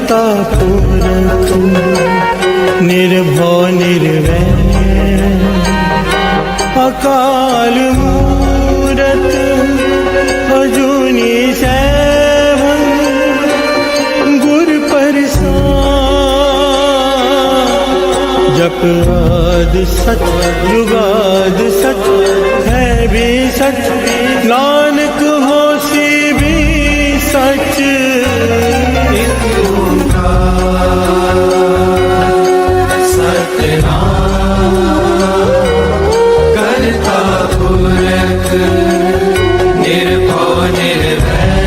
करता पुरख निर्भय निर्वैर अकाल मूरत अजूनी सैभं गुर प्रसाद। जप आदि सच जुगाद सच है भी सच नानक होसी भी सच। करता पुरख निर्भय निर्वैर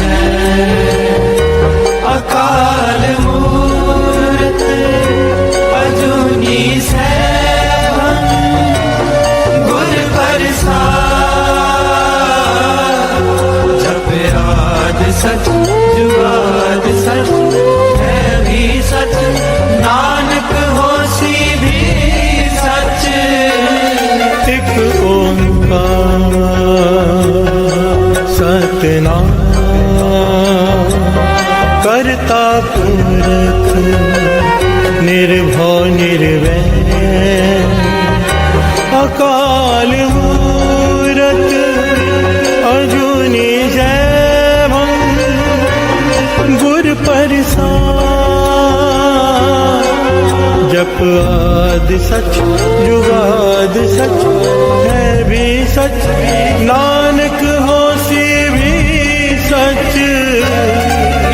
अकाल मूरत अजूनी सैभं गुर प्रसाद। जप आदि सच जुगाद सच है भी सच नानक होसी भी सच। एक ओंकार सतनाम करता पुरख निर्भय निर्वैर अकाल मूरत अजूनी सैभं गुर प्रसाद। जप आदि सच जुगाद सच है भी सच नानक होसी भी सच।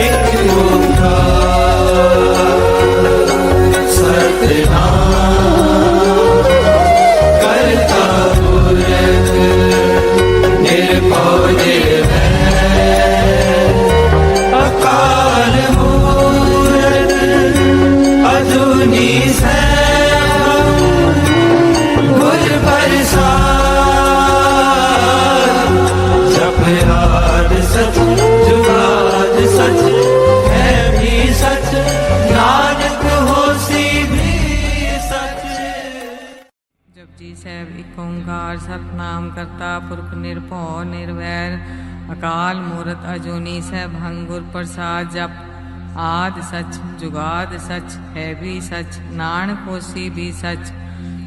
एक ओंकार सतनाम करता पुरख निर्भय निर्वैर अकाल मूरत अजूनी सैभं गुर प्रसाद। जप आदि सच जुगाद सच है भी सच नानक होसी भी सच। जपजी ਸਾਹਿਬ ਇੱਕ ਓੰਕਾਰ ਸਤਨਾਮ ਕਰਤਾ ਪੁਰਖ ਨਿਰਭਉ ਨਿਰਵੈਰ ਅਕਾਲ ਮੂਰਤ ਅਜੂਨੀ ਸੈਭੰ ਗੁਰ ਪ੍ਰਸਾਦ। ਜਪ ਆਦ ਸਚ ਜੁਗਾਦ ਸਚ ਹੈ ਵੀ ਸਚ ਨਾਨਕ ਹੋਸੀ ਵੀ ਸਚ।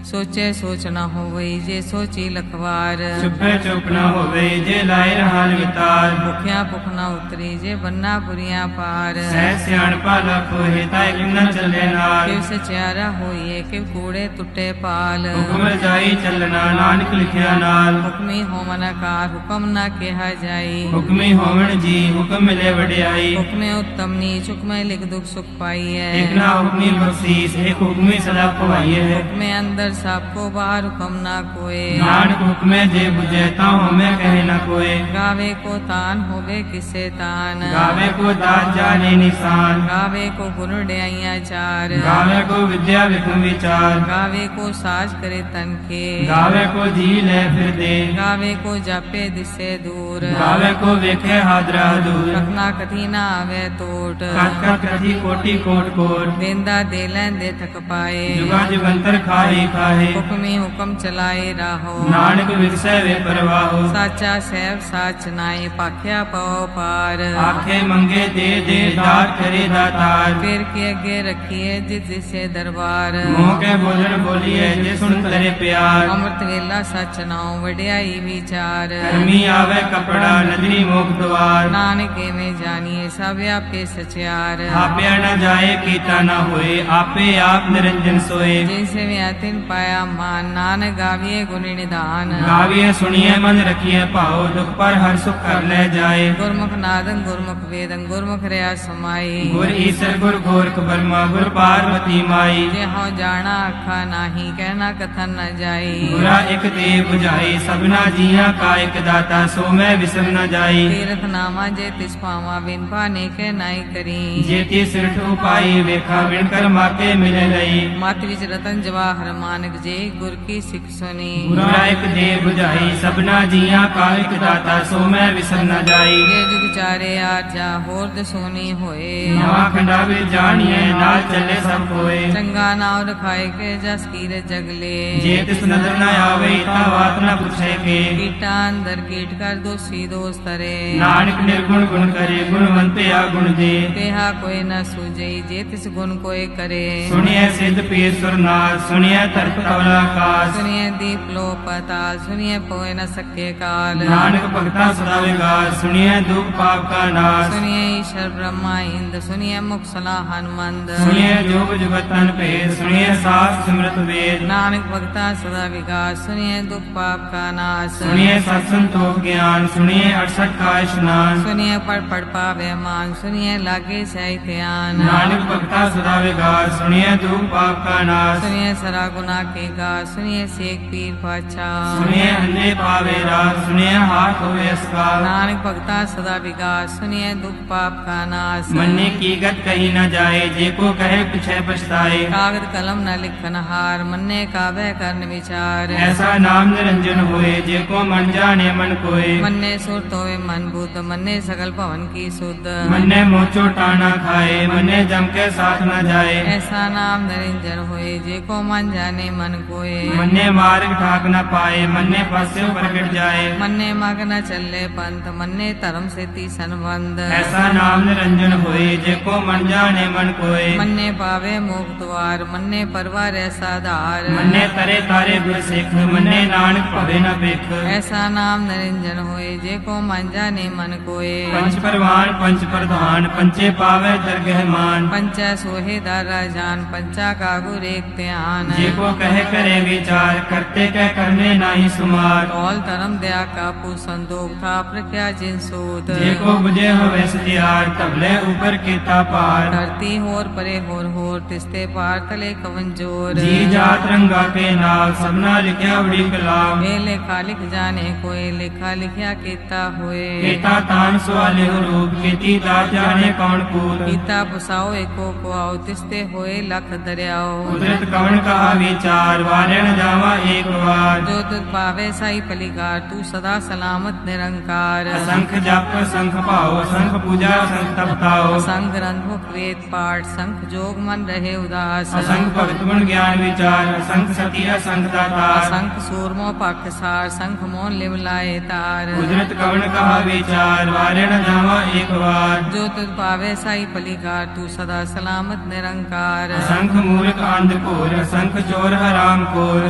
ਸੋਚੇ ਸੋਚ ਨਾ ਹੋਵਈ ਜੇ ਸੋਚੀ ਲਖਵਾਰ। ਚੁੱਪੇ ਚੁੱਪ ਨਾ ਹੋਵੇ ਜੇ ਲਾਏ ਰਹਾਨ ਵਿਤਾਰ। ਭੁਖਿਆ ਭੁਖ ਨਾ ਉਤਰੀ ਜੇ ਬੰਨਾ ਬੁਰੀਆਂ ਪਾਰ। ਸਹਿ ਸਿਆਣਪਾ ਲਖ ਹੋਏ ਤਾਂ ਇੱਕ ਨਾ ਚੱਲੇ ਨਾਲ। ਕਿਵ ਸਚਿਆਰਾ ਹੋਈਏ ਕਿਵ ਕੂੜੇ ਟੁੱਟੇ ਪਾਲ। ਹੁਕਮ ਰਜਾਈ ਚੱਲਣਾ ਨਾਨਕ ਲਿਖਿਆ ਨਾਲ। ਹੁਕਮੀ ਹੋਵਨ ਆਕਾਰ ਹੁਕਮ ਨਾ ਕਿਹਾ ਜਾਈ। ਹੁਕਮੀ ਹੋਵਣ ਜੀ ਹੁਕਮ ਮਿਲੇ ਵਡਿਆਈ। ਹੁਕਮੇ ਉੱਤਮ ਨੀਚ ਹੁਕਮੇ ਲਿਖ ਦੁਖ ਸੁਖ ਪਾਈਐ। ਇੱਕ ਨਾ ਹੁਕਮੀ ਬਖਸ਼ੀਸ ਇੱਕ ਹੁਕਮੀ ਸਦਾ ਭਵਾਈਏ। ਹੁਕਮੇ ਅੰਦਰ ਸਭ ਕੋ ਬਾਹਰ ਹੁਕਮ ਨਾ ਕੋਏ। ਨਾਨਕ ਹੁਕਮੇ ਜੇ ਬੁਝੇ ਤਾਂ ਹਉਮੈ ਕਹੇ ਨਾ ਕੋਏ। ਗਾਵੇ ਕੋ ਤਾਨ ਹੋਵੇ ਕਿਸੇ ਤਾਨ। ਗਾਵੇ ਕੋ ਦਾਤ ਜਾਣੇ ਨਿਸ਼ਾਨ। ਗਾਵੇ ਕੋ ਗੁਣ ਡਿਆਈਆਂ ਚਾਰ। ਗਾਵੇ ਕੋ ਵਿਦਿਆ ਵਿਖਮ ਵਿਚਾਰ। ਗਾਵੇ ਕੋ ਸਾਜ ਕਰੇ ਤਨ ਕੇ। ਗਾਵੇ ਕੋ ਜੀ ਲੈ ਫਿਰ ਦੇ। ਗਾਵੇ ਕੋ ਜਾਪੇ ਦਿਸੇ ਦੂਰ। ਗਾਵੇ ਕੋ ਵੇਖੇ ਹਾਦਰਾ ਦੂਰ। ਰਖਨਾ ਕਥੀ ਨਾ ਆਵੇ ਟੋਟ। ਕਤ ਕਤ ਕਥੀ ਕੋਟੀ ਕੋਟ ਕੋਟ। ਦੇਂਦਾ ਦੇ ਲੈਂਦੇ ਥਕ ਪਾਏ। ਜੁਗਾ ਜੁਗੰਤਰ ਖਾਹੀ ਖਾਹੇ। ਹੁਕਮੀ ਹੁਕਮ ਚਲਾਏ ਰਾਹੋ। ਨਾਨਕ ਵਿਗਸੈ ਵੇ ਪਰਵਾਹੋ। ਸਾਚਾ ਸਹਿਬ ਸਾਚ ਨਾਏ ਪਾਖਿਆ ਪਉ ਪਾਰ। ਆਖੇ ਮੰਗੇ ਦੇ ਦੇ ਦਾਤ ਕਰੇ ਦਾਤਾਰ। ਫਿਰ ਕੇ ਅੱਗੇ ਰੱਖੀਏ ਜਿਸ ਜਿਸੇ ਦਰਬਾਰ। ਮੋਹ ਕੇ ਬੋਲਣ ਬੋਲੀਏ ਜੇ ਸੁਣ ਤਰੇ ਪਿਆਰ। ਅੰਮ੍ਰਿਤ ਵੇਲਾ ਸਚ ਨਾਉ ਵਡਿਆਈ ਵਿਚਾਰ। ਕਰਮੀ ਆਵੇ ਕਪੜਾ ਨਦਰੀ ਮੋਖ ਦੁਆਰ। ਨਾਨਕ ਐਵੇਂ ਜਾਣੀਏ ਸਭ ਆਪੇ ਸਚਿਆਰ। ਆਪਿਆ ਨਾ ਜਾਏ ਕੀਤਾ ਨਾ ਹੋਏ ਆਪੇ ਆਪ ਨਿਰੰਜਨ ਸੋਏ। ਜਿਸੇ ਵਿਆ ਤਿਨ ਪਾਇਆ ਮਾਨ ਨਾਨਕ ਗਾਵੀਏ ਗੁਣ ਨਿਧਾਨ। ਗਾਵੀਏ ਸੁਣੀਏ ਮਨ ਰਖੀਏ ਭਾਉ ਦੁਖ ਪਰ ਹਰ ਸੁਖ ਕਰ ਲੈ ਜਾਏ। ਗੁਰਮੁਖ ਨਾਦੰ ਗੁਰਮੁਖ ਵੇਦੰ ਗੁਰਮੁਖ ਰਿਆ ਸਮਾਈ। ਗੁਰ ਈਸਰ ਗੁਰ ਗੋਰਖ ਬਰਮਾ ਗੁਰ ਪਾਰਵਤੀ ਮਾਈ। ਜੇ ਹਉ ਜਾਣਾ ਆਖਾ ਨਾਹੀ ਕਹਿਣਾ ਕਥਨ ਨ ਜਾਈ। ਗੁਰਾ ਇਕ ਦੇ 부ਝਾਈ ਸਭਨਾ ਜੀਆਂ ਕਾ ਇਕ ਦਾਤਾ ਸੋ ਮੈਂ ਵਿਸਰ ਨ ਜਾਈ। ਤੀਰਥ ਨਾਮਾ ਜੇ ਤਿਸ ਪਾਵਾ ਬਿਨ ਪਾਨੇ ਕੇ ਨਾਈ ਕਰੀ। ਜੇ ਤੀ ਸਿਰਠ ਉਪਾਈ ਵੇਖਾ ਵਿਣ ਕਰ ਮਾਕੇ ਮਿਲੇ ਲਈ। ਮਤ ਵਿੱਚ ਰਤਨ ਜਵਾਹਰ ਮਾਨ ਨਾਨਕ ਜੇ ਗੁਰ ਕੀ ਸਿੱਖ ਸੁਣੀ। ਗੁਰਾ ਇੱਕ ਦੇ 부ਝਾਈ ਸਭਨਾ ਜੀਆਂ ਕਾ ਇੱਕ ਦਾਤਾ ਸੋ ਮੈਂ ਵਿਸਰ ਨ ਜਾਈ। ਇਹ ਜੁਗ ਚਾਰੇ ਆਰਜਾ ਹੋਰ ਦਸੋਨੀ ਹੋਏ। ਨਵਾਂ ਖੰਡਾ ਵਿੱਚ ਜਾਣੀਏ ਨਾਲ ਚੱਲੇ ਸਭ ਕੋਏ। ਚੰਗਾ ਨਾਮ ਰਖਾਏ ਕੇ ਜਸ ਕੀਰ ਜਗਲੇ। ਜੇ ਤਿਸ ਨਦਰ ਨ ਆਵੇ ਤਾ ਬਾਤ ਨ ਪੁੱਛੇ ਕੇ। ਕੀਟਾ ਅੰਦਰ ਕੀਟ ਕਰ ਦੋਸੀ ਦੋਸ ਤਰੇ। ਨਾਨਕ ਨਿਰਗੁਣ ਗੁਣ ਕਰੇ ਗੁਣਵੰਤਿਆ ਗੁਣ ਦੇ। ਤੇਹਾ ਕੋਈ ਨ ਸੂਝਈ ਜੇ ਤਿਸ ਗੁਣ ਕੋਇ ਕਰੇ। ਸੁਣਿਐ ਸਿੱਧ ਪੀਰ ਨਾਥ ਸੁਣਿਐ ਧਰਤ ਤਵਲਾ ਆਕਾਸ। ਸੁਣੀਏ ਦੀਪ ਲੋ ਪਤਾਲ ਸੁਣੀਏ ਪੋਇ ਨ ਸਕੇ ਕਾਲ। ਨਾਨਕ ਭਗਤਾ ਸਦਾ ਵਿਗਾਸ ਸੁਣਿਐ ਦੁਖ ਪਾਪ ਕਾ ਨਾਸ। ਸੁਣੀਏ ਈਸ਼ਰ ਬ੍ਰਹਮਾ ਇੰਦ ਸੁਣੀਏ ਮੁਖ ਸਲਾ ਹਨਮੰਦ। ਸੁਣਿਐ ਜੋਗ ਜੁਗਤਨ ਭੇਦ ਸੁਣਿਐ ਸਾਸ ਸਿਮਰਤ ਵੇਦ। ਨਾਨਕ ਭਗਤਾ ਸਦਾ ਵਿਗਾਸ ਸੁਣੀਏ ਦੁਖ ਪਾਪ ਕਾ ਨਾਸ। ਸੁਣਿਐ ਸਤ ਸੰਤੋਖ ਗਿਆਨ ਸੁਣਿਐ 68 ਕਾ ਇਸ਼ਨਾਨ। ਸੁਣੀਏ ਪੜ ਪੜ ਪਾਵੇ ਮਾਨ ਸੁਣੀਏ ਲਾਗੇ ਸਹਿ ਧਿਆਨ। ਨਾਨਕ ਭਗਤਾ ਸਦਾ ਵਿਗਾਸ ਸੁਣਿਐ ਦੁਖ ਪਾਪ ਕਾ ਨਾਸ। ਸੁਣੀਏ ਸਰਾ ਗੁਨਾ ਕੇ ਗਾ ਸੁਣੀਏ ਸੇਖ ਪੀਰ ਪਾਛਾ। ਸੁਣਿਐ ਅੰਨੇ ਪਾਵੇ ਰਾਸ ਸੁਣਿਐ ਹਾਥ ਹੋਵੇ ਅਸਕਾਲ। ਨਾਨਕ ਭਗਤਾ ਸਦਾ ਵਿਗਾਸ ਸੁਣੀਏ ਦੁਖ ਪਾਪ ਕਾ ਨਾਸ। ਮੰਨੇ ਕੀ ਗਤ ਕਹੀ ਨ ਜਾਏ ਜੇ ਕੋ ਕਹੇ ਪਿਛੈ ਪਛਤਾਏ। ਕਾਗਦ ਕਲਮ ਨ ਲਿਖਨ ਹਾਰ ਮੰਨੇ ਕਾਵੇ ਕਰਨ ਵਿਚਾਰ। ਐਸਾ ਨਾਮ ਨਿਰੰਜਨ ਹੋਏ ਜੇ ਕੋ ਮਨ ਜਾਣੇ ਮਨ ਕੋਏ। ਮੰਨੇ ਸੁਰਤ ਹੋਵੇ ਮਨ ਬੁੱਧ ਮੰਨੇ ਸਗਲ ਭਵਨ ਕੀ ਸੁਧ। ਮੰਨੇ ਮੋਚੋ ਟਾਣਾ ਖਾਏ ਮੰਨੇ ਜਮ ਕੇ ਸਾਥ ਨ ਜਾਏ। ਐਸਾ ਨਾਮ ਨਿਰੰਜਨ ਹੋਏ ਜੇ ਕੋ ਮਨ ਜਾਣੇ ਮਨ ਕੋਏ। ਮੰਨੇ ਮਾਰਗ ਠਾਕ ਨ ਪਾਏ ਮੰਨੇ ਪਾਸਿਓ ਪ੍ਰਗਟ ਜਾਏ। ਮੰਨੇ ਮਗ ਨ ਚੱਲੇ ਪੰਥ ਮੰਨੇ ਧਰਮ ਸੇਤੀ ਸੰਬੰਧ। ਐਸਾ ਨਾਮ ਨਿਰੰਜਨ ਹੋਏ ਜੇ ਕੋ ਮਨ ਜਾਣੇ ਮਨ ਕੋਏ। ਮੰਨੇ ਪਾਵੇ ਮੋਖ ਦੁਆਰ ਮੰਨੇ ਪਰਵਾਰ ਐਸਾ ਧਾਰ। ਮੰਨੇ ਤਰੇ ਤਾਰੇ ਗੁਰ ਸਿੱਖ ਮੰਨੇ ਨਾਨਕ ਭਵੇ ਨ ਭਿਖ। ਐਸਾ ਨਾਮ ਨਿਰੰਜਨ ਹੋਏ ਜੇ ਕੋ ਮਨ ਜਾਣੇ ਮਨ ਕੋਏ। ਪੰਚ ਪਰਵਾਨ ਪੰਚ ਪ੍ਰਧਾਨ ਪੰਚੇ ਪਾਵੇ ਦਰਗਹਿ ਮਾਨ। ਪੰਚੈ ਸੋਹੇ ਦਾਰਾ ਜਾਨ ਪੰਚਾ ਕਾ ਗੁਰ ਏਕ ਧਿਆਨ। ਜੇ ਕੋ ਕਹੇ ਕਰੇ ਵਿਚਾਰ ਕਰਤੇ ਕਹਿ ਕਰਨੇ ਨਾਹੀ ਸੁਮਾਰ। ਕੌਲ ਧਰਮ ਦਿਆ ਕਾਪੂ ਸੰਦੋਖ ਥਾਪ ਰਖਿਆ ਜਿਨ ਸੂਤ। ਜੇ ਕੋ ਬੁਝੇ ਹੋਵੇ ਸਤਿਆਰ ਤਬਲੇ ਉਪਰ ਕੀਤਾ ਪਾਰ। ਧਰਤੀ ਹੋਰ ਪਰੇ ਹੋਰ ਤਿਸਤੇ ਪਾਰ ਤਲੇ ਕਵਨ ਜੋਰ। ਜੀ ਜਾਤ ਰੰਗਾ ਕੇ ਨਾਲ ਸਭਨਾ ਲਿਖਿਆ ਬੜੀ ਕਲਾਮ। ਇਹ ਲੇਖਾ ਲਿਖ ਜਾਣੇ ਕੋਏ ਲੇਖਾ ਲਿਖਿਆ ਕੀਤਾ ਹੋਏ। ਕੀਤਾ ਤਾਨ ਸਵਾਲੇ ਰੂਪ ਕੀਤੀ ਦਾ ਜਾਣੇ ਕੌਣ ਕੂਤ। ਕੀਤਾ ਪੁਸਾਓ ਏਕੋ ਕੁਆਓ ਤਿਸਤੇ ਹੋਏ ਲਖ ਦਰਿਆਓ। ਕੁਦਰਤ ਕਵਣ ਕਹਾ ਵਿਚਾਰ ਵਾਰੇ ਨ ਜਾਵਾ ਏਕ ਵਾਰ। ਜੋ ਤੁਧ ਪਾਵੇ ਸਾਈ ਪਲਿਕਾਰ ਤੂੰ ਸਦਾ ਸਲਾਮਤ ਨਿਰੰਕਾਰ। ਅਸੰਖ ਜਪ ਅਸੰਖ ਭਾਉ ਅਸੰਖ ਪੂਜਾ ਅਸੰਖ ਤਪਤਾਉ। ਸੰਗ ਗ੍ਰੰਥ ਮੁਖ ਵੇਦ ਪਾਠ ਸੰਖ ਜੋਗ ਮਨ ਰਹੇ ਉਦਾਸ। ਅਸੰਖ ਭਗਤ ਗੁਣ ਗਿਆਨ ਵਿਚਾਰ ਅਸੰਖ ਸਤੀ ਅਸੰਖ ਦਾਤਾਰ। ਸੰਖ ਸੂਰਮੋ ਪਖ ਸਾਰ ਸੰਖ ਮੋਨ ਲਿਵ ਲਾਏ ਤਾਰ। ਕੁਦਰਤ ਕਵਣ ਕਹਾ ਵਿਚਾਰ ਵਾਰੇ ਨ ਜਾਵਾ ਏਕ ਵਾਰ। ਜੋ ਤੁਧ ਪਾਵੇ ਸਾਈ ਪਲਿਕਾਰ ਤੂੰ ਸਦਾ ਸਲਾਮਤ ਨਿਰੰਕਾਰ। ਅਸੰਖ ਮੂਰਖ ਅੰਧ ਘੋਰ ਅਸੰਖ ਚੋਰ ਹਰਾਮ ਖੋਰ।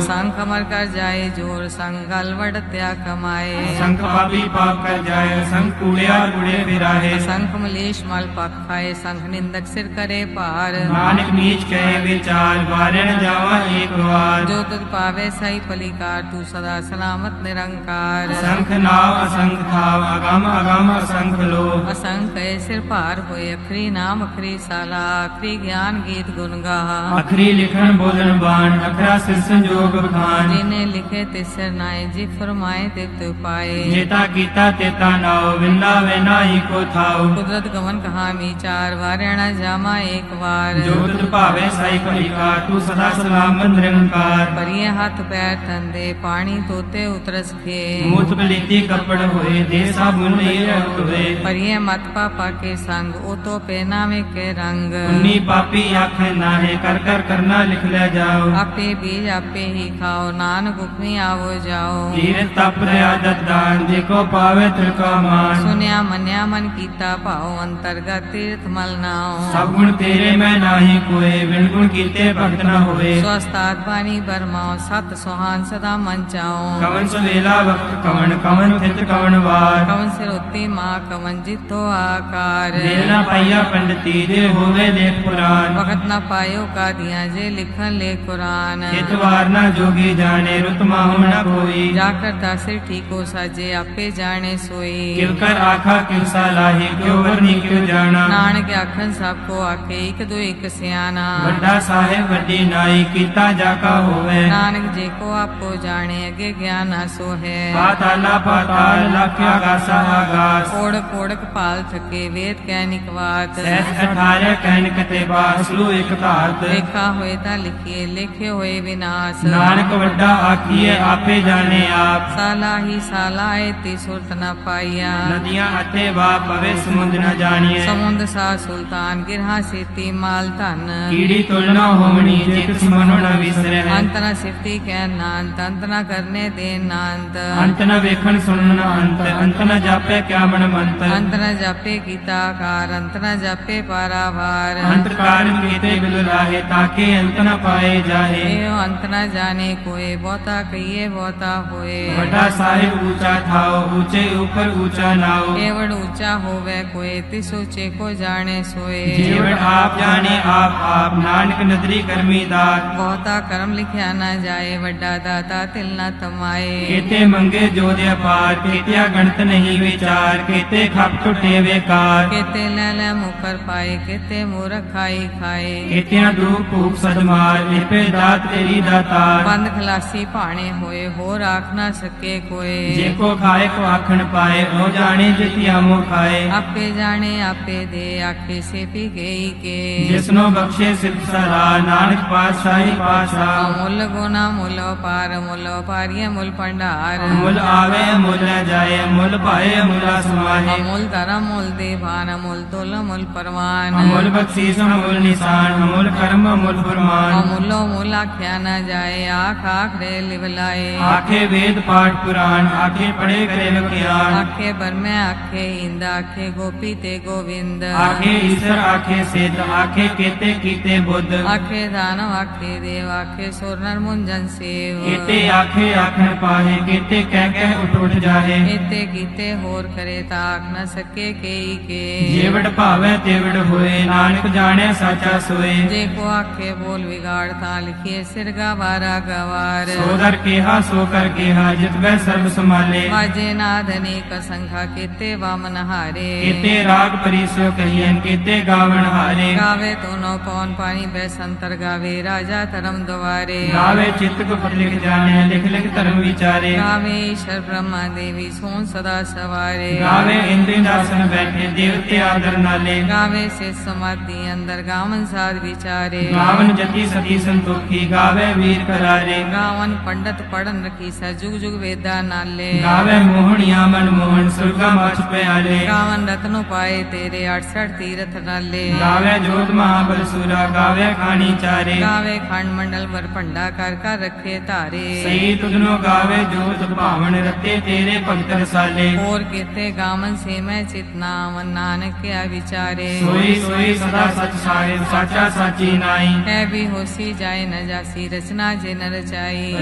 ਸੰਖ ਅਮਰ ਕਰ ਜਾਏ ਜੋਰ ਸੰਗ ਗਲ ਵੜਤਿਆ ਕਮਾਏ। ਅਸੰਖ ਪਾਪੀ ਪਾਪ ਕਰ ਜਾਏ ਅਸੰਖ ਕੂੜਿਆ ਕੂੜੇ ਫਿਰਾਏ। ਸੰਖ ਮਲੇਸ਼ ਮਲ ਪਖ ਖਾਏ ਸੰਖ ਨਿੰਦਕ ਸਿਰ ਕਰੇ ਭਾਰ। ਨਾਨਕ ਨੀਚ ਕਹੇ ਵਿਚਾਰ ਵਾਰੇ ਨ ਜਾਵਾ ਏਕ ਵਾਰ। ਜੋ ਤੁਧ ਪਾਵੇ ਸਾਈ ਪਲਿਕਾਰ ਤੂੰ ਸਦਾ ਸਲਾਮਤ ਨਿਰੰਕਾਰ। ਅਸੰਖ ਨਾਵ ਅਸੰਖ ਥਾਵ ਅਗਮ ਅਗਮ ਅਸੰਖ ਲੋ। ਅਸੰਖ ਕੈ ਸਿਰ ਭਾਰ ਹੋਏ ਅਖਰੀ ਨਾਮ ਅਖਰੀ ਸਾਲਾ ਅਖਰੀ ਗਿਆਨ ਗੀਤ ਗੁਣ ਗਾ। ਅਖਰੀ ਲਿਖਣ ਬੋਲਣ ਬਾਣ ਅਖਰਾ ਸਿਰ ਸੰਜੋਗ ਬਖਾਨ। ਜਿਨੇ ਲਿਖੇ ਤਿਸ ਸਿਰ ਨਾਏ ਜੀ ਫਰਮਾਏ ਤੇ ਤੂ ਪਾਏ। ਜੇਤਾ ਕੀਤਾ ਤੇਤਾ ਨਾਉ ਵਿੰਦਾ ਵੇ ਨਾਹੀ ਕੋ ਥਾਉ। ਕੁਦਰਤ ਗਵਨ ਕਹਾ ਵਿਚਾਰ ਵਾਰਿਆ ਨ ਜਾਮਾ ਏਕ ਵਾਰ। ਜੋ ਤੁਧ ਭਾਵੇ ਸਾਈ ਭਲੀਕਾਰ ਤੂੰ ਸਦਾ ਸਲਾਮਤ ਨਿਰੰਕਾਰ। ਪਰੀਏ ਹੱਥ ਪੈਰ ਤੰਦੇ ਪਾਣੀ ਤੋਤੇ ਉਤਰਸ ਖੇ। ਮੂਤ ਪਲੀਤੀ ਕੱਪੜ ਹੋਏ ਦੇ ਸਾਬੁਨ ਨਹੀਂ ਰਹਿਤ ਹੋਏ। ਪਰੀਏ ਮਤ ਪਾਪਾ ਕੇ ਸੰਗ ਉਹ ਤੋ ਪਹਿਨਾਵੇ ਕੇ ਰੰਗ। ਉਨੀ ਪਾਪੀ ਆਖੇ ਨਾਹੇ ਕਰ ਕਰ ਕਰਨਾ ਲਿਖ ਲੈ ਜਾਓ। ਆਪੇ ਬੀਜ ਆਪੇ ਹੀ ਖਾਓ ਨਾਨਕ ਹੁਕਮੀ ਆਵੋ ਜਾਓ। ਧੀਰ ਤਪ ਰਿਆ ਦਦਾਨ ਜੇ ਕੋ ਪਾਵੇ ਤ੍ਰਿਕਾ ਮਾਨ। ਸੁਨਿਆ ਮੰਨਿਆ ਮਨ ਕੀਤਾ ਭਾਉ ਅੰਤਰਗਤ ਤੀਰਥ ਮਲ ਨਾਉ। ਸਭ ਗੁਣ ਤੇਰੇ ਮੈਂ ਨਾਹੀ ਕੋਏ ਵਿਣ ਗੁਣ ਕੀਤੇ ਭਗਤ ਨਾ ਹੋਏ। ਸਵਸਤਾਤ ਬਾਣੀ ਬਰਮਾਓ ਸਤ ਸੁਹਾਨ ਸਦਾ ਮਨ ਚਾਓ। ਕਵਨ ਸਵੇਲਾ ਵਕਤ ਕਵਨ ਕਵਨ ਥਿਤ ਕਵਨ ਵਾਰ। ਕਵਨ ਸਿਰ ਉੱਤੇ ਮਾ ਕਵਨ ਜਿਤੋ ਆਕਾਰ। ਦੇਰ ਨਾ ਪਾਈਆ ਪੰਡਤੀ ਜੇ ਹੋਵੇ ਲੇਖ ਪੁਰਾਨ। ਵਕਤ ਨਾ ਪਾਇਓ ਕਾਦੀਆਂ ਜੇ ਲਿਖਨ ਲੈ ਕੁਰਾਨ। ਇਤਵਾਰ ਨਾ ਜੋਗੀ ਜਾਣੇ ਰੁਤ ਮਾਹੁ ਨਾ ਕੋਈ। ਜਾ ਕਰਤਾ ਸਿਰ ਠੀਕੋ ਸਾਜੇ ਆਪੇ ਜਾਣੇ ਸੋਈ। ਕਿਵ ਕਰ ਆਖਾ ਕਿਵ ਸਲਾਹੀ ਕਿਉ ਵਰਨੀ ਕਿਉ ਜਾਣਾ। ਨਾਨਕ ਆਖਨ ਸਭ ਕੋ ਆਖੇ ਇਕ ਦੋ ਇਕ ਸਿਆਣਾ। ਵੱਡਾ ਸਾਹਿਬ ਵੱਡੀ ਨਾਈ ਕੀਤਾ ਜਾ ਕਾ ਹੋਵੇ। ਨਾਨਕ ਜੇ ਕੋ ਆਪੋ ਜਾਣੇ ਅਗੇ ਗਿਆਨ ਸੋ ਹੈ। ਪਾਤਾਲਾ ਪਾਤਾਲ ਲਖਿ ਆਗਾਸਾ ਆਗਾਸ। ਓੜਕ ਓੜਕ ਪਾਲ ਥਕੇ ਵੇਦ ਕਹਿ ਨਿਕਵਾਤ। ਸਹਿਸ 18 ਕਹਿਨ ਕਤੇ ਬਾਸਲੂ ਇਕ ਧਾਰਤ। ਲੇਖਾ ਹੋਏ ਤਾਂ ਲਿਖੀਏ ਲਿਖੇ ਹੋਏ ਹੋਏ ਵਿਨਾਸ਼। ਨਾਨਕ ਵੱਡਾ ਆਖੀਏ ਆਪੇ ਜਾਣੇ ਆਪ। ਸਾਲਾ ਹੀ ਸਾਲਾ ਏਤੀ ਸੁਰਤ ਨ ਪਾਈਆ। ਨਦੀਆਂ ਅਤੇ ਵਾ ਪਵੇ ਸਮੁੰਦ ਨ ਜਾਣੀਏ। ਸਮੁੰਦ ਸਾ ਸੁਲਤਾਨ ਗਿਰਹਾ ਸੇਤੀ ਮਾਲ ਧਨ। ਕੀੜੀ ਤੁਲਨਾ ਹੋਵਣੀ ਜੇ ਕਿਸ ਮਨੋ ਨ ਵਿਸਰੈ। ਅੰਤ ਨ ਸਿਫਤੀ ਕਹਿ ਨਾਨਤ ਅੰਤ ਨ ਕਰਨੇ ਦੇ ਨਾਨਤ। ਅੰਤ ਨ ਵੇਖਣ ਸੁਣਨ ਅੰਤ। ਅੰਤ ਨ ਜਾਪੈ ਕਿਆ ਮਨ ਮੰਤ। ਅੰਤ ਨ ਜਾਪੇ ਕੀਤਾ ਕਾਰ ਅੰਤ ਨ ਜਾਪੇ ਪਾਰਾਵਾਰ। ਅੰਤ ਕਾਰਨ ਕੀਤੇ ਬਿਲ ਲਾਹੇ ਤਾਕੇ ਅੰਤ ਨ ਪਾਏ ਜਾਹੇ। ਏਉ ਅੰਤ ਨ ਜਾਣੇ ਕੋਏ ਬਹੁਤਾ ਕਹੀਏ ਬਹੁਤਾ ਹੋਏ। ਵੱਡਾ ਸਾਹਿਬ ਊਚਾ ਥਾਓ ਊਚੇ ਉਪਰ ਊਚਾ ਨਾਓ। ਕੇਵੜ ਊਚਾ ਹੋਵੇ ਕੋਏ ਤਿਸ ਊਚੇ ਕੋ ਜਾਣੇ ਸੋਏ। ਜੀਵਨ ਆਪ ਜਾਣੇ ਆਪ ਨਾਨਕ ਨਦਰੀ ਕਰਮੀ ਦਾਤ। ਬਹੁਤਾ ਕਰਮ ਲਿਖਿਆ ਨਾ ਜਾਏ ਵੱਡਾ ਦਾਤਾ ਤਿਲ ਨਾ ਤਮਾਏ। ਕੀਤੇ ਮੰਗੇ ਜੋ ਦੇ ਅਪਾਰ ਕੀਤਿਆ ਗਣਤ ਨਹੀਂ ਵਿਚਾਰ। ਕੀਤੇ ਖਪ ਟੁੱਟੇ ਵੇਕਾਰ। ਕੇਤੇ ਲੈ ਲੈ ਮੁਕਰ ਪਾਏ ਕੇਤੇ ਮੂਰਖ ਖਾਈ ਖਾਏ। ਕੀਤਿਆਂ ਦੁਖ ਭੂਖ ਸਦਮਾਰ ਲਿਪੇ ਦਾਤ ਤੇਰੀ ਦਾਤਾਰ। ਬੰਦ ਖਲਾਸੀ ਭਾਣੇ ਹੋਏ ਹੋਰ ਆਖ ਨਾ ਸਕੇ ਕੋਏ। ਜੇ ਕੋ ਖਾਏ ਕੋ ਆਖਣ ਪਾਏ ਉਹ ਜਾਣੇ ਜਿਤਿਆ ਮੋ ਖਾਏ। ਆਪੇ ਜਾਣੇ ਆਪੇ ਦੇ ਆਖੇ ਸੇ ਪੀ ਗਈ ਕੇ। ਜਿਸਨੋ ਬਖਸ਼ੇ ਸਿਫਤ ਸਲਾਹ ਨਾਨਕ ਪਾਤਸ਼ਾਹੀ ਪਾਤਸ਼ਾਹ। ਮੁੱਲ ਗੁਨਾ ਮੁੱਲ ਪਾਰ ਮੁੱਲ ਪਾਰੀਏ ਮੁੱਲ ਭੰਡਾਰ। ਮੁੱਲ ਆਵੇ ਮੁੱਲ ਨ ਜਾਏ ਮੁੱਲ ਪਾਏ ਮੁੱਲਾ ਸਮਾਹੇ। ਅਮੁੱਲ ਧਰਮ ਮੁੱਲ ਦੇਵਾਨ ਅਮੁੱਲ ਤੁਲ ਮੁੱਲ ਪਰਵਾਨ। ਅਮੁੱਲ ਬਖਸ਼ੀਸ ਅਮੁੱਲ ਨਿਸ਼ਾਨ ਅਮੁੱਲ ਕਰਮ ਅਮੁੱਲ ਫਰਮਾਨ। ਅਮੁੱਲੋ ਮੁੱਲ ਆਖਿਆ ਨਾ ਜਾਏ ਆਖ ਆਖ ਰੇ ਲਿਵਲਾਏ। ਆਖੇ ਵੇਦ ਪਾਠ ਪੁਰਾਣ ਆਖੇ ਪੜੇ ਕਰੇ ਵਿਖਿਆਨ। ਆਖੇ ਬਰਮੈ ਆਖੇ ਇੰਦ ਆਖੇ ਗੋਪੀ ਤੇ ਗੋਵਿੰਦ। ਆਖੇ ਈਸ਼ਰ ਆਖੇ ਸਿੱਧ ਆਖੇ ਕੀਤੇ ਕੀਤੇ ਬੁੱਧ। ਆਖੇ ਦਾਨਵ ਆਖੇ ਦੇਵ ਆਖੇ ਸੁਰ ਨਰ ਮੁੰਜਨ ਸੇਵ। ਕੀਤੇ ਆਖੇ ਆਖਣ ਪਾਹੇ ਕੀਤੇ ਕਹਿ ਉੱਠ ਜਾਹੇ। ਇਤੇ ਕੀਤੇ ਹੋਰ ਕਰੇ ਤਾਂ ਆਖ ਨ ਸਕੇ ਕਈ ਕੇ। ਜੇਵੜ ਭਾਵੈ ਤੇਵੜ ਹੋਏ ਨਾਨਕ ਜਾਣਿਆ ਸਾਚਾ ਸੋਏ। ਜੇ ਕੋ ਆਖੇ ਬੋਲ ਵਿਗਾੜ ਤਾਂ ਲਿਖੀਏ ਸਿਰਗਾ ਵਾਰਾ ਗਵਾਰ। ਸੋ ਦਰ ਕੇਹਾ ਸੋ ਕਰ ਕੇਹਾ ਜਿਤਬੈ ਸਰਬ ਸੰਭਾਲੇ। ਵਾਜੇ ਨਾਦ ਅਨੇਕ ਸੰਖਾ ਕੀਤੇ ਵਾਮਨ ਹਾਰੇ। ਕੀਤੇ ਰਾਗ ਪਰਿਸੋ ਕਹੀਐਨ ਕੀਤੇ ਗਾਵਣ ਹਾਰੇ। ਗਾਵੇ ਤੋਨੋ ਪੌਨ ਪਾਣੀ ਬੈ ਸੰਤਰ ਗਾਵੇ ਰਾਜਾ ਧਰਮ ਦੁਆਰੇ। ਗਾਵੇ ਚਿਤ ਗੁਪਤ ਲਿਖ ਜਾਣਿਆ ਲਿਖ ਲਿਖ ਧਰਮ ਵਿਚਾਰੇ। ਗਾਵੇ ਈਸ਼ਰ ਬ੍ਰਹਮਾ ਦੇਵੀ ਸੋਨ ਸਦਾ ਸਵਾਰੇ। ਗਾਵੇ ਇੰਦ੍ਰਿ ਦਾਸਨ ਬੈਠੇ ਦੇਵਤੇ ਆਦਰ ਨਾਲੇ। ਗਾਵੇ ਸੇ ਸਮਾਧੀ ਅੰਦਰ ਗਾਵਨ ਸਾਧ ਵਿਚਾਰੇ। ਗਾਵਨ ਜਤੀ ਸਤੀ ਸੰਤੋਖੀ ਗਾਵੇ ਵੀਰ ਕਰਾਰੇ। ਗਾਵਨ ਪੰਡਤ ਪੜਨ ਰਖੀ ਸਾ ਜੁਗ ਜੁਗ ਵੇਦਾ ਨਾਲੇ। ਗਾਵੇ ਮੋਹਣਿਆ ਮਨ ਮੋਹਨ ਸੁਰਗਾ ਮਛ ਪਿਆਲੇ। ਗਾਵਨ ਰਤਨੋ ਪਾਏ ਤੇਰੇ 68 ਤੀਰਥ ਨਾਲੇ। ਗਾਵੇ ਜੋਤ ਮਹਾਬਲ ਸੂਰਾ ਗਾਵੇ ਖਾਣੀ ਚਾਰੇ। ਗਾਵੇ ਖੰਡ ਮੰਡਲ ਵਰ ਭੰਡਾ ਕਰ ਕਰ ਰੱਖੇ ਧਾਰੇ। ਸਹੀ ਤੁਧਨੋ ਗਾਵੇ ਜੋਤ ਭਾਵਨ ਰਤੇ ਤੇਰੇ ਭਗਤ ਰਸਾਲੇ। ਹੋਰ ਕੀਤੇ ਗਾਵਨ ਸੇ ਮੈਂ ਚਿਤਨਾਵਨ ਨਾਨਕ ਕਿਆ ਵਿਚਾਰੇ। ਸੋਈ ਸੋਈ ਸਦਾ ਸਚ ਸਾਹਿਬ ਸਾਚਾ ਸਾਚੀ ਨਾਈ। ਹੈ ਵੀ ਹੋਸੀ ਜਾਏ ਨ ਜਾਸੀ ਰਚਨਾ ਜੇ ਨ ਰਚਾਈ।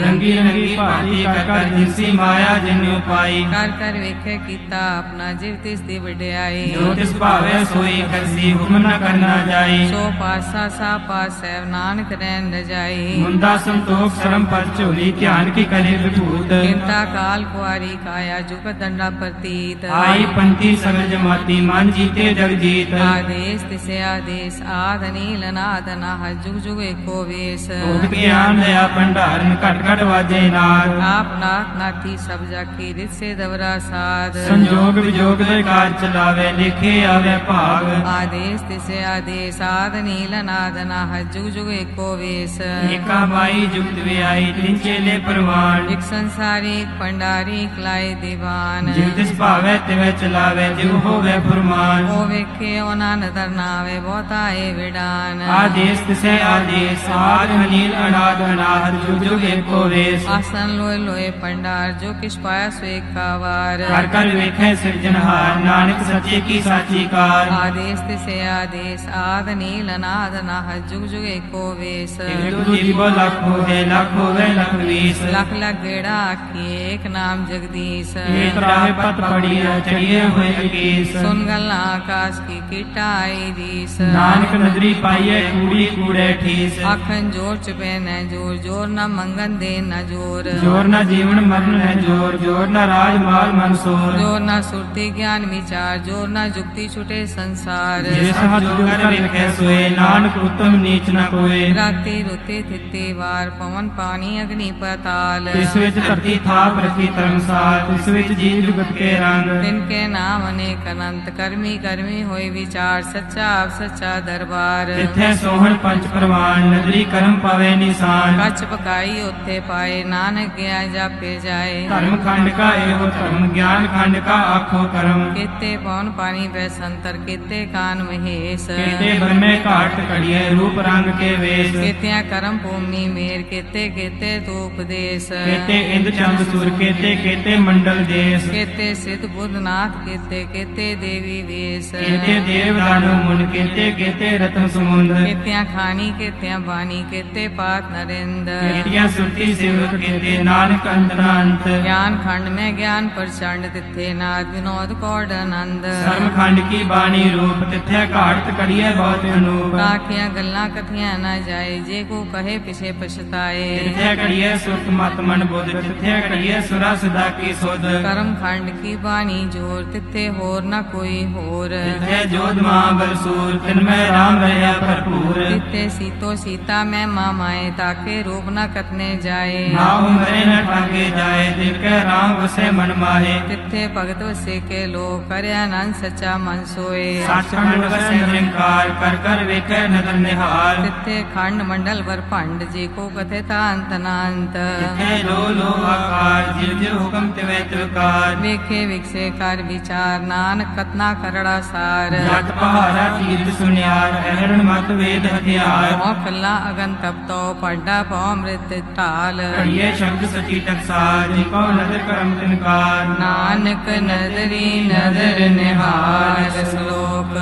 ਰੰਗੀ ਰੰਗੀ ਭਾਂਤੀ ਕਰ ਕਰ ਜਿਨਸੀ ਮਾਇਆ ਜਿਨਿ ਪਾਈ। ਕਰ ਕਰ ਵੇਖੇ ਕੀਤਾ ਆਪਣਾ ਜਿਵ ਤਿਸ ਦੀ ਵਡਿਆਈ। ਜੋ ਤਿਸ ਭਾਵੇ ਸੋਈ ਕਰਸੀ ਹੁਕਮ ਨ ਕਰਨਾ ਜਾਈ। ਸੋ ਪਾਸਾ ਸਾ ਪਾਸੈ ਨਾਨਕ ਰਹਿਣ ਰਜਾਈ। ਮੁੰਦਾ ਸੰਤੋਖ ਸਰਮ ਪਦ ਝੋਲੀ ਧਿਆਨ ਕੀ ਕਰੇ ਵਿਭੂਤ। ਕਿੰਤਾ ਕਾਲ ਕੁਆਰੀ ਕਾਇਆ ਜੁਗ ਦੰਡਾ ਪ੍ਰਤੀਤ। ਆਈ ਪੰਥੀ ਸਗਲ ਜਮਾਤੀ ਮਨ ਜੀਤੇ ਜਗ ਜੀਤ। ਆਦੇਸ ਤਿਸੇ ਆਦੇਸ ਆਦ ਨੀਲ ਨਾਦ ਨਾਹ ਜੁਗ ਜੁਗ ਏਕੋ ਵੇਸ। ਭੋਗ ਗਿਆਨ ਦਇਆ ਭੰਡਾਰਨ ਘਟ ਘਟ ਵਾਜੇ ਨਾਦ। ਆਪ ਨਾਥ ਨਾਥੀ ਸਭ ਜਾਖੀ ਰਿਤ ਸੇ ਦਵਰਾ ਸਾਧ। ਸੰਜੋਗ ਵਿਜੋਗ ਦੇ ਕਾਰ ਚਲਾਵੇ ਲਿਖੇ ਆਵੇ ਭਾਗ। ਆਦੇਸ ਤਿਸੇ ਆਦੇਸ ਆਦ ਨੀਲ ਨਾਦ ਨਾਹ ਜੁਗ ਜੁਗ ਏਕੋ ਵੇਸ। ਏਕਾ ਬਾਈ ਜੁਗਤ ਵਿਆਈ ਤਿਨ ਚੇਲੇ ਪ੍ਰਵਾਨ। ਇਕ ਸੰਸਾਰੀ ਇਕ ਭੰਡਾਰੀ ਇਕ ਲਾਏ ਦੀਵਾਨ। ਜਿਵ ਤਿਸ ਭਾਵੇ ਤਿਵੇਂ ਚਲਾਵੇ ਜਿਵ ਹੋਵੇ ਫੁਰਮਾਨ। ਉਹ ਵੇਖੇ ਉਹਨਾਂ ਨਦਰ ਨਾਵੇ ਬਹੁਤਾ ਏ ਵਿਡਾਨ। ਆਦੇਸ ਤਿਸੈ ਆਦੇਸ ਆਦ ਅਨੀਲ ਅਨਾਦ ਅਨਾਹਦ ਜੁਗ ਜੁਗ ਏਕੋ ਵੇਸ। ਆਸਨ ਲੋਏ ਲੋਏ ਭੰਡਾਰ ਜੋ ਕਿਛ ਪਾਇਆ ਸੋ ਏਕਾ ਵਾਰ। ਕਰ ਕਰ ਵੇਖੈ ਸਿਰਜਣਹਾਰ ਨਾਨਕ ਸੱਚੇ ਕੀ ਸਾਚੀ ਕਾਰ। ਆਦੇਸ ਤਿਸੇ ਆਦੇਸ ਆਦ ਨੀਲ ਅਨਾਦ ਨਾਹ ਜੁਗ ਜੁਗ ਏਕੋ ਵੇਸ। ਇਕ ਦੂਜੀਬੋ ਲੱਖ ਹੋਵੇ ਲੱਖ ਹੋਵੇ ਲੱਖ ਵੀਸ। ਲਖ ਲਖ ਗੇੜਾ ਆਖੀਏ ਏਕ ਨਾਮ ਜਗਦੀਸ਼। ਏਕ ਰਾਹੇ ਪਤ ਪੜੀ ਚੜੀਏ ਹੋਏ ਅਕੀਸ। ਸੁਨ ਗੱਲਾਂ ਆਕਾਸ਼ ਕੀ ਕੀਟਾ ਆਈ ਦੀਸ। ਨਾਨਕ ਨਦਰੀ ਪਾਈਏ ਕੂੜੀ ਕੂੜੇ ਠੀਸ। ਆਖਣ ਜੋਰ ਚਪੇ ਨ ਜੋਰ ਜੋਰ ਨ ਮੰਗਨ ਦੇ ਨ ਜੋਰ। ਜੋਰ ਨਾ ਜੀਵਨ ਮਰਨ ਹੈ ਜੋਰ ਜੋਰ ਨਾ ਰਾਜ ਮਾਲ ਮਨਸੂਰ। ਜੋਰ ਨ ਸੁਰਤੀ ਗਿਆਨ ਵਿਚਾਰ ਜੋਰ ਨ ਜੁਗਤੀ ਛੁਟੇ ਸੰਸਾਰ। ਜਿਸ ਹੱਥ ਜੋਗਰ ਵੇਖੈ ਸੋਏ ਨਾਨਕ ਉਤਮ ਨੀਚ ਨ ਕੋਏ। ਰਾਤੀ ਰੁੱਤੇ ਥਿੱਤੇ ਵਾਰ ਪਵਨ ਪਾਣੀ ਅਗਨੀ ਪਤਾਲ। ਇਸ ਵਿੱਚ ਧਰਤੀ ਥਾਪ ਰਖੀ ਧਰਮਸਾਲ ਇਸ ਵਿੱਚ ਜੀਵ ਜੁਗਤ ਕੇ ਰੰਗ। ਤਿਨ ਕੇ ਨਾਮ ਅਨੇਕ ਅਨੰਤ ਕਰਮੀ ਕਰਮੀ ਹੋਏ ਵਿਚਾਰ ਸੱਚਾ ਆਪ ਸੱਚਾ ਦਰਬਾਰ। ਜਿੱਥੇ ਸੋਹਣ ਪੰਚ ਪ੍ਰਵਾਨ ਨਦਰੀ ਕਰਮ ਪਾਵੇ ਪਾਵੇ ਨਿਸ਼ਾਨ। ਕੱਚ ਪਕਾਈ ਉੱਥੇ ਪਾਏ ਨਾਨਕ ਗਿਆ ਜਾਪੇ ਜਾਏ। ਧਰਮ ਖੰਡ ਕਾ ਇਹੋ ਧਰਮ, ਗਿਆਨ ਖੰਡ ਕਾ ਆਖੋ ਕਰਮ। ਕੀਤੇ ਪੌਣ ਪਾਣੀ ਬੈਸੰਤਰ, ਕੀਤੇ ਕਾਨ ਮਹੇਸ਼। ਕੀਤੇ ਬ੍ਰਹਮੇ ਘਾਟ ਘੜੀਏ, ਰੂਪ ਰੰਗ ਕੇ ਵੇਸ਼। ਕੀਤਿਆਂ ਕਰਮ ਭੂਮੀ ਮੇਰ, ਕੀਤੇ ਕੀਤੇ ਤੂੰ ਉਪਦੇਸ਼। ਕੀਤੇ ਇੰਦ ਚੰਦ ਸੁਰ, ਕੀਤੇ ਮੰਡਲ ਦੇਸ। ਕੀਤੇ ਸਿੱਧ ਬੁੱਧ ਨਾਥ, ਕੀਤੇ ਦੇਵੀ ਵੇਸ਼। ਕੀਤੇ ਦੇਵ ਦਾਨਵ ਮੁਨ, ਕੀਤੇ ਰਤਨ ਸਮੁੰਦ। ਕੀਤਿਆਂ ਖਾਣੀ, ਕੀਤਿਆਂ ਬਾਣੀ, ਕੀਤੇ ਪਾਤ ਨਰਿੰਦ। ਕੀਤੀਆਂ ਸੁਰਤੀ ਸਿਵਕ, ਕੀਤੇ ਨਾਨਕ ਅੰਤ। ਗਿਆਨ ਖੰਡ ਮੈਂ ਗਿਆਨ ਪ੍ਰਚੰਡ, ਤਿੱਥੇ ਨਾਦ ਵਿਨੋਦ ਕੌੜ ਆਨੰਦ। ਧਰਮ ਖੰਡ ਕੀ ਬਾਣੀ ਰੂਪ, ਤਿੱਥੇ ਘਾਟ ਘੜੀਏ ਬਹੁਤ ਅਨੂਪ। ਕਾਖੀਆਂ ਗੱਲਾਂ ਕਥੀਆਂ ਨਾ ਜਾਏ, ਜੇ ਕੋ ਕਹੇ ਪਿਛੇ ਪਛਤਾਏ। ਤਿੱਥੇ ਘੜੀਏ ਸੁਰਤ ਮਤ ਮਨ ਬੁੱਧ, ਤਿੱਥੇ ਘੜੀਏ ਸੁਰਾ ਸਦਾ ਕੀ ਸੁਧ। ਕਰਮ ਖੰਡ ਕੀ ਬਾਣੀ ਜੋਰ, ਤਿੱਥੇ ਹੋਰ ਨਾ ਕੋਈ ਹੋਰ। ਤਿੱਥੇ ਜੋਧ ਮਹਾਬਲ ਸੂਰ, ਤਿਨ ਮੈਂ ਰਾਮ ਰਹਿਆ ਭਰਪੂਰ। ਤਿੱਥੇ ਸੀਤੋ ਸੀਤਾ ਮੈਂ ਮਾਮਾਏ, ਤਾਕੇ ਰੂਪ ਨਾ ਕਤਨੇ ਜਾਏ। ਨਾ ਉਮਰੇ ਨ ਠਾਗੇ ਜਾਏ, ਤਿਨ ਕੈ ਰਾਮ ਵਸੇ ਮਨ ਮਾਹੇ। ਤਿੱਥੇ ਭਗਤ ਵਸੇ ਕੇ ਲੋਕ, ਕਰਿਆ ਆਨੰਦ ਸੱਚਾ ਮਨ ਸੋਏ। ਸੱਚਖੰਡ ਵਸੈ ਨਿਰੰਕਾਰ, ਕਰ ਕਰ ਵੇਖੈ ਨਦਰ ਨਿਹਾਲ। ਤਿੱਥੇ ਖੰਡ ਮੰਡਲ ਵਰ ਭੰਡ, ਜੇ ਕੋ ਕਥੇ ਤਾ ਅੰਤ ਅਨੰਤ। ਤਿੱਥੇ ਲੋ ਲੋ ਆਕਾਰ, ਜਿਵ ਜਿਵ ਹੁਕਮ ਤਿਵੈ ਤਿਵਕਾਰ। ਵੇਖੇ ਵਿਕਸੇ ਕਰ ਵਿਚਾਰ, ਨਾਨਕ ਕਤਨਾ ਕਰੜਾ ਸਾਰ। ਜਤ ਪਹਾੜਾ ਤੀਰਥ ਸੁਨਿਆਰ, ਅਹਰਣ ਮਤ ਵੇਦ ਹਥਿਆਰ। ਮੋ ਕੱਲਾ ਅਗਨ ਤਪਤੋ, ਪੜਡਾ ਪਉ ਅੰਮ੍ਰਿਤ ਢਾਲ। ਘੜੀਏ ਸ਼ਬਦ ਸਚੀ ਟਕਸਾਰ, ਜੀ ਕਉ ਨਦਰ ਕਰਮ ਤਿਨਕਾਰ। ਨਾਨਕ ਨਦਰੀ ਨਦਰ ਨਿਹਾਲ। ਸ਼ਲੋਕ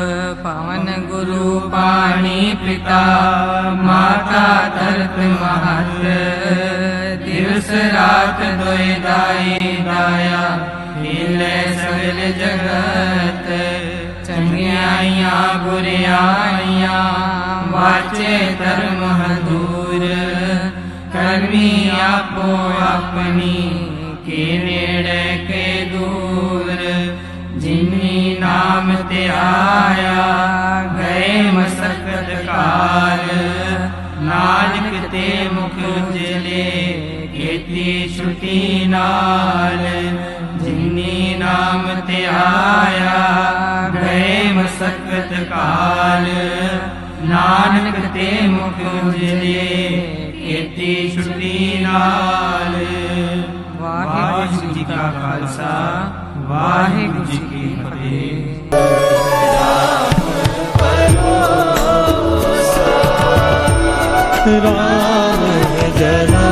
ਪਵਨ ਗੁਰੂ ਪਾਣੀ ਪਿਤਾ, ਮਾਤਾ ਧਰਤ ਮਹਤ। ਦਿਵਸ ਰਾਤ ਦੋਇ ਦਾਈ ਦਾਇਆ, ਹੀਲੇ ਸਗਲ ਜਗਤ। ਚੰਗਿਆਈਆਂ ਬੁਰਿਆਈਆਂ, ਵਾਚੇ ਧਰਮ ਹਦੂਰ। ਕਰਮੀ ਆਪੋ ਆਪਣੀ, ਕੇ ਨੇੜੇ ਕੇ ਦੂਰ। ਜਿਨੀ ਨਾਮ ਤੇ ਆਇਆ, ਗਏ ਮਸਕਤ ਕਾਲ। ਨਾਨਕ ਤੇ ਮੁਖ ਉਜਲੇ, ਕੀਤੀ ਛੁਟੀ ਨਾਲ। ਜਿਨੀ ਨਾਮ ਤੇ ਆਇਆ, ਗਏ ਮਸਕਤ ਕਾਲ। ਨਾਨਕ ਤੇ ਮੁਖ ਉਜਲੇ, ਕੀਤੀ ਛੁਟੀ ਨਾਲ। ਵਾਹਿਗੁਰੂ ਜੀ ਕਾ ਖਾਲਸਾ, ਵਾਹਿਗੁਰੂ ਜੀ ਕੀ ਫਤਿਹ। राम जना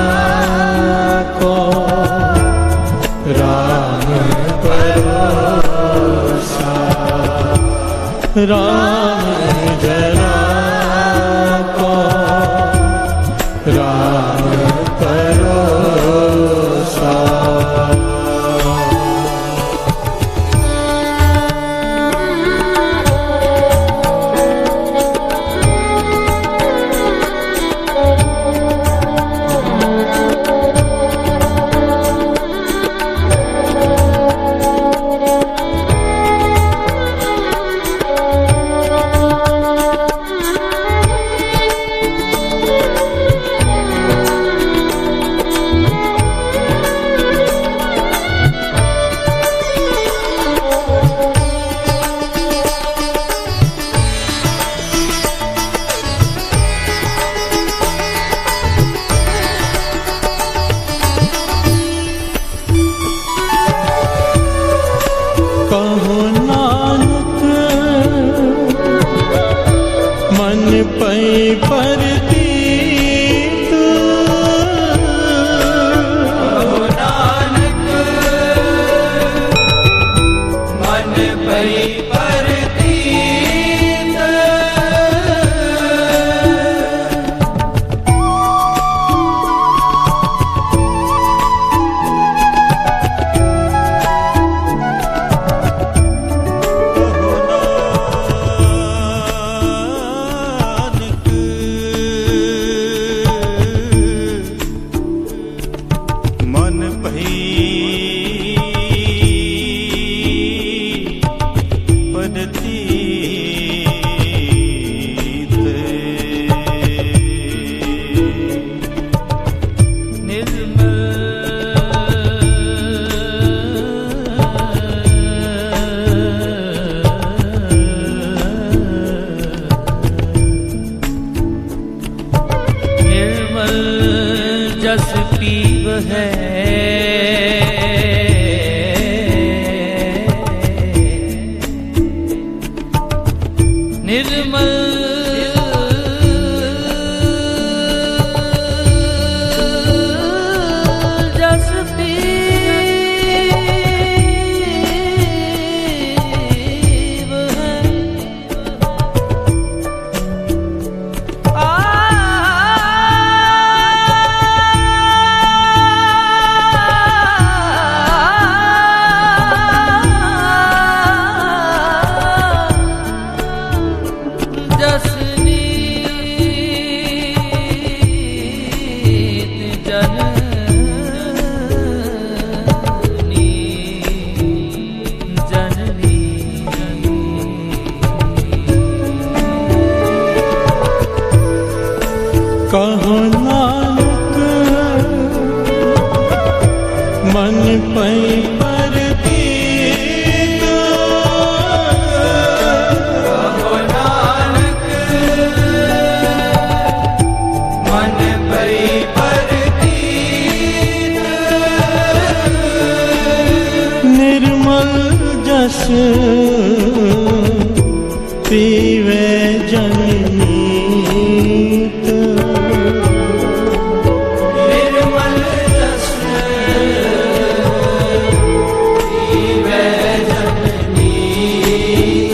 को राम परोसा। राम जना को राम परोसा। कहो नानक मन पै परतीत। कहो नानक मन पै परतीत। मन भई पदतीत। निर्मल निर्मल जस पीव है कहो नानक मन पै परतीत कहो नानक मन पै परतीत निर्मल जस पीवे जननीत निर्मल जस पीवे जननीत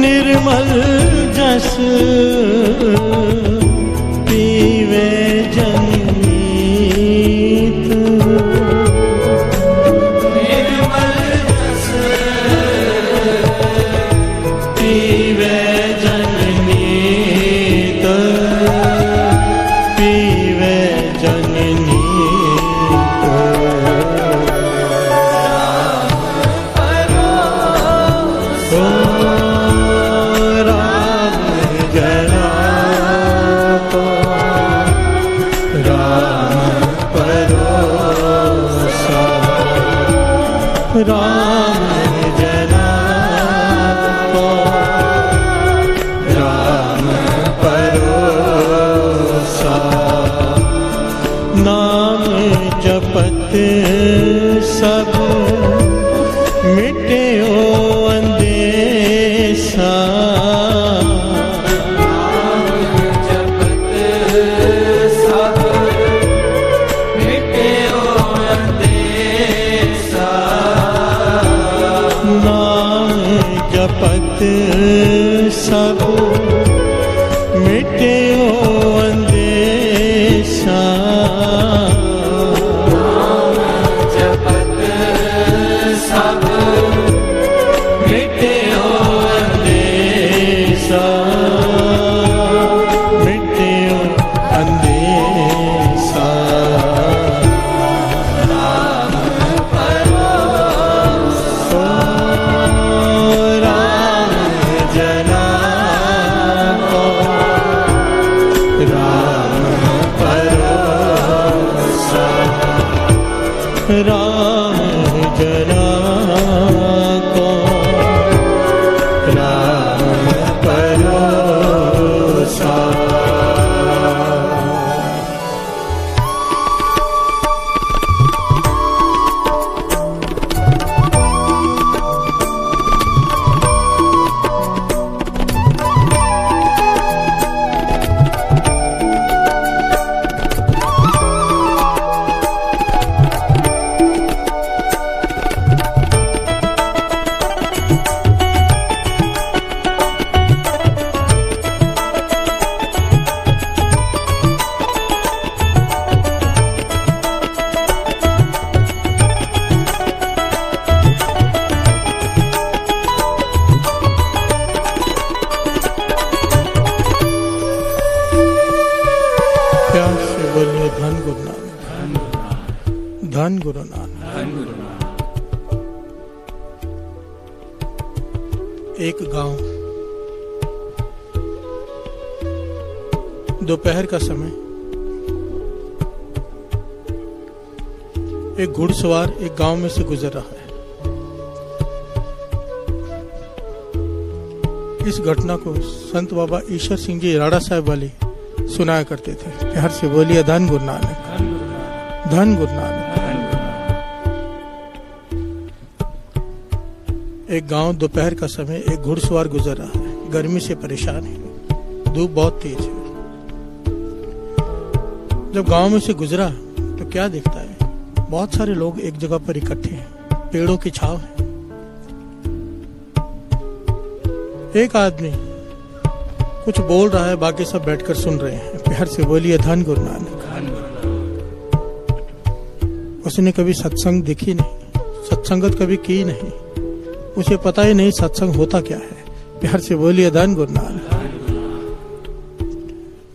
निर्मल जस पीवे जननीत निर्मल जस पीवे जननीत पीवे जननीत ओ राम जना को राम परोसा राम जना को राम परोसा नाम जपत सब मिटे ओ अंदेशा जपत सब मिटे ओ अंदेशा नाम जपत सब मिटे ओ अंदेशा जपत सब मिटे ओ अंदेशा मिटे ओ अंदेशा ओ राम जना को राम परोसा राम जना को राम परोसा प्यार से बोलिए धन गुरु नानक धन गुरु नानक। एक गांव, दोपहर का समय, एक घुड़सवार एक गांव में से गुजर रहा है। इस घटना को संत बाबा ईश्वर सिंह जी राड़ा साहब वाली सुनाया करते थे। प्यार से बोलिए धन गुरु नानक। धन गुरु नानक। एक गांव, दोपहर का समय, एक घुड़सवार गुजर रहा है, गर्मी से परेशान है, धूप बहुत तेज है। जब गांव में से गुजरा तो क्या देखता है, बहुत सारे लोग एक जगह पर इकट्ठे हैं, पेड़ों की छांव है। एक आदमी कुछ बोल रहा है, बाकी सब बैठकर सुन रहे हैं। प्यार से बोलिए धन गुरु नानक। उसने कभी सत्संग देखी नहीं, सत्संगत कभी की नहीं, उसे पता ही नहीं सत्संग होता क्या है। प्यार से बोलिए धन गुरु नानक।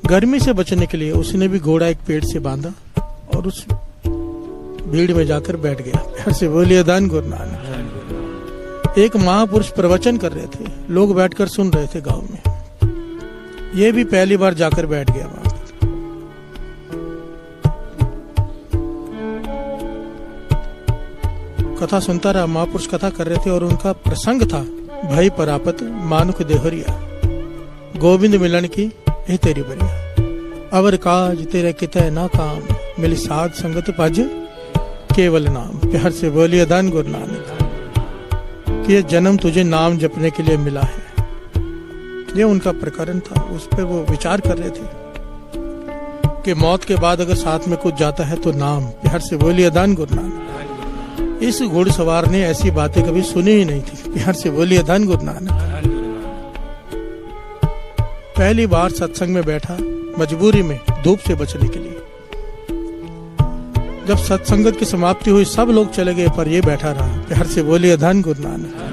गर्मी से बचने के लिए उसने भी घोड़ा एक पेड़ से बांधा और उस भीड़ में जाकर बैठ गया। प्यार से बोलिए धन गुरु नानक। एक महापुरुष प्रवचन कर रहे थे, लोग बैठकर सुन रहे थे गांव में। ये भी पहली बार जाकर बैठ गया वहां पर। कथा सुनता रहा। महापुरुष कथा कर रहे थे और उनका प्रसंग था, भय परापत मानुख देहरिया, गोविंद मिलन की हे तेरी बरिया, अवर काज तेरे कितै ना काम, मिली साध संगत पज केवल नाम। प्यार से बोलिए धन गुरु नानक। कि ये जन्म तुझे नाम जपने के लिए मिला है, ये उनका प्रकरण था। उस पर वो विचार कर रहे थे कि मौत के बाद अगर साथ में कुछ जाता है तो नाम। प्यार से बोलिए धन गुरु नानक। इस घुड़सवार ने ऐसी बातें कभी सुनी ही नहीं थी। प्यार से बोलिए धन गुरु नानक। पहली बार सत्संग में बैठा, मजबूरी में, धूप से बचने के लिए। जब सत्संगत की समाप्ति हुई, सब लोग चले गए पर ये बैठा रहा। प्यार से बोलिए धन गुरु नानक।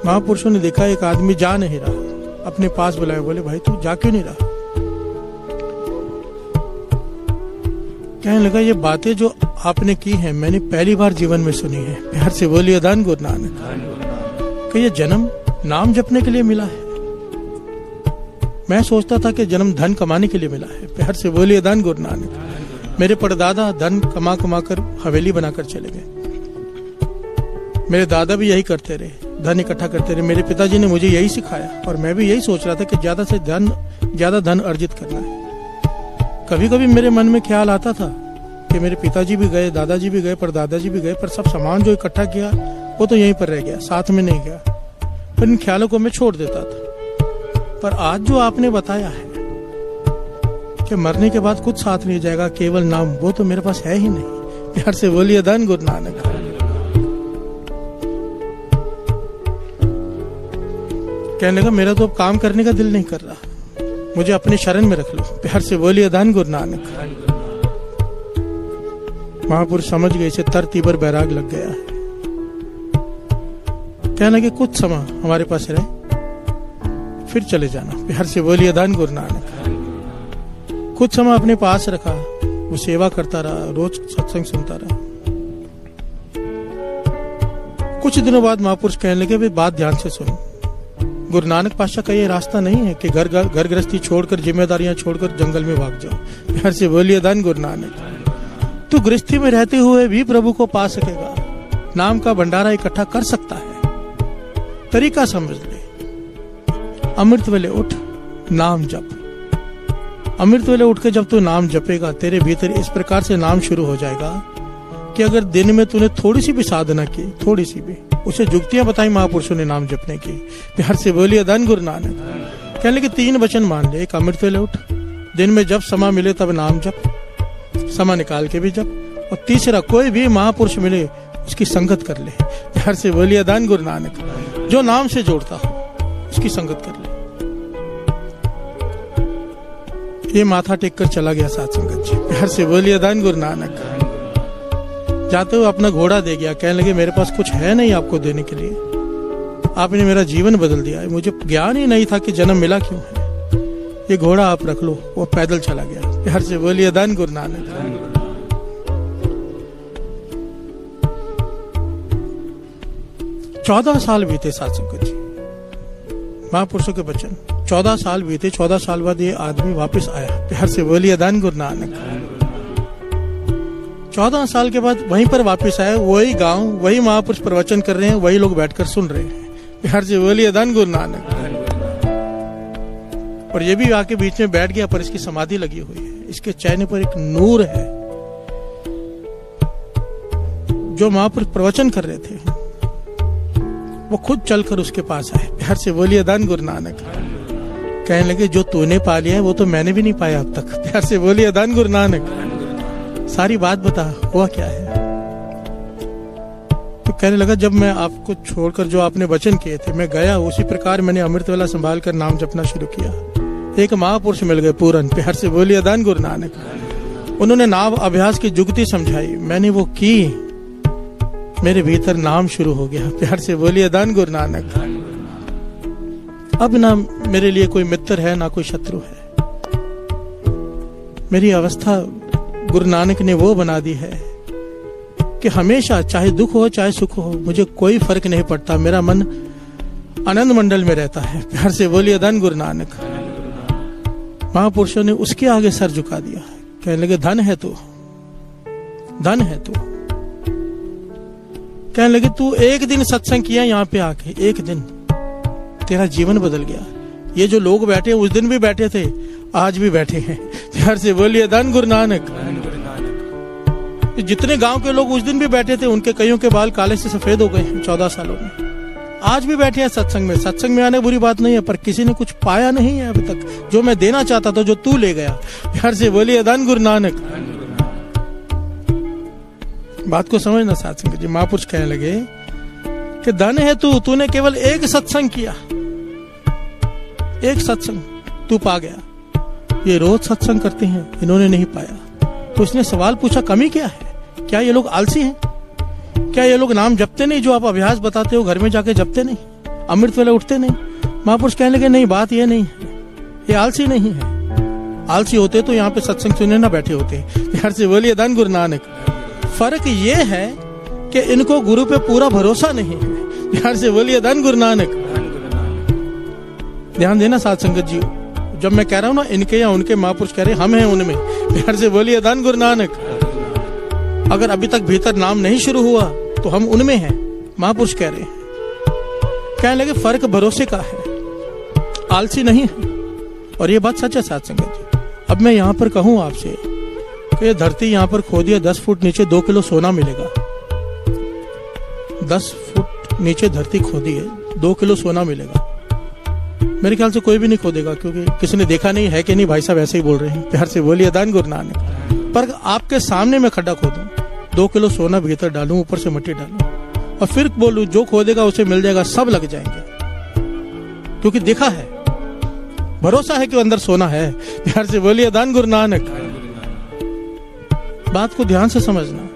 महापुरुषों ने देखा एक आदमी जा नहीं रहा, अपने पास बुलाया, बोले भाई तू जा क्यों नहीं रहा? कहने लगा ये बातें जो आपने की हैं मैंने पहली बार जीवन में सुनी है। प्यार से बोलिए धन गुरु नानक। कि ये जन्म नाम जपने के लिए मिला है। मैं सोचता था कि जन्म धन कमाने के लिए मिला है। प्यार से बोलिए धन गुरु नानक। मेरे परदादा धन कमा कमा कर हवेली बनाकर चले गए। मेरे दादा भी यही करते रहे, धन इकट्ठा करते रहे। मेरे पिताजी ने मुझे यही सिखाया और मैं भी यही सोच रहा था कि ज्यादा से ज्यादा धन अर्जित करना है। कभी कभी मेरे मन में ख्याल आता था कि मेरे पिताजी भी गए, दादाजी भी गए, पर दादाजी भी गए, पर सब सामान जो इकट्ठा किया वो तो यहीं पर रह गया, साथ में नहीं गया। पर इन ख्यालों को मैं छोड़ देता था। पर आज जो आपने बताया है कि मरने के बाद कुछ साथ नहीं जाएगा, केवल नाम, वो तो मेरे पास है ही नहीं। प्यार से बोलिए धन गुरु नानक। कहने लगा मेरा तो अब काम करने का दिल नहीं कर रहा, मुझे अपने शरण में रख लो। प्यार से बोलिए धन गुरु नानक। महापुरुष समझ गए, इसे तरतीबर बैराग लग गया है। कहने लगे कुछ समय हमारे पास रहे, फिर चले जाना। प्यार से बोलिए धन गुरु नानक। कुछ समय अपने पास रखा, वो सेवा करता रहा, रोज सत्संग सुनता रहा। कुछ दिनों बाद महापुरुष कहने लगे भाई बात ध्यान से सुन, गुरु नानक पातशाह का ये रास्ता नहीं है कि घर गृहस्थी छोड़कर, जिम्मेदारियां छोड़कर जंगल में भाग जाओ। प्यार से बोलिए धन गुरु नानक। तू गृहस्थी में रहते हुए भी प्रभु को पा सकेगा, नाम का भंडारा इकट्ठा कर सकता है। तरीका समझ ले। अमृत वेले उठ, नाम जप। अमृत वेले उठ के जब तू नाम जपेगा, तेरे भीतर इस प्रकार से नाम शुरू हो जाएगा कि अगर दिन में तूने थोड़ी सी भी साधना की, थोड़ी सी भी, उसे जुक्तियां बताई महापुरुषों ने नाम जपने की। प्यार से बोलिए धन गुरु नानक। कहने लगे 3 वचन मान ले। एक अमृत वेले उठ, दिन में जब समय मिले तब नाम जप, समय निकाल के भी जप। और तीसरा, कोई भी महापुरुष मिले उसकी संगत कर ले। प्यार से बोलिए धन गुरु नानक। जो नाम से जोड़ता हो उसकी संगत कर ले। ये माथा टेक कर चला गया साथ संगत जी। प्यार से बोलिए धन गुरु नानक। जाते हुए अपना घोड़ा दे गया। कहने लगे मेरे पास कुछ है नहीं आपको देने के लिए, आपने मेरा जीवन बदल दिया है, मुझे ज्ञान ही नहीं था कि जन्म मिला क्यों है, ये घोड़ा आप रख लो। वो पैदल चला गया। प्यार से बोलिए धन गुरु नानक। 14 साल बीते साथ संगत जी, महापुरुषों के वचन। 14 साल बीते, 14 साल बाद ये आदमी वापस आया। प्यार से बोलिए धन गुरु नानक। 14 साल के बाद वहीं पर वापस आए, वही गांव, वही महापुरुष प्रवचन कर रहे हैं, वही लोग बैठकर सुन रहे हैं। प्यार से बोलिए धन गुरु नानक। और ये भी आके बीच में बैठ गया, पर इसकी समाधि लगी हुई है। इसके चेहरे पर एक नूर है। जो महापुरुष प्रवचन कर रहे थे वो खुद चलकर उसके पास आए, प्यार से बोलिए धन गुरु नानक। कहने लगे जो तूने पा लिया है वो तो मैंने भी नहीं पाया अब तक, प्यार से बोलिए धन गुरु नानक। सारी बात बता, हुआ क्या है? तो कहने लगा जब मैं आपको छोड़कर जो आपने वचन किए थे मैं गया, उसी प्रकार मैंने अमृतवेला संभाल कर नाम जपना शुरू किया। एक महापुरुष मिल गए पूरन, प्यार से बोलिए धन गुरु नानक। उन्होंने नाम अभ्यास की जुगती समझाई, मैंने वो की, मेरे भीतर नाम शुरू हो गया, प्यार से बोलिए धन गुरु नानक। अब ना मेरे लिए कोई मित्र है ना कोई शत्रु है। मेरी अवस्था गुरु नानक ने वो बना दी है कि हमेशा चाहे दुख हो चाहे सुख हो मुझे कोई फर्क नहीं पड़ता, मेरा मन आनंद मंडल में रहता है, प्यार से बोलिए धन गुरु नानक। महापुरुषों ने उसके आगे सर झुका दिया, कहने लगे धन है तू, धन है तू। कहने लगे तू एक दिन सत्संग किया यहाँ पे आके, एक दिन तेरा जीवन बदल गया। ये जो लोग बैठे उस दिन भी बैठे थे, आज भी बैठे हैं, प्यार से बोलिए धन गुरु नानक। जितने गांव के लोग उस दिन भी बैठे थे उनके कईयों के बाल काले से सफेद हो गए हैं 14 सालों में। आज भी बैठे हैं सत्संग में। सत्संग में आने बुरी बात नहीं है, पर किसी ने कुछ पाया नहीं है अभी तक जो मैं देना चाहता था, जो तू ले गया, प्यार से बोलिए धन गुरु नानक। बात को समझना सत्संग जी। महापुरुष कहने लगे कि धन है तू, तूने केवल एक सत्संग किया, एक सत्संग तू पा गया। ये रोज सत्संग करते हैं, इन्होंने नहीं पाया। तो उसने सवाल पूछा कमी क्या है? क्या ये लोग आलसी हैं? क्या ये लोग नाम जपते नहीं? जो आप अभ्यास बताते हो घर में जाके जपते नहीं, अमृत वेले उठते नहीं? महापुरुष कहने लगे नहीं, बात ये नहीं है, ये आलसी नहीं है। आलसी होते तो यहाँ पे सत्संग सुनने ना बैठे होते, प्यार से बोलिए धन गुरु नानक। फर्क ये है कि इनको गुरु पे पूरा भरोसा नहीं है, प्यार से बोलिए धन गुरु नानक। ध्यान देना साथ संगत जी, जब मैं कह रहा हूं ना इनके या उनके, महापुरुष कह रहे हम हैं उनमें, प्यार से बोलिए धन गुरु नानक। अगर अभी तक भीतर नाम नहीं शुरू हुआ तो हम उनमें हैं, महापुरुष कह रहे हैं। कहने लगे फर्क भरोसे का है, आलसी नहीं है। और ये बात सच है साथ संगत जी। अब मैं यहाँ पर कहूँ आपसे कि ये धरती यहाँ पर खोदी है, 10 फुट नीचे 2 किलो सोना मिलेगा। 10 फुट नीचे धरती खोदी है, 2 किलो सोना मिलेगा। मेरे ख्याल से कोई भी नहीं खोदेगा, क्योंकि किसी ने देखा नहीं है कि नहीं। भाई साहब ऐसे ही बोल रहे हैं, प्यार से बोलिए धन गुरु नानक। पर आपके सामने मैं खड्डा खोदूं, 2 किलो सोना भीतर डालूं, ऊपर से मिट्टी डालूं और फिर बोलूं जो खोदेगा उसे मिल जाएगा, सब लग जाएंगे, क्योंकि देखा है, भरोसा है कि अंदर सोना है। प्यार से बोलिए धन गुरु नानक। बात को ध्यान से समझना।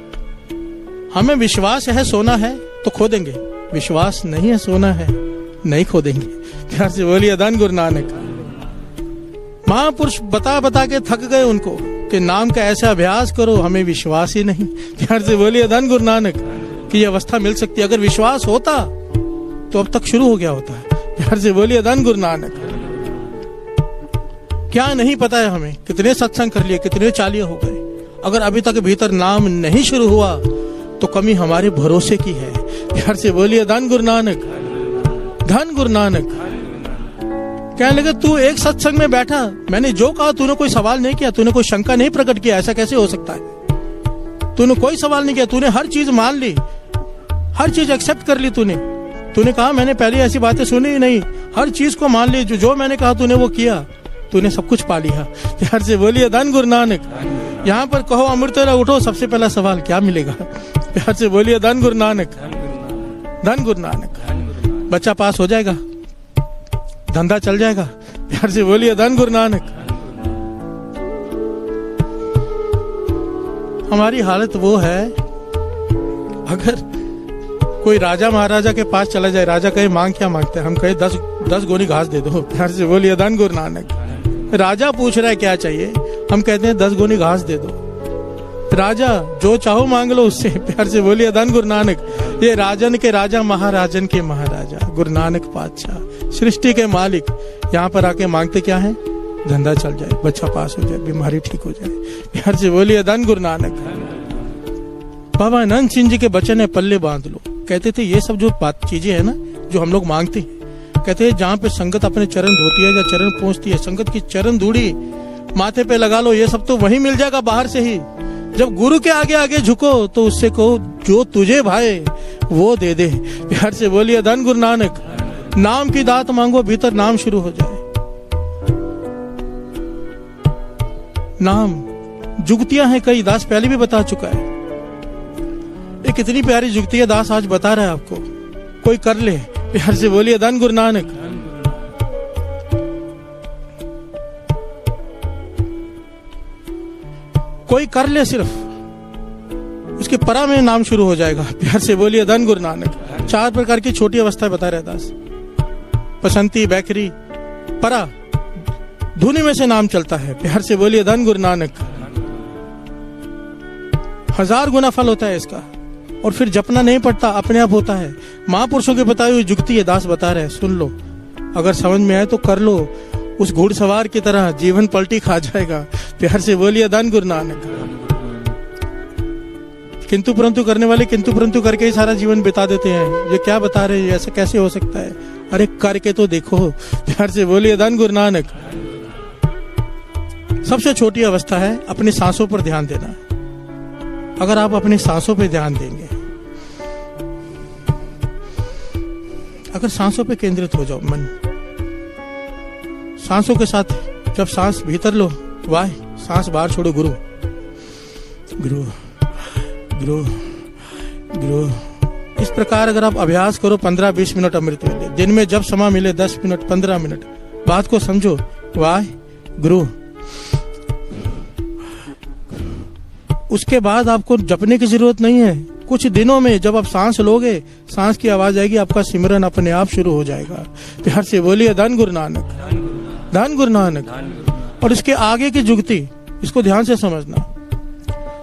हमें विश्वास है सोना है तो खोदेंगे, विश्वास नहीं है सोना है नहीं खोदेंगे। प्यार से बोलिए धन गुरु नानक। महापुरुष बता बता के थक गए उनको कि नाम का ऐसा अभ्यास करो, हमें विश्वास ही नहीं। प्यार से बोलिए धन गुरु नानक कि ये अवस्था मिल सकती है। अगर विश्वास होता तो अब तक शुरू हो गया होता है। प्यार से बोलिए धन गुरु नानक। क्या नहीं पता है हमें, कितने सत्संग कर लिए, कितने चालिये हो गए, अगर अभी तक भीतर नाम नहीं शुरू हुआ तो कमी हमारे भरोसे की है। प्यार से बोलिए धन गुरु नानक, धन गुरु नानक। कहने लगे तू एक सत्संग में बैठा, मैंने जो कहा तूने कोई सवाल नहीं किया, तूने कोई शंका नहीं प्रकट किया, ऐसा कैसे हो सकता है? तूने कोई सवाल नहीं किया, तूने हर चीज मान ली, हर चीज एक्सेप्ट कर ली। तूने कहा मैंने पहले ऐसी बातें सुनी ही नहीं, हर चीज को मान ली, जो मैंने कहा तूने वो किया, तूने सब कुछ पा लिया। प्यार से बोलिए धन गुरु नानक। यहाँ पर कहो अमृत वेला उठो, सबसे पहला सवाल क्या मिलेगा? प्यार से बोलिए धन गुरु नानक, धन गुरु नानक। बच्चा पास हो जाएगा, धंधा चल जाएगा। प्यार से बोलिए धन गुरु नानक। हमारी हालत वो है, अगर कोई राजा महाराजा के पास चला जाए, राजा कहे मांग क्या मांगते हैं, हम कहे 10 गोनी घास दे दो। प्यार से बोलिए धन गुरु नानक। राजा पूछ रहा है क्या चाहिए, हम कहते हैं 10 गोनी घास दे दो। राजा जो चाहो मांग लो उससे। प्यार से बोलिए धन गुरु नानक। ये राजन के राजा, महाराजन के महाराजा, गुरु नानक पातशाह, सृष्टि के मालिक, यहाँ पर आके मांगते क्या है? धंधा चल जाए, बच्चा पास हो जाए, बीमारी ठीक हो जाए। प्यार से बोलिए धन गुरु नानक। बाबा आनंद सिंह जी के बचन है, पल्ले बांध लो। कहते थे ये सब जो बात चीजें है ना जो हम लोग मांगते हैं, कहते हैं जहाँ पे संगत अपने चरण धोती है या चरण पहुंचती है, संगत की चरण धूड़ी माथे पे लगा लो, ये सब तो वही मिल जाएगा बाहर से ही। जब गुरु के आगे आगे झुको तो उससे कहो जो तुझे भाए वो दे दे। प्यार से बोलिए धन गुरु नानक। नाम की दात मांगो, भीतर नाम शुरू हो जाए। नाम जुगतियां हैं कई, दास पहले भी बता चुका है। एक इतनी प्यारी जुगती है, दास आज बता रहा है आपको, कोई कर ले। प्यार से बोलिए धन गुरु नानक। कोई कर ले सिर्फ, उसके परा में नाम शुरू हो जाएगा। प्यार से बोलिए धन गुरु नानक। 4 प्रकार की छोटी अवस्था बता रहे दास, पसंती, बैकरी, परा, धुनी में से नाम चलता है। प्यार से बोलिए धन गुरु नानक। 1000 गुना फल होता है इसका, और फिर जपना नहीं पड़ता, अपने आप होता है। महापुरुषों की बताई हुई जुगती है, दास बता रहे हैं, सुन लो। अगर समझ में आए तो कर लो, उस घुड़सवार की तरह जीवन पलटी खा जाएगा। प्यार से बोलिए धन गुरु नानक। किंतु परंतु करने वाले किंतु परंतु करके ही सारा जीवन बिता देते हैं। ये क्या बता रहे हैं, ऐसा कैसे हो सकता है? अरे करके तो देखो। प्यार से बोलिए धन गुरु नानक। सबसे छोटी अवस्था है अपनी सांसों पर ध्यान देना। अगर आप अपनी सांसों पे ध्यान देंगे, अगर सांसों पे केंद्रित हो जाओ मन, सांसों के साथ जब सांस भीतर लो वाह, सांस बाहर छोड़ो गुरु गुरु गुरु गुरु। इस प्रकार अगर आप अभ्यास करो 15-20 मिनट अमृत वेले, दिन में जब समय मिले 10 मिनट 15 मिनट, बात को समझो, वाह गुरु। उसके बाद आपको जपने की जरूरत नहीं है। कुछ दिनों में जब आप सांस लोगे, सांस की आवाज आएगी, आपका सिमरन अपने आप शुरू हो जाएगा। प्यार से बोलिए धन गुरु नानक, धन गुरु नानक। और इसके आगे की जुगती, इसको ध्यान से समझना।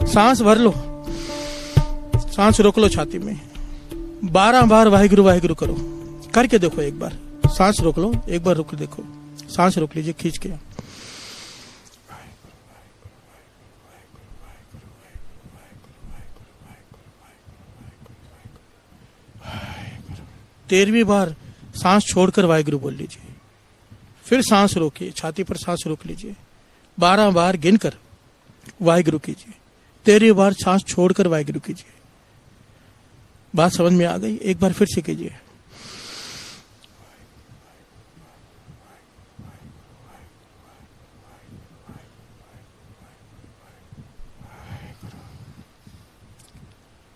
सांस भर लो, सांस रोक लो छाती में, 12 बार वाहिगुरु वाहिगुरु करो। करके देखो एक बार, सांस रोक लो, एक बार रुक देखो, सांस रोक लीजिए खींच के। तेरहवीं बार सांस छोड़कर वाहिगुरु बोल लीजिए। फिर सांस रोकिए, छाती पर सांस रोक लीजिए, 12 बार गिनकर वाहिगुरु कीजिए। 13वीं बार सांस छोड़कर वाहिगुरु कीजिए। बात समझ में आ गई? एक बार फिर से कीजिए।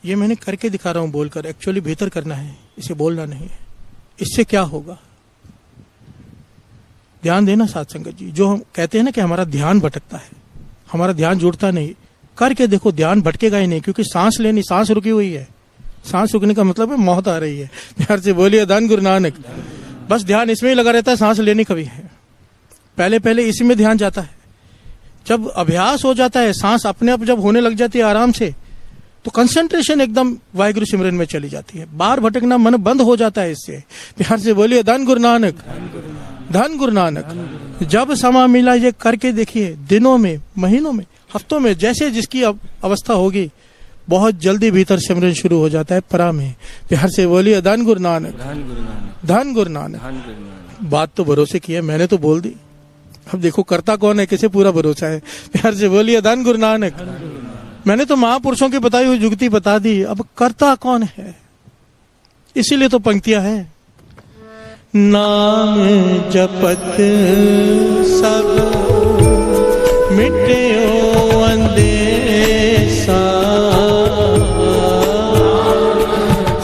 ये मैंने करके दिखा रहा हूं बोलकर, एक्चुअली भीतर करना है, इसे बोलना नहीं है। इससे क्या होगा? ध्यान देना साथ संगत जी। जो हम कहते हैं ना कि हमारा ध्यान भटकता है, हमारा ध्यान जुड़ता नहीं, करके देखो ध्यान भटकेगा ही नहीं, क्योंकि सांस लेनी, सांस रुकी हुई है। सांस रुकने का मतलब है मौत आ रही है। प्यार से बोलिए धन गुरु नानक। बस ध्यान इसमें ही लगा रहता है, सांस लेनी कभी है। पहले पहले इसी में ध्यान जाता है। जब अभ्यास हो जाता है, सांस अपने आप जब होने लग जाती है आराम से, तो कंसंट्रेशन एकदम वाहिगुरु सिमरन में चली जाती है। बाहर भटकना मन बंद हो जाता है इससे। प्यार से बोलिए धन गुरु नानक, धन गुरु नानक। जब समय मिला ये करके देखिए, दिनों में, महीनों में, हफ्तों में, जैसे जिसकी अवस्था होगी, बहुत जल्दी भीतर सिमरन शुरू हो जाता है परा में। प्यार से बोलिए धन गुरु नानक, धन गुरु नानक। बात तो भरोसे की है, मैंने तो बोल दी। अब देखो करता कौन है, किसे पूरा भरोसा है। प्यार से बोलिए धन गुरु नानक। मैंने तो महापुरुषों की बताई हुई जुगती बता दी, अब करता कौन है? इसीलिए तो पंक्तियां हैं। नाम जपत सब मिटे अंदेशा,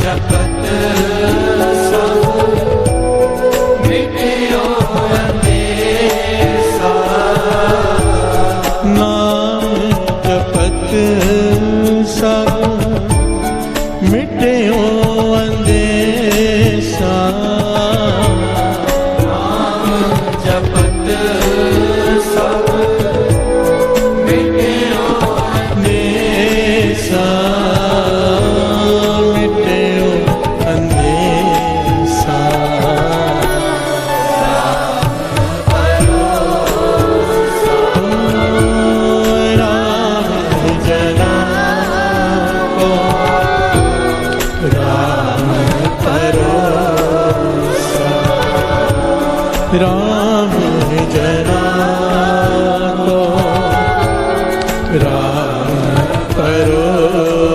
जपत सब मिटे अंदेशा, नाम जपत सब मिटे अंदेशा, जपत सब मिटे अंदेशा, मिटे अंदेशा। राम जना भरोसा।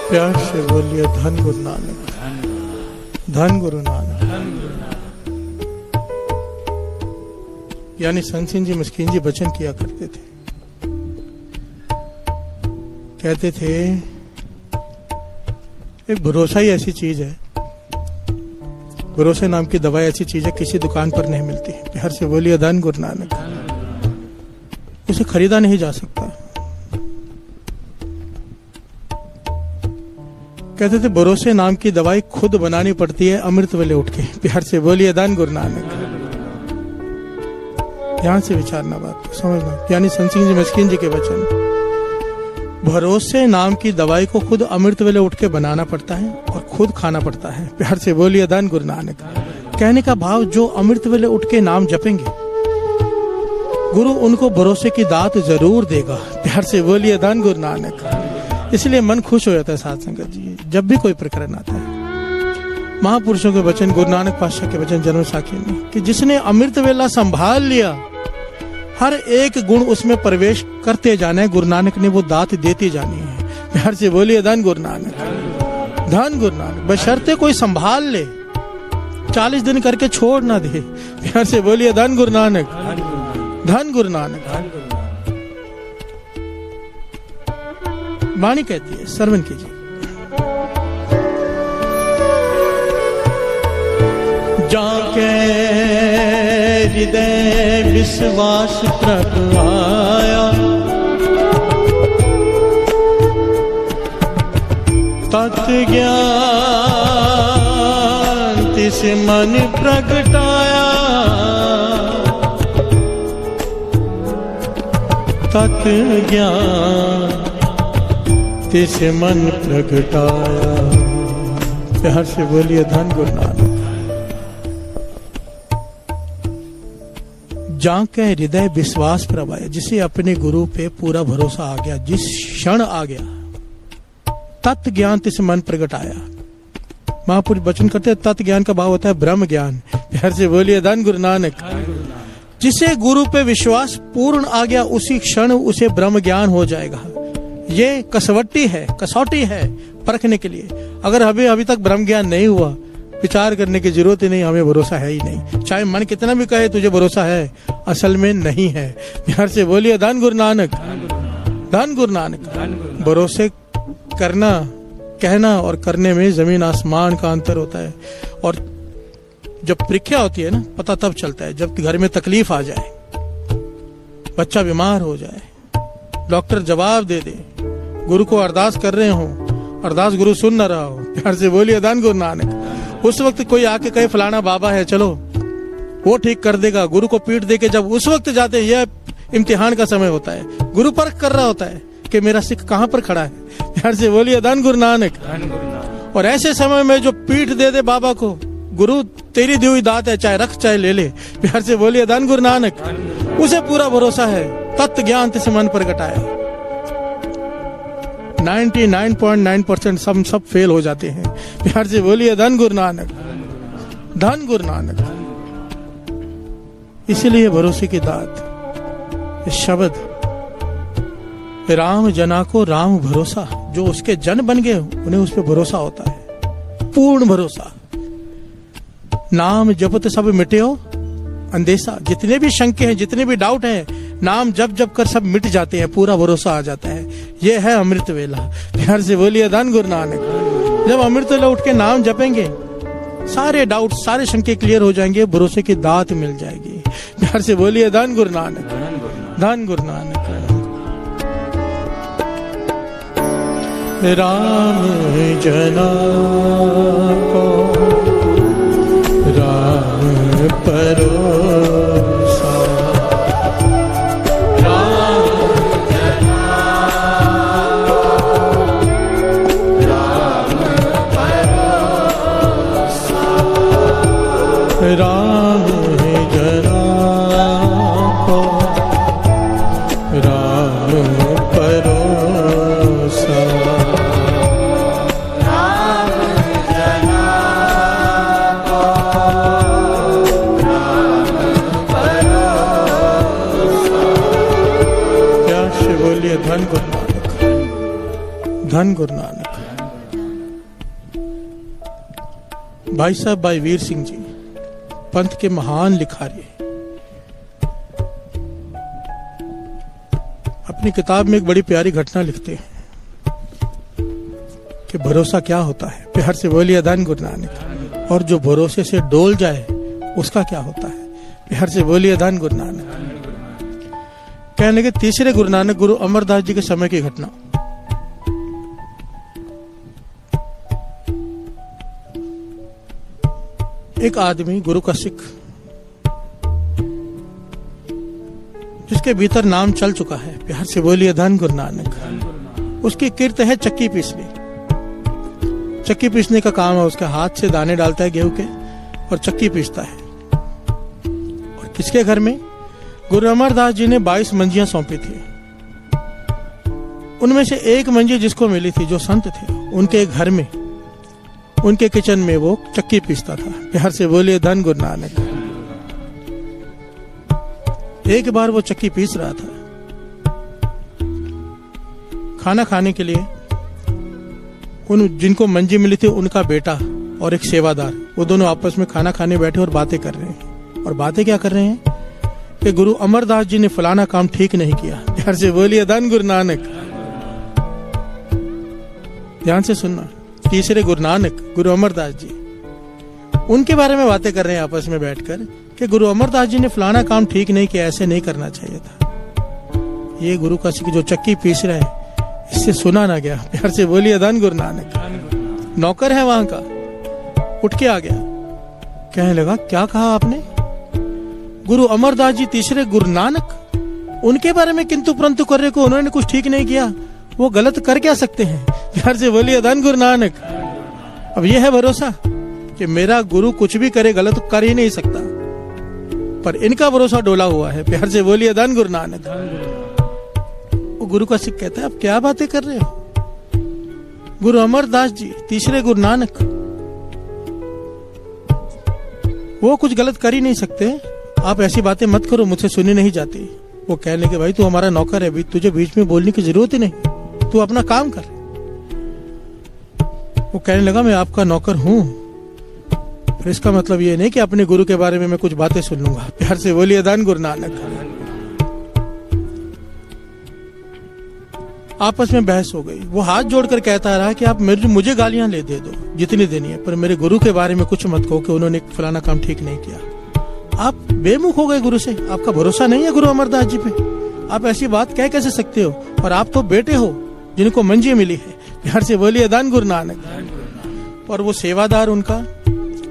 प्यार से बोलिए धन गुरु नानक, धन गुरु नानक। यानी संत सिंह जी मस्कीन जी वचन किया करते थे, कहते थे एक भरोसा ही ऐसी चीज है, भरोसे नाम की दवाई ऐसी चीज है किसी दुकान पर नहीं मिलती। प्यार से बोलिए धन गुरु नानक। उसे खरीदा नहीं जा सकता। कहते थे भरोसे नाम की दवाई खुद बनानी पड़ती है अमृत वेले उठ के। प्यार से बोलिए धन गुरु नानक। ध्यान से विचारना, बात को समझना। यानी संत सिंह जी मस्कीन जी के वचन, भरोसे नाम की दवाई को खुद अमृत वेले उठ के बनाना पड़ता है और खुद खाना पड़ता है। प्यार से बोलिए धन गुरु नानक। कहने का भाव, जो अमृत वेले उठ के नाम जपेंगे गुरु उनको भरोसे की दात जरूर देगा। प्यार से बोलिए धन गुरु नानक। इसलिए मन खुश हो जाता है साध संगत जी जब भी कोई प्रकरण आता है। महापुरुषों के वचन, गुरु नानक पातशाह के वचन जन्म साखी में, कि जिसने अमृत वेला संभाल लिया, हर एक गुण उसमें प्रवेश करते जाना है। गुरु नानक ने वो दात देती जानी है। प्यार से बोलिए धन गुरु नानक, धन गुरु नानक। बशर्ते कोई संभाल ले, 40 दिन करके छोड़ ना दे। प्यार से बोलिए धन गुरु नानक, धन गुरु नानक। वाणी कहती है, श्रवण कीजिए। जाके हृदय विश्वास प्रभ आया, तत् ज्ञान तिस मन प्रगटाया, तत् ज्ञान तिस मन प्रगटाया। प्यार से बोलिए धन गुरु नानक। जाके हृदय विश्वास प्रभ आया, जिसे अपने गुरु पे पूरा भरोसा आ गया, जिस क्षण आ गया, तत्व ज्ञान तिस मन प्रगटाया। महापुरुष वचन करते हैं, तत्व ज्ञान का भाव होता है ब्रह्म ज्ञान। प्यार से बोलिए धन गुरु नानक। जिसे गुरु पे विश्वास पूर्ण आ गया, उसी क्षण उसे ब्रह्म ज्ञान हो जाएगा। ये कसवट्टी है, कसौटी है परखने के लिए। अगर अभी तक ब्रह्म ज्ञान नहीं हुआ, विचार करने की जरूरत ही नहीं, हमें भरोसा है ही नहीं। चाहे मन कितना भी कहे तुझे भरोसा है, असल में नहीं है। प्यार से बोलिए धन गुरु नानक, धन गुरु नानक। भरोसे करना, कहना और करने में जमीन आसमान का अंतर होता है। और जब परीक्षा होती है ना, पता तब चलता है, जब घर में तकलीफ आ जाए, बच्चा बीमार हो जाए, डॉक्टर जवाब दे दे, गुरु को अरदास कर रहे हो, अरदास गुरु सुन न रहा हो। प्यार से बोलिए धन गुरु नानक। उस वक्त कोई आके कहे फलाना बाबा है, चलो वो ठीक कर देगा, गुरु को पीठ दे के जब उस वक्त जाते हैं, यह इम्तिहान का समय होता है, गुरु परख कर रहा होता है कि मेरा सिख कहाँ पर खड़ा है। प्यार से बोलिए धन गुरु नानक। और ऐसे समय में जो पीठ दे दे बाबा को, गुरु तेरी दी हुई दात है, चाहे रख चाहे ले ले। प्यार से बोलिए धन गुरु नानक। उसे पूरा भरोसा है, तत्व ज्ञान तिस मन प्रगटाया। 99.9% सब फेल हो जाते हैं। प्यार से बोलिए धन गुरु नानक, धन गुरु नानक। इसीलिए भरोसे की दात, शब्द, राम जना को राम भरोसा। जो उसके जन बन गए उन्हें उस पर भरोसा होता है, पूर्ण भरोसा। नाम जपत सब मिटे हो अंदेशा। जितने भी शंके हैं, जितने भी डाउट हैं, नाम जप जप कर सब मिट जाते हैं, पूरा भरोसा आ जाता है। ये है अमृत वेला। प्यार से बोलिए धन गुरु नानक। जब अमृत वेला उठ के नाम जपेंगे, सारे डाउट, सारे शंके क्लियर हो जाएंगे, भरोसे की दात मिल जाएगी। प्यार से बोलिए धन गुरु नानक, धन गुरु नानक। राम जना को राम परोसा। राम जना को राम परोसा। प्यार से बोलिए धन गुरु नानक, धन गुरु नानक। भाई साहब भाई वीर सिंह जी पंथ के महान लिखारी अपनी किताब में एक बड़ी प्यारी घटना लिखते हैं कि भरोसा क्या होता है। प्यार से बोलिए धन गुरु नानक। और जो भरोसे से डोल जाए उसका क्या होता है। प्यार से बोलिए धन गुरु नानक। कहने के तीसरे गुरु नानक गुरु अमरदास जी के समय की घटना। एक आदमी गुरु का सिख जिसके भीतर नाम चल चुका है। प्यार से बोलिए धन गुरु नानक। उसकी किर्त है चक्की पीसनी। चक्की पीसने का काम है उसका। हाथ से दाने डालता है गेहूं के और चक्की पीसता है। और किसके घर में? गुरु अमरदास जी ने 22 मंजियां सौंपी थी। उनमें से एक मंजी जिसको मिली थी, जो संत थे, उनके घर में, उनके किचन में वो चक्की पीसता था। प्यार से बोलिए धन गुरु नानक। एक बार वो चक्की पीस रहा था। खाना खाने के लिए उन जिनको मंजी मिली थी उनका बेटा और एक सेवादार, वो दोनों आपस में खाना खाने बैठे और बातें कर रहे हैं। और बातें क्या कर रहे हैं कि गुरु अमरदास जी ने फलाना काम ठीक नहीं किया। प्यार से बोलिए धन गुरु नानक। ध्यान से सुनना। तीसरे गुरु नानक गुरु अमरदास जी उनके बारे में बातें कर रहे हैं आपस में बैठकर कि गुरु अमरदास जी ने फलाना काम ठीक नहीं किया, ऐसे नहीं करना चाहिए था। ये गुरु का सिख जो चक्की पीस रहे हैं, इससे सुना ना गया। प्यार से बोलिए धन गुरु नानक। नौकर है वहां का, उठ के आ गया, कहने लगा क्या कहा आपने? गुरु अमरदास जी तीसरे गुरु नानक, उनके बारे में किंतु परंतु कर रहे को, उन्होंने कुछ ठीक नहीं किया, वो गलत कर क्या सकते हैं? प्यार से बोलिए धन गुरु नानक। अब यह है भरोसा कि मेरा गुरु कुछ भी करे गलत कर ही नहीं सकता, पर इनका भरोसा डोला हुआ है। प्यार से बोलिए धन गुरु नानक। वो गुरु का सिख कहता है आप क्या बातें कर रहे हो? गुरु अमरदास जी तीसरे गुरु नानक, वो कुछ गलत कर ही नहीं सकते, आप ऐसी बातें मत करो, मुझसे सुनी नहीं जाती। वो कहने के भाई तू हमारा नौकर है, तुझे बीच में बोलने की जरूरत ही नहीं, तू अपना काम कर। वो कहने लगा मैं आपका नौकर हूं, पर इसका मतलब ये नहीं कि अपने गुरु के बारे में मैं कुछ बातें सुन लूंगा। प्यार से बोलिए धन गुरु नानक। आपस में बहस हो गई। वो हाथ जोड़कर कहता रहा कि आप मुझे गालियां दे दो जितनी देनी है, पर मेरे गुरु के बारे में कुछ मत कहो कि उन्होंने फलाना काम ठीक नहीं किया। आप बेमुख हो गए गुरु से, आपका भरोसा नहीं है गुरु अमरदास जी पे, आप ऐसी बात कह कैसे सकते हो? और आप तो बेटे हो जिनको मंजी मिली है। प्यार से बोलिए धन गुरु नानक। और वो सेवादार उनका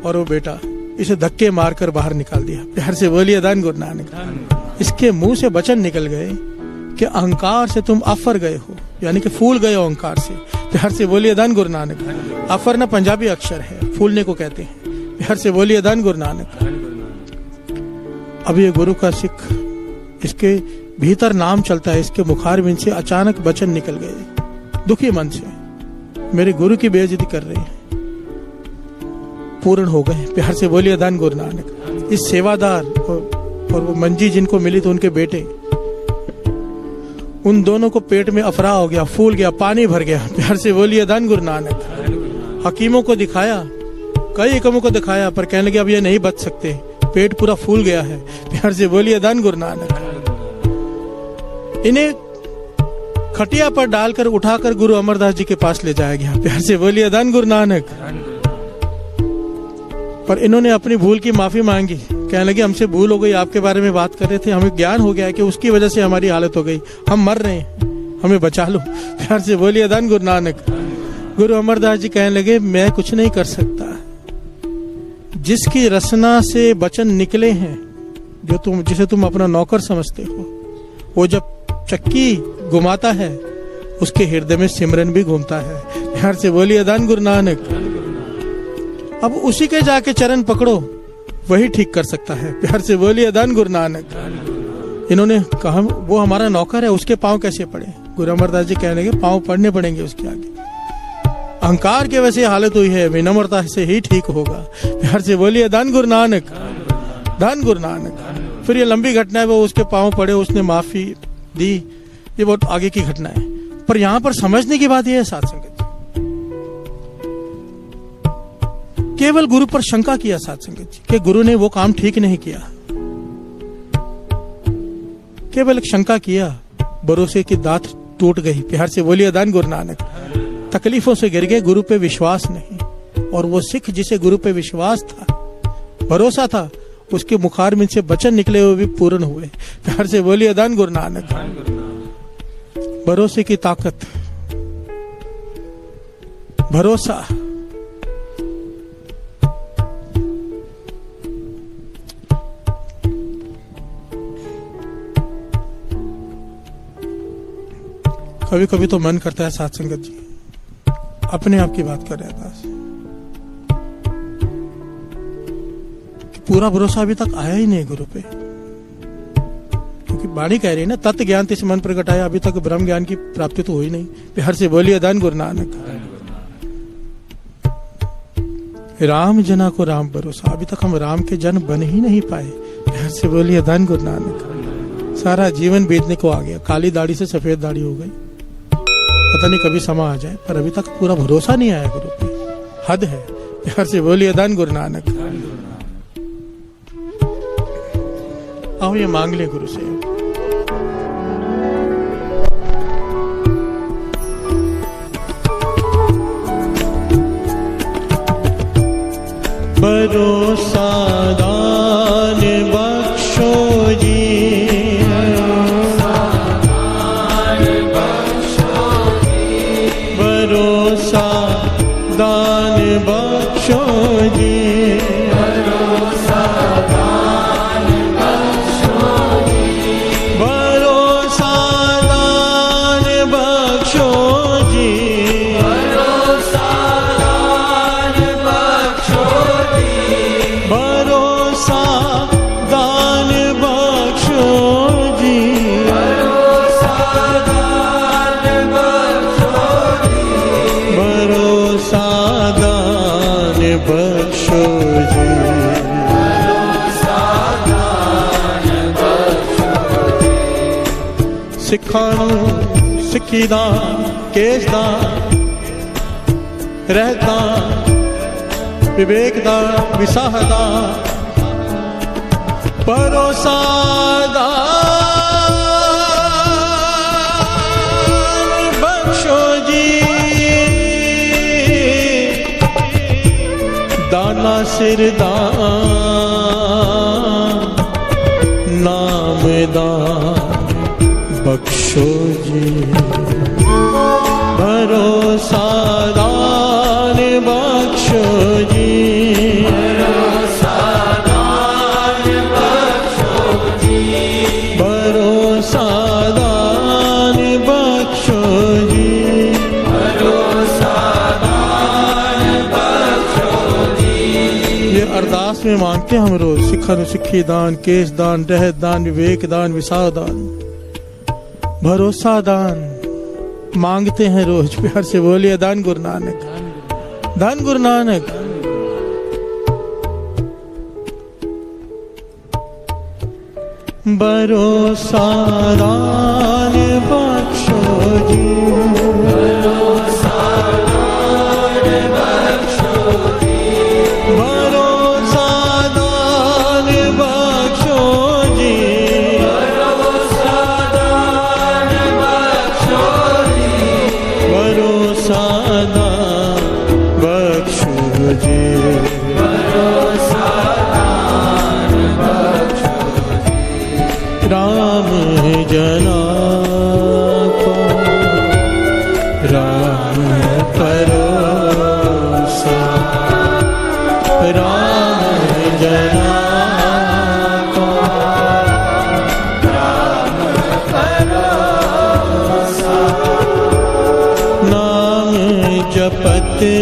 और वो बेटा इसे धक्के मारकर बाहर निकाल दिया। प्यार से बोलिए धन गुरु नानक। इसके मुंह से वचन निकल गए कि अहंकार से तुम अफर गए हो, यानी कि फूल गए हो अहंकार से। प्यार से बोलिए धन गुरु नानक। अफर ना पंजाबी अक्षर है, फूलने को कहते हैं। प्यार से बोलिए धन गुरु नानक। अब ये गुरु का सिख, इसके भीतर नाम चलता है, इसके मुखारबिंद से अचानक वचन निकल गए दुखी मन से, मेरे गुरु की बेइज्जती कर रहे हैं, पूर्ण हो गए। प्यार से बोलिए धन गुरु नानक। इस सेवादार और वो मंजी जिनको मिली तो उनके बेटे, उन दोनों को पेट में अफरा हो गया, फूल गया, पानी भर गया। प्यार से बोलिए धन गुरु नानक। हकीमों को दिखाया, कई एकमों को दिखाया, पर कहने लगे अब ये नहीं बच सकते, पेट पूरा फूल गया है। प्यार से बोलिए धन गुरु नानक। इन्हें खटिया पर डालकर उठाकर गुरु अमरदास जी के पास ले जाया गया। प्यार से बोलिए धन गुरु नानक। पर इन्होंने अपनी भूल की माफी मांगी, कहने लगे हमसे भूल हो गई, आपके बारे में बात कर रहे थे, हमें ज्ञान हो गया है कि उसकी वजह से हमारी हालत हो गई, हम मर रहे हैं, हमें बचा लो। प्यार से बोलिए धन गुरु नानक। गुरु अमरदास जी कहने लगे मैं कुछ नहीं कर सकता, जिसकी रसना से वचन निकले हैं, जिसे तुम अपना नौकर समझते हो, वो जब चक्की घुमाता है उसके हृदय में सिमरन भी घूमता है। प्यार से बोलिए धन गुरु नानक। अब उसी के जाके चरण पकड़ो, वही ठीक कर सकता है। प्यार से बोलिए धन गुरु नानक। इन्होंने कहा वो हमारा नौकर है, उसके पांव कैसे पड़े? गुरु अमरदास जी कहने लगे पांव पड़ने पड़ेंगे उसके आगे। अहंकार के वैसे हालत हुई है, विनम्रता से ही ठीक होगा। प्यार से बोलिए धन गुरु नानक, धन गुरु नानक। फिर ये लंबी घटना है, वो उसके पांव पड़े, उसने माफी दी, ये बहुत आगे की घटना है। पर यहां पर समझने की बात यह है साध संगत, केवल गुरु पर शंका किया साध संगत जी कि गुरु ने वो काम ठीक नहीं किया, केवल एक शंका किया, भरोसे की दात टूट गई। प्यार से बोलिए धन गुरु नानक। तकलीफों से गिर गए, गुरु पे विश्वास नहीं। और वो सिख जिसे गुरु पे विश्वास था, भरोसा था, उसके मुखार में से वचन निकले हुए भी पूर्ण हुए। प्यार से बोलिए धन गुरु नानक। भरोसे की ताकत, भरोसा। कभी कभी तो मन करता है साध संगत जी, अपने आप की बात कर रहा था कि पूरा भरोसा अभी तक आया ही नहीं गुरु पे, क्योंकि वाणी कह रही है ना, तत्व ज्ञान तिस मन प्रगटाया, अभी तक ब्रह्म ज्ञान की प्राप्ति तो हुई नहीं। प्यार से बोलिए धन गुरु नानक। राम जना को राम भरोसा, अभी तक हम राम के जन बन ही नहीं पाए। प्यार से बोलिए धन गुरु नानक। सारा जीवन बीतने को आ गया, काली दाढ़ी से सफेद दाढ़ी हो गई, पता नहीं कभी समा आ जाए, पर अभी तक पूरा भरोसा नहीं आया गुरु पे। हद है। प्यार से बोलिए धन गुरु नानक। आओ ये मांग ले गुरु से। भरोसा दान बख्शो जी, भरोसा दान बख्शो जी, भरोसा दान बख्शो जी, भरोसा दान बख्शो जी, भरोसा दान बख्शो जी, भरोसा दान बख्शो जी, भरोसा दान बख्शो जी, भरोसा दान बख्शो जी, भरोसा दान बख्शो जी। सिखाणु सिखीदा केसदा रहता, विवेकदा विसाहदा, भरोसा दान बख्शो जी, दाना सिर दान नाम दान बख्शो जी, भरोसा दान बख्शो जी, भरोसा दान बख्शो जी, भरोसा दान बख्शो जी, भरोसा दान बख्शो जी। ये अरदास में मांगते हम रोज, सिखन सिखी दान, केस दान, रह दान, विवेक दान, विसाह दान, भरोसा दान मांगते हैं रोज। प्यार से बोलिए धन गुरु नानक, धन गुरु नानक। भरोसा दान बख्शो जी, भरोसा दान बख्शो जी, भरोसा दान बख्शो जी, भरोसा दान बख्शो जी, भरोसा दान बख्शो जी, भरोसा दान बख्शो जी। राम जना को भरोसा राम जना को राम भरोसा नाम जपते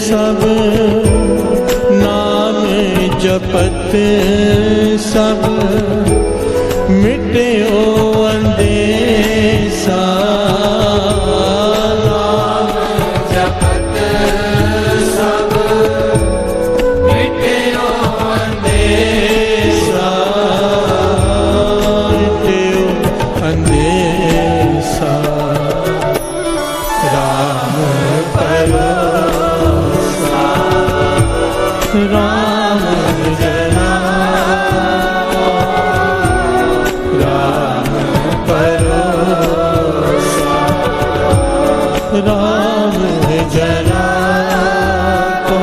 सब नाम जपते सब मिटे ओ अंदेशा नाम जपत सब मिटे ओ अंदेशा मिटे ओ अंदेशा राम भरोसा राम जना राम भरोसा राम जना को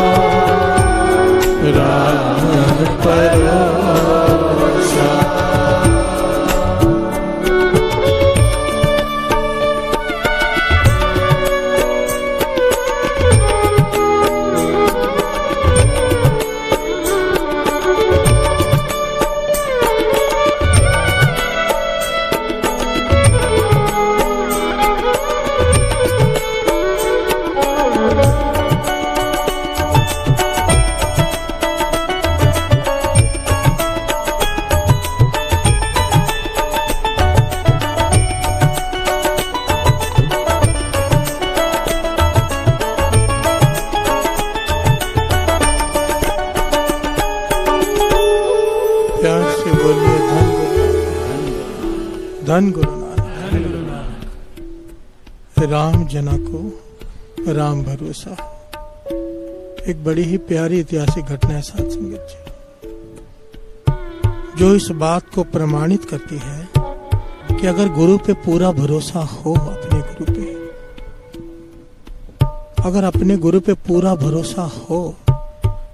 राम भरोसा प्यार से बोलिए धन गुरु नानक। राम जना को राम भरोसा। एक बड़ी ही प्यारी ऐतिहासिक घटना है साथ संगत जी, जो इस बात को प्रमाणित करती है कि अगर गुरु पे पूरा भरोसा हो, अपने गुरु पे, अगर अपने गुरु पे पूरा भरोसा हो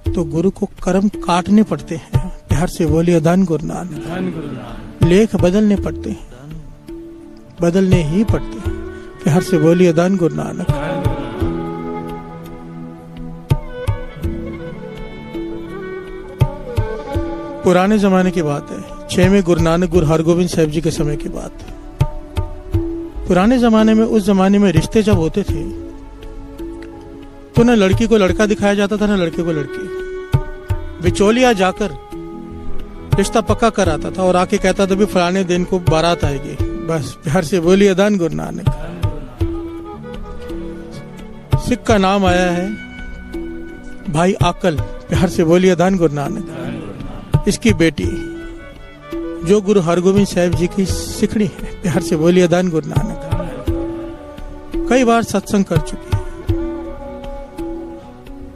तो गुरु को कर्म काटने पड़ते हैं। प्यार से बोलिए धन गुरु नानक। लेख बदलने पड़ते हैं, बदलने ही पड़ते हैं। प्यार से बोलिए धन गुरु नानक। पुराने जमाने की बात है, 6वें गुरु नानक गुरु हरगोविंद साहब जी के समय की बात है। पुराने जमाने में, उस जमाने में रिश्ते जब होते थे तो न लड़की को लड़का दिखाया जाता था, न लड़के को लड़की। बिचौलिया जाकर रिश्ता पक्का कराता था और आके कहता था भी फलाने दिन को बारात आएगी। बस प्यार से बोलिए धन गुरु नानक। सिख का नाम आया है भाई आकल। प्यार से बोलिए धन गुरु नानक। इसकी बेटी जो गुरु हरगोविंद साहब जी की सिखड़ी है, प्यार से बोलिए धन गुरु नानक। कई बार सत्संग कर चुकी है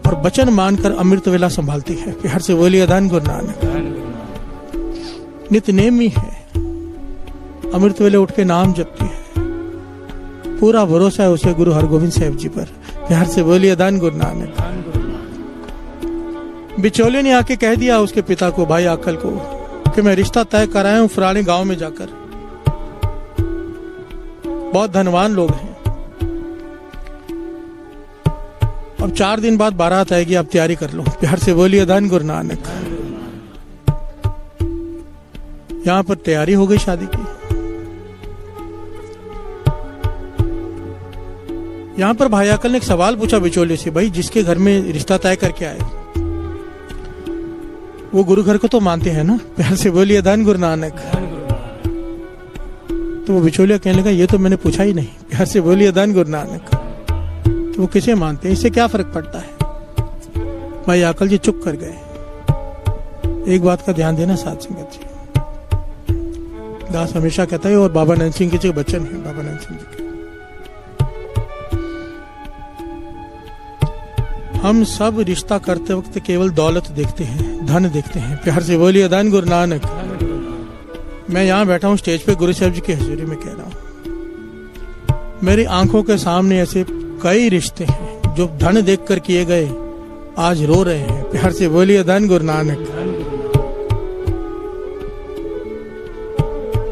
और वचन मानकर अमृत वेला संभालती है। प्यार से बोलिए धन गुरु नानक। नित्यनेमी है, अमृत वेले उठ के नाम जपती है। पूरा भरोसा है उसे गुरु हरगोविंद साहब जी पर। प्यार से बोलिए धन गुरु नानक। बिचौलिए ने आके कह दिया उसके पिता को, भाई आकल को, कि मैं रिश्ता तय कराया हूं फलाने गांव में जाकर, बहुत धनवान लोग हैं, अब 4 दिन बाद बारात आएगी, आप तैयारी कर लो। प्यार से बोलिए धन गुरु नानक। यहां पर तैयारी हो गई शादी की। यहां पर भाई आकल ने एक सवाल पूछा बिचौलिए से, भाई जिसके घर में रिश्ता तय करके आए वो गुरु घर को तो मानते हैं ना। प्यार से बोलिए धन गुरु नानक। तो वो बिचौलिया कहने लगा, ये तो मैंने पूछा ही नहीं। प्यार से बोलिए धन गुरु नानक। तो वो किसे मानते हैं, इससे क्या फर्क पड़ता है। भाई आकल जी चुप कर गए। एक बात का ध्यान देना साथ संगत जी, दास हमेशा कहता है, और बाबा नंद सिंह के जो बच्चन है, बाबा नंद सिंह जी के, हम सब रिश्ता करते वक्त केवल दौलत देखते हैं, धन देखते हैं। प्यार से बोलिए धन गुरु नानक। मैं यहाँ बैठा हूँ स्टेज पे गुरु साहब जी की हजूरी में कह रहा हूँ, मेरी आंखों के सामने ऐसे कई रिश्ते हैं जो धन देखकर किए गए आज रो रहे हैं। प्यार से बोलिए धन गुरु नानक।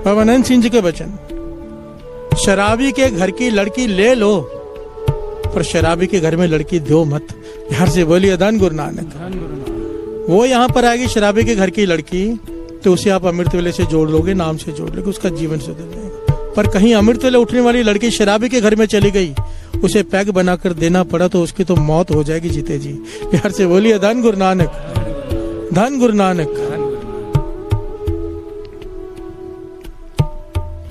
बाबा नंद सिंह जी के वचन, शराबी के घर की लड़की ले लो पर शराबी के घर में लड़की दो मत। प्यार से बोलिए धन गुरु नानक। वो यहाँ पर आएगी शराबी के घर की लड़की, तो उसे आप अमृत वेले से जोड़ लोगे, नाम से जोड़ लोगे, उसका जीवन सुधर जाएगा। पर कहीं अमृत वेले उठने वाली लड़की शराबी के घर में चली गई, उसे पैग बनाकर देना पड़ा, तो उसकी तो मौत हो जाएगी जीते जी। प्यार से बोलिए धन गुरु नानक, धन गुरु नानक।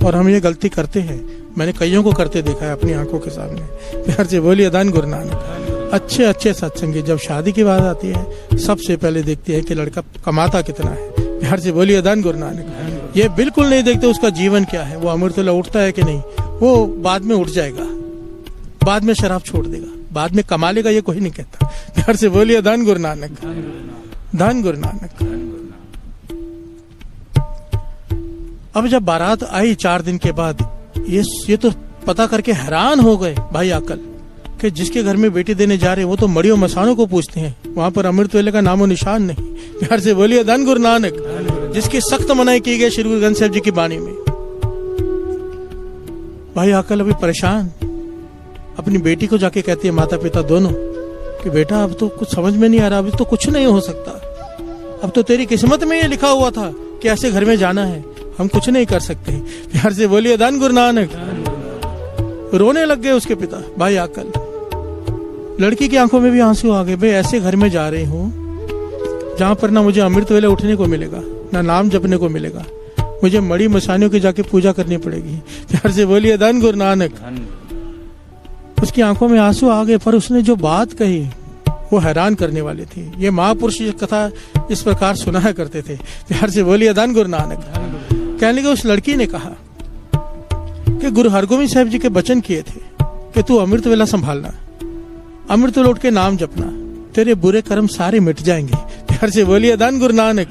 और हम ये गलती करते हैं, मैंने कईयों को करते देखा है अपनी आंखों के सामने। प्यार से बोलिए धन गुरु नानक। अच्छे अच्छे सत्संगी जब शादी की बात आती है, सबसे पहले देखते हैं कि लड़का कमाता कितना है। प्यार से बोलिए धन गुरु नानक। ये बिल्कुल नहीं देखते उसका जीवन क्या है, वो अमृत वेला उठता है कि नहीं। वो बाद में उठ जाएगा, बाद में शराब छोड़ देगा, बाद में कमा लेगा, ये कोई नहीं कहता। प्यार से बोलिए धन गुरु नानक, धन गुरु नानक। अब जब बारात आई 4 दिन के बाद, ये तो पता करके हैरान हो गए भाई आकल कि जिसके घर में बेटी देने जा रहे हैं वो तो मड़ियों मसानों को पूछते हैं, वहां पर अमृत वेले का नामो निशान नहीं। प्यार से बोलिए धन गुरु नानक, जिसकी सख्त मनाही की गई श्री गुरु ग्रंथ साहिब जी की बाणी में। भाई आकल अभी परेशान अपनी बेटी को जाके कहती है, माता पिता दोनों, कि बेटा अब तो कुछ समझ में नहीं आ रहा, अभी तो कुछ नहीं हो सकता, अब तो तेरी किस्मत में ये लिखा हुआ था कि ऐसे घर में जाना है, हम कुछ नहीं कर सकते। प्यार से बोलिए धन गुरु नानक। रोने लग गए उसके पिता भाई आकल। लड़की की आंखों में भी आंसू आ गए। भाई ऐसे घर में जा रही हूँ जहां पर ना मुझे अमृत वेले उठने को मिलेगा, ना नाम जपने को मिलेगा, मुझे मड़ी मसानियों की जाके पूजा करनी पड़ेगी। प्यार से बोलिए धन गुरु नानक। उसकी आंखों में आंसू आ गए, पर उसने जो बात कही वो हैरान करने वाली थी। ये महापुरुष कथा इस प्रकार सुनाया करते थे। प्यार से बोलिए धन गुरु नानक। कहने लगे उस लड़की ने कहा कि गुरु हरगोविंद साहब जी के वचन किए थे कि तू अमृत वेला संभालना, अमृत वेला उठ के नाम जपना, तेरे बुरे कर्म सारे मिट जाएंगे। प्यार से बोलिए धन गुरु नानक।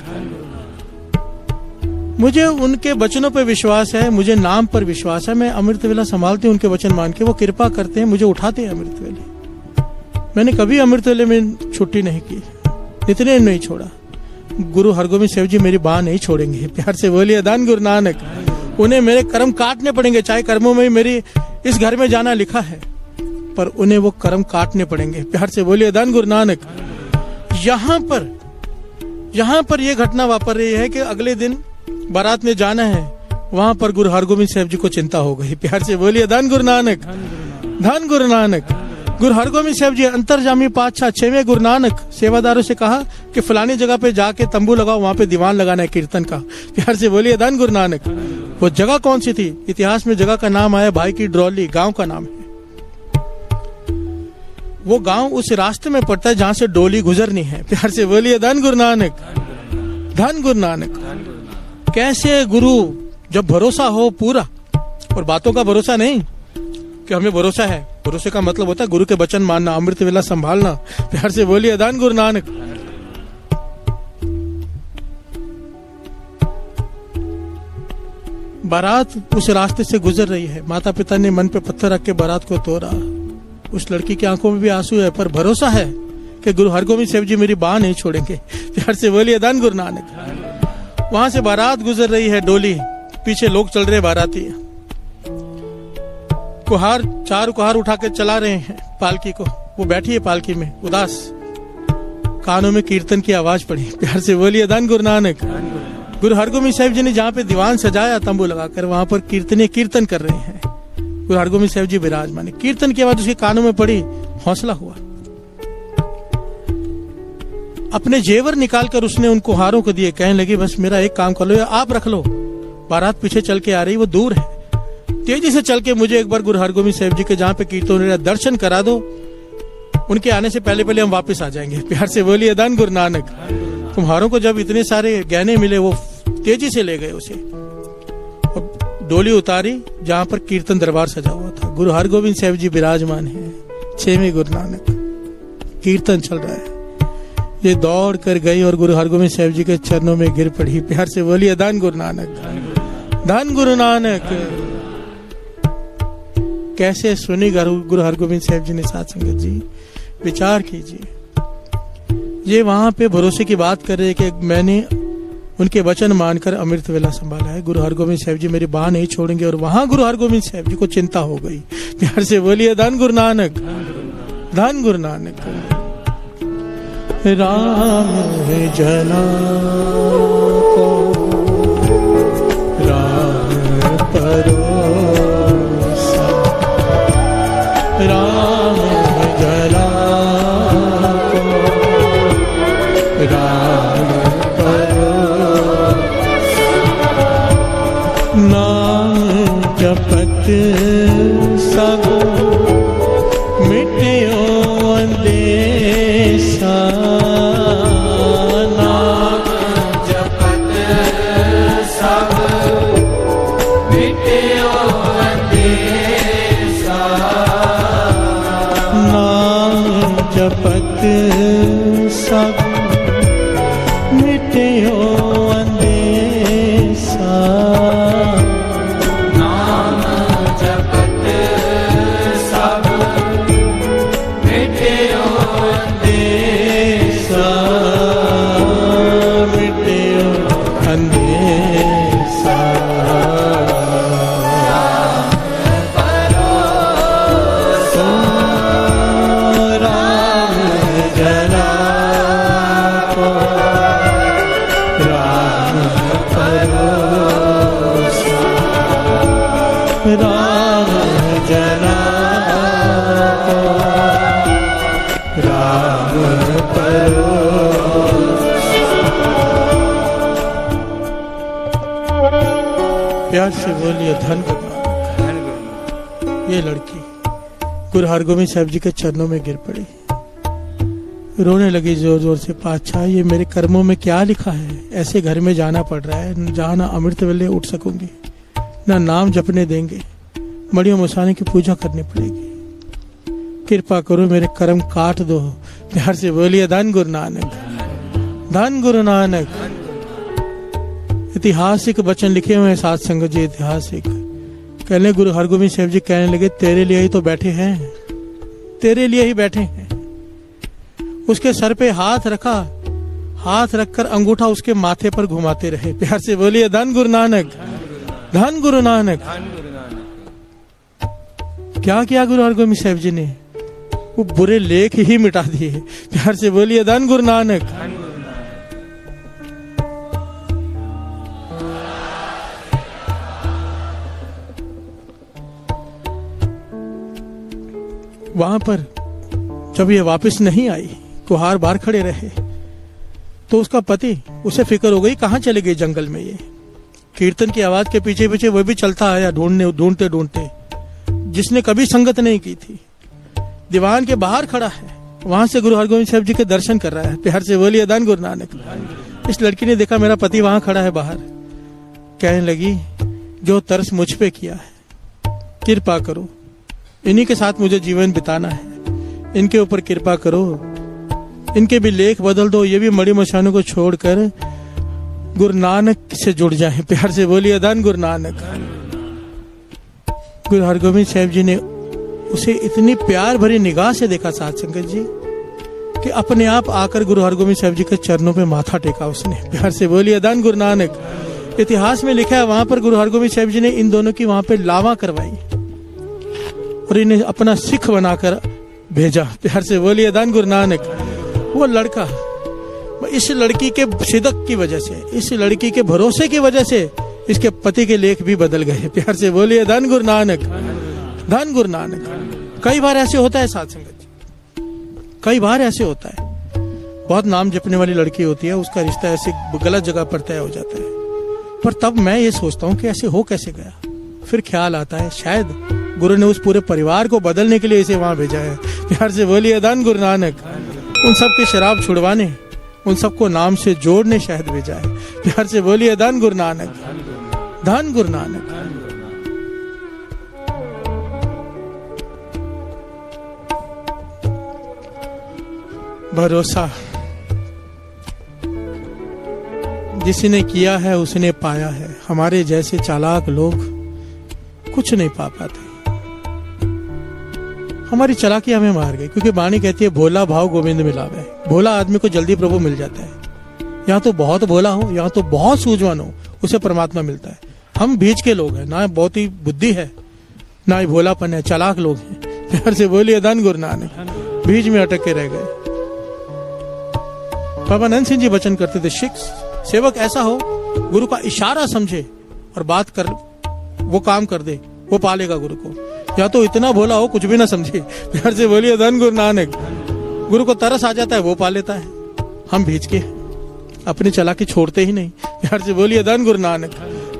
मुझे उनके वचनों पर विश्वास है, मुझे नाम पर विश्वास है। मैं अमृत वेला संभालती हूँ उनके वचन मान के, वो कृपा करते हैं, मुझे उठाते हैं अमृत वेले। मैंने कभी अमृत वेले में छुट्टी नहीं की, इतने नहीं छोड़ा। गुरु हरगोविंद साहब जी मेरी बाह नहीं छोड़ेंगे। प्यार से बोलिए धन गुरु नानक। उन्हें मेरे कर्म काटने पड़ेंगे, चाहे कर्मों में मेरी इस घर में जाना लिखा है, पर उन्हें वो कर्म काटने पड़ेंगे। प्यार से बोलिए धन गुरु नानक। यहाँ पर यह घटना वापर रही है कि अगले दिन बारात में जाना है, वहां पर गुरु हरगोविंद साहब जी को चिंता हो गई। प्यार से बोलिए धन गुरु नानक, धन गुरु नानक। गुरु हरगोविंद साहब जी अंतर्जामी पातशाह 6वें गुरु नानक सेवादारों से कहा कि फलानी जगह पे जाके तंबू लगाओ, वहां पे दीवान लगाना है कीर्तन का। प्यार से बोलिए धन गुरु नानक। वो जगह कौन सी थी? इतिहास में जगह का नाम आया भाई की ड्रौली, गांव का नाम है। वो गांव उस रास्ते में पड़ता है जहां से डोली गुजरनी है। प्यार से बोलिए धन गुरु नानक, धन गुरु नानक। कैसे गुरु, जब भरोसा हो पूरा, और बातों का भरोसा नहीं कि हमें भरोसा है, भरोसे का मतलब होता है गुरु के वचन मानना, अमृत वेला संभालना। प्यार से बोलिए धन गुरु नानक। बारात उस रास्ते से गुजर रही है, माता पिता ने मन पे पत्थर रख के बारात को तोड़ा। उस लड़की की आंखों में भी आंसू है, पर भरोसा है कि गुरु हरगोविंद साहब जी मेरी बाह नहीं छोड़ेंगे। प्यार से बोलिए धन गुरु नानक। वहां से बारात गुजर रही है, डोली, पीछे लोग चल रहे बाराती, कुहार 4 कुहार उठा के चला रहे हैं पालकी को। वो बैठी है पालकी में उदास, कानों में कीर्तन की आवाज पड़ी। प्यार से बोलिए धन गुरु नानक। गुरु हरगोविंद साहब जी ने जहाँ पे दीवान सजाया तंबू लगाकर, वहां पर कीर्तन कर रहे हैं। गुरु हरगोविंद साहब जी विराजमान। कीर्तन की आवाज उसके कानों में पड़ी, हौसला हुआ। अपने जेवर निकालकर उसने उन कुहारों को दिए, कहने लगी बस मेरा एक काम कर लो, या आप रख लो। बारात पीछे चल के आ रही, वो दूर है, तेजी से चल के मुझे एक बार गुरु हरगोविंद साहब जी के जहाँ पे कीर्तन हो रहा है दर्शन करा दो, उनके आने से पहले हम वापस आ जाएंगे। प्यार से बोलिए धन गुरु नानक। कुम्हारों को जब इतने सारे गहने मिले, वो तेजी से ले गए उसे, और डोली उतारी जहाँ पर कीर्तन दरबार सजा हुआ था। गुरु हरगोविंद साहब जी विराजमान है, 6वें गुरु नानक, कीर्तन चल रहा है। ये दौड़ कर गई और गुरु हरगोविंद साहब जी के चरणों में गिर पड़ी। प्यार से बोलिए धन गुरु नानक, धन गुरु नानक। कैसे सुनी गुरु हरगोविंद साहब जी ने साथ संगत जी, विचार कीजिए। ये वहां पे भरोसे की बात कर रहे कि मैंने उनके वचन मानकर अमृत वेला संभाला है, गुरु हरगोविंद साहब जी मेरी बाह नहीं छोड़ेंगे, और वहां गुरु हरगोविंद साहब जी को चिंता हो गई। प्यार से बोलिए धन गुरु नानक, धन गुरु नानक। राम जना को राम परोसा, राम जना को राम परोसा, नाम जपत सब मिट्यो अंदेशा, नाम जपत सब मिट्यो अंदेशा, नाम जपत सब मिट्यो अंदेशा, नाम जपत सब मिट्यो अंदेशा, मिट्यो अंदेशा। राम जना को राम परोसा, राम जना को राम परोसा। प्यार से बोलिए धन गुरु। ये लड़की गुरु हरगोविंद साहब जी के चरणों में गिर पड़ी, रोने लगी जोर जोर से, पातशाह ये मेरे कर्मों में क्या लिखा है, ऐसे घर में जाना पड़ रहा है जहाँ ना अमृत वेले उठ सकूंगी, ना नाम जपने देंगे, मड़ियों मसाने की पूजा करनी पड़ेगी, कृपा करो मेरे कर्म काट दो। प्यार से बोलिए धन गुरु नानक, धन गुरु नानक। ऐतिहासिक वचन लिखे हुए हैं साथ संगत जी, ऐतिहासिक। कहने गुरु हरगोविंद साहब जी कहने लगे तेरे लिए ही तो बैठे हैं, तेरे लिए ही बैठे हैं। उसके सर पे हाथ रखा, हाथ रखकर अंगूठा उसके माथे पर घुमाते रहे। प्यार से बोलिए धन गुरु नानक, धन गुरु नानक। क्या किया गुरु हरगोविंद साहब जी ने? वो बुरे लेख ही मिटा दिए। प्यार से बोलिए धन गुरु नानक। वहां पर जब ये वापस नहीं आई, कुहार बाहर खड़े रहे, तो उसका पति, उसे फिक्र हो गई कहां चले गए जंगल में। ये कीर्तन की आवाज के पीछे पीछे वो भी चलता आया ढूंढते ढूंढते, जिसने कभी संगत नहीं की थी। दीवान के बाहर खड़ा है, वहां से गुरु हरगोविंद साहब जी के दर्शन कर रहा है। प्यार से बोलिए धन गुरु नानक। इस लड़की ने देखा मेरा पति वहां खड़ा है बाहर, कहने लगी जो तरस मुझ पे किया है, कृपा करो, इन्हीं के साथ मुझे जीवन बिताना है, इनके ऊपर कृपा करो, इनके भी लेख बदल दो, ये भी मड़ी मशानों को छोड़कर गुरु नानक से जुड़ जाए। प्यार से बोलिए धन गुरु नानक। गुरु हरगोविंद साहब जी ने उसे इतनी प्यार भरी निगाह से देखा साथ संगत जी, कि अपने आप आकर गुरु हरगोविंद साहब जी के चरणों पे माथा टेका उसने। प्यार से बोलिए धन गुरु नानक। इतिहास में लिखा है वहां पर गुरु हरगोविंद साहब जी ने इन दोनों की वहां पे लावा करवाई और इन्हें अपना सिख बनाकर भेजा। प्यार से बोलिए धन गुरु नानक। वो लड़का इस लड़की के सिदक की वजह से, इस लड़की के भरोसे की वजह से इसके पति के लेख भी बदल गए। प्यार से बोलिए धन गुरु नानक, धन गुरु नानक। कई बार ऐसे होता है साथ संगत, कई बार ऐसे होता है। बहुत नाम जपने वाली लड़की होती है, उसका रिश्ता ऐसे गलत जगह पर तय हो जाता है, पर तब मैं ये सोचता हूँ कि ऐसे हो कैसे गया। फिर ख्याल आता है शायद गुरु ने उस पूरे परिवार को बदलने के लिए इसे वहां भेजा है। प्यार से बोलिए धन गुरु नानक। उन सब की शराब छुड़वाने, उन सबको नाम से जोड़ने शायद भेजा है। प्यार से बोलिए धन गुरु नानक, धन गुरु नानक। भरोसा जिसने किया है उसने पाया है। हमारे जैसे चालाक लोग कुछ नहीं पा पाते। हमारी चालाकी हमें मार गई, क्योंकि वाणी कहती है भोला भाव गोविंद मिलावे। भोला आदमी को जल्दी प्रभु मिल जाता है। यहाँ तो बहुत भोला हो, यहाँ तो बहुत सूझवान हो, उसे परमात्मा मिलता है। हम बीच के लोग हैं, ना बहुत ही बुद्धि है ना ही भोलापन है, चालाक लोग हैं। प्यार से बोलिए धन गुरु नानक। बीच में अटक के रह गए। बाबा नंद सिंह जी वचन करते थे, सेवक ऐसा हो गुरु का इशारा समझे और बात कर, वो काम कर दे, वो पालेगा गुरु को। या तो इतना भोला हो कुछ भी ना समझे, प्यार से बोलिए धन गुरु नानक। गुरु को तरस आ जाता है, वो पा लेता है। हम भीज के अपनी चालाकी छोड़ते ही नहीं, प्यार से बोलिए धन गुरु नानक।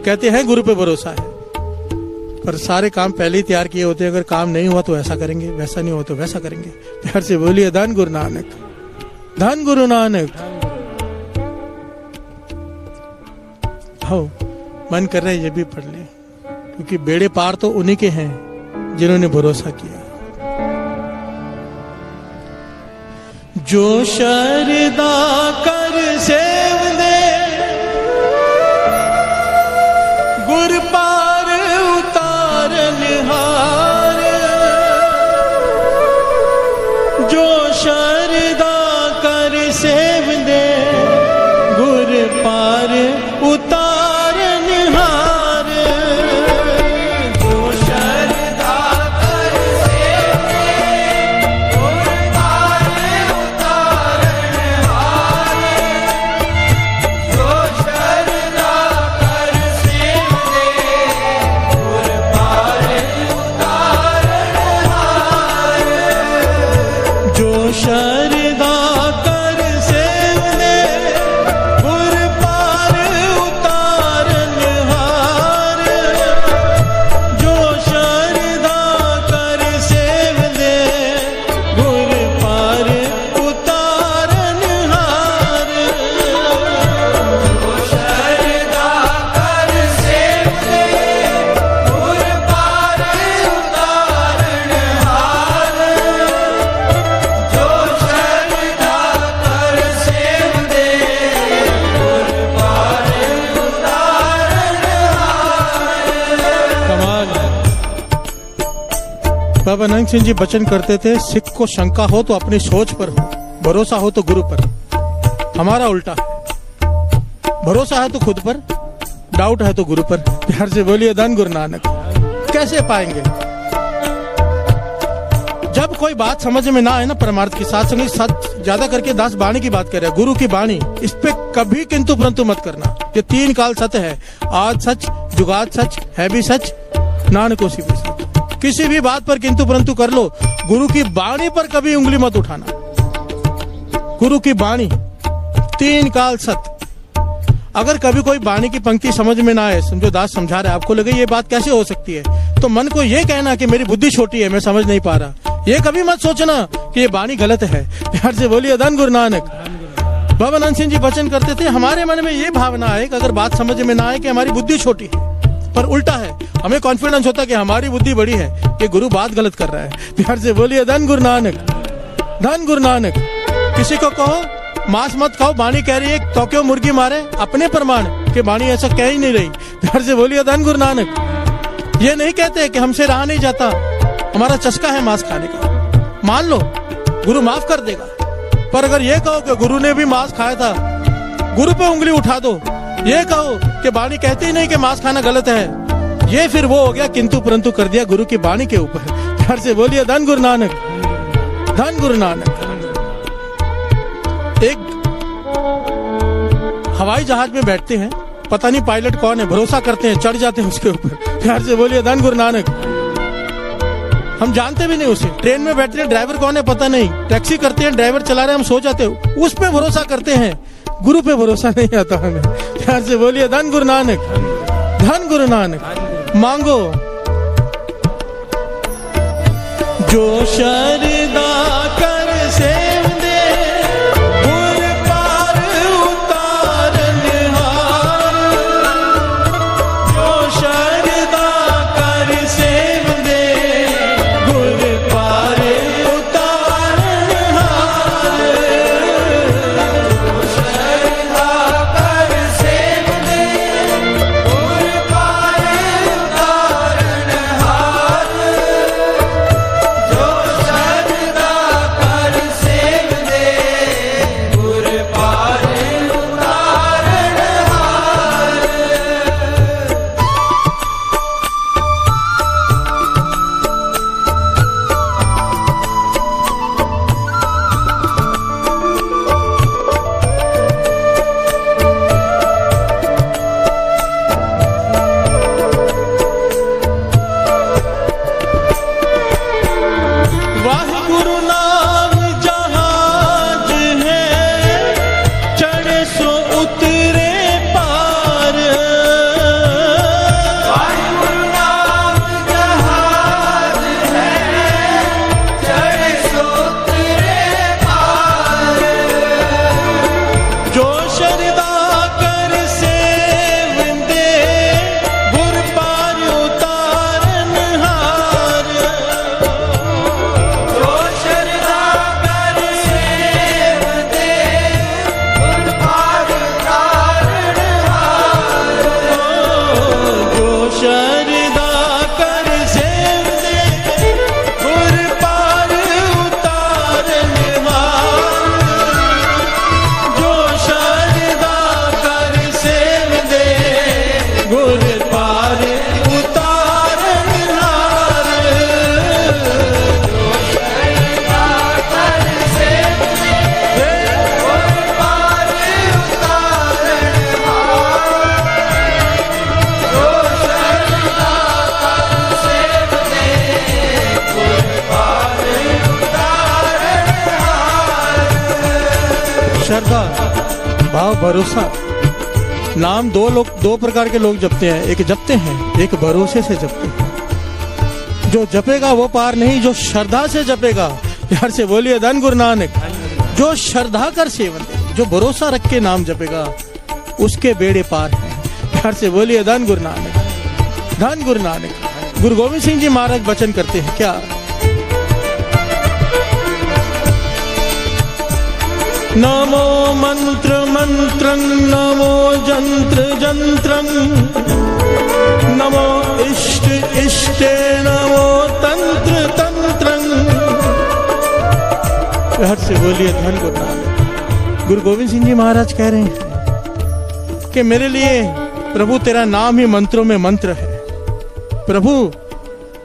कहते हैं गुरु पे भरोसा है, पर सारे काम पहले ही तैयार किए होते हैं। अगर काम नहीं हुआ तो ऐसा करेंगे, वैसा नहीं हुआ तो वैसा करेंगे। प्यार से बोलिए धन गुरु नानक, धन गुरु नानक। हो मन कर रहा है ये भी पढ़ ले, क्योंकि बेड़े पार तो उन्हीं के हैं जिन्होंने भरोसा किया। जो शरदा कर सेव दे गुर पार उतारन हार। जो शरदा कर सेव दे गुर पार उतारन हार। जो शरदा कर सेव दे गुर पार उतारन हार। जो शरदा कर सेव दे गुर पार उतारन हार। जो शरदा कर सेव दे गुर पार उतारन हार। जो शरदा कर सेव दे गुर पार उतारन हार। जो शरदा कर सेव दे गुर पार उतारन हार। जो शरदा कर सेव दे गुर पार उतारन हार। कमाल है। बाबा नंद सिंह जी वचन करते थे, सिख को शंका हो तो अपनी सोच पर हो, भरोसा हो तो गुरु पर। हमारा उल्टा है, भरोसा है तो खुद पर, डाउट है तो गुरु पर। प्यार से बोलिए धन गुरु नानक। कैसे पाएंगे? जब कोई बात समझ में ना आए ना, परमार्थ की साथ संग सच ज्यादा करके दास बाणी की बात कर रहे हैं, गुरु की बाणी, इस पे कभी किंतु परंतु मत करना। ये 3 काल सत्य है, आज सच, जुगात सच, है भी सच, नानक होसी भी सच। किसी भी बात पर किंतु परंतु कर लो, गुरु की बाणी पर कभी उंगली मत उठाना। गुरु की बाणी 3 काल सत्य। अगर कभी कोई बाणी की पंक्ति समझ में ना आए, समझो दास समझा रहा है, आपको लगे ये बात कैसे हो सकती है, तो मन को ये कहना कि मेरी बुद्धि छोटी है, मैं समझ नहीं पा रहा। ये कभी मत सोचना कि ये बाणी गलत है। प्यार से बोलिए धन गुरु नानक। बाबा नंद सिंह जी वचन करते थे, हमारे मन में ये भावना है कि अगर बात समझ में ना आए कि हमारी बुद्धि छोटी है, पर उल्टा है, हमें कॉन्फिडेंस होता है कि हमारी बुद्धि बड़ी है, कि गुरु बात गलत कर रहा है। प्यार से बोलिए धन गुरु नानक, धन गुरु नानक। किसी को कहो मांस मत खाओ, बाणी कह रही है तो क्यों मुर्गी मारे, अपने प्रमाण कि बाणी ऐसा कह ही नहीं रही। प्यार से बोलिए धन गुरु नानक। ये नहीं कहते कि हमसे रहा नहीं जाता, हमारा चस्का है मांस खाने का, मान लो गुरु माफ कर देगा। पर अगर ये कहो कि गुरु ने भी मांस खाया था, गुरु पे उंगली उठा दो। ये कहो कि बाणी कहती ही नहीं कि मांस खाना गलत है, ये फिर वो हो गया किंतु परंतु कर दिया गुरु की बाणी के ऊपर। प्यार से बोलिए धन गुरु नानक, धन गुरु नानक। एक हवाई जहाज में बैठते हैं, पता नहीं पायलट कौन है, भरोसा करते हैं, चढ़ जाते हैं उसके ऊपर। प्यार से बोलिए धन गुरु नानक। हम जानते भी नहीं उसे। ट्रेन में बैठते हैं, ड्राइवर कौन है पता नहीं, टैक्सी करते हैं, ड्राइवर चला रहे हैं, हम सो जाते हैं, उस पे भरोसा करते हैं, गुरु पे भरोसा नहीं आता हमें। प्यार से बोलिए धन गुरु नानक, धन गुरु नानक। मांगो जो शरदा कर सेव दे गुर पार उतारन हार। जो शरदा कर सेव दे गुर पार उतारन हार। जो शरदा कर सेव दे गुर पार उतारन हार। जो शरदा श्रद्धा भाव भरोसा। नाम दो प्रकार के लोग जपते हैं, एक जपते हैं, एक भरोसे से जपते हैं। जो जपेगा वो पार नहीं, जो श्रद्धा से जपेगा। प्यार से बोलिए धन गुरु नानक। जो श्रद्धा कर सेवन दे, जो भरोसा रख के नाम जपेगा, उसके बेड़े पार है। प्यार से बोलिए धन गुरु नानक, धन गुरु नानक। गुरु गोविंद सिंह जी महाराज वचन करते हैं क्या? नमो मंत्र मंत्रं, नमो जंत्र जंत्रं, नमो इष्ट इष्टे, नमो तंत्र तंत्रं। प्यार से बोलिए धन गुरु नानक। गुरु गोविंद सिंह जी महाराज कह रहे हैं कि मेरे लिए प्रभु तेरा नाम ही मंत्रों में मंत्र है। प्रभु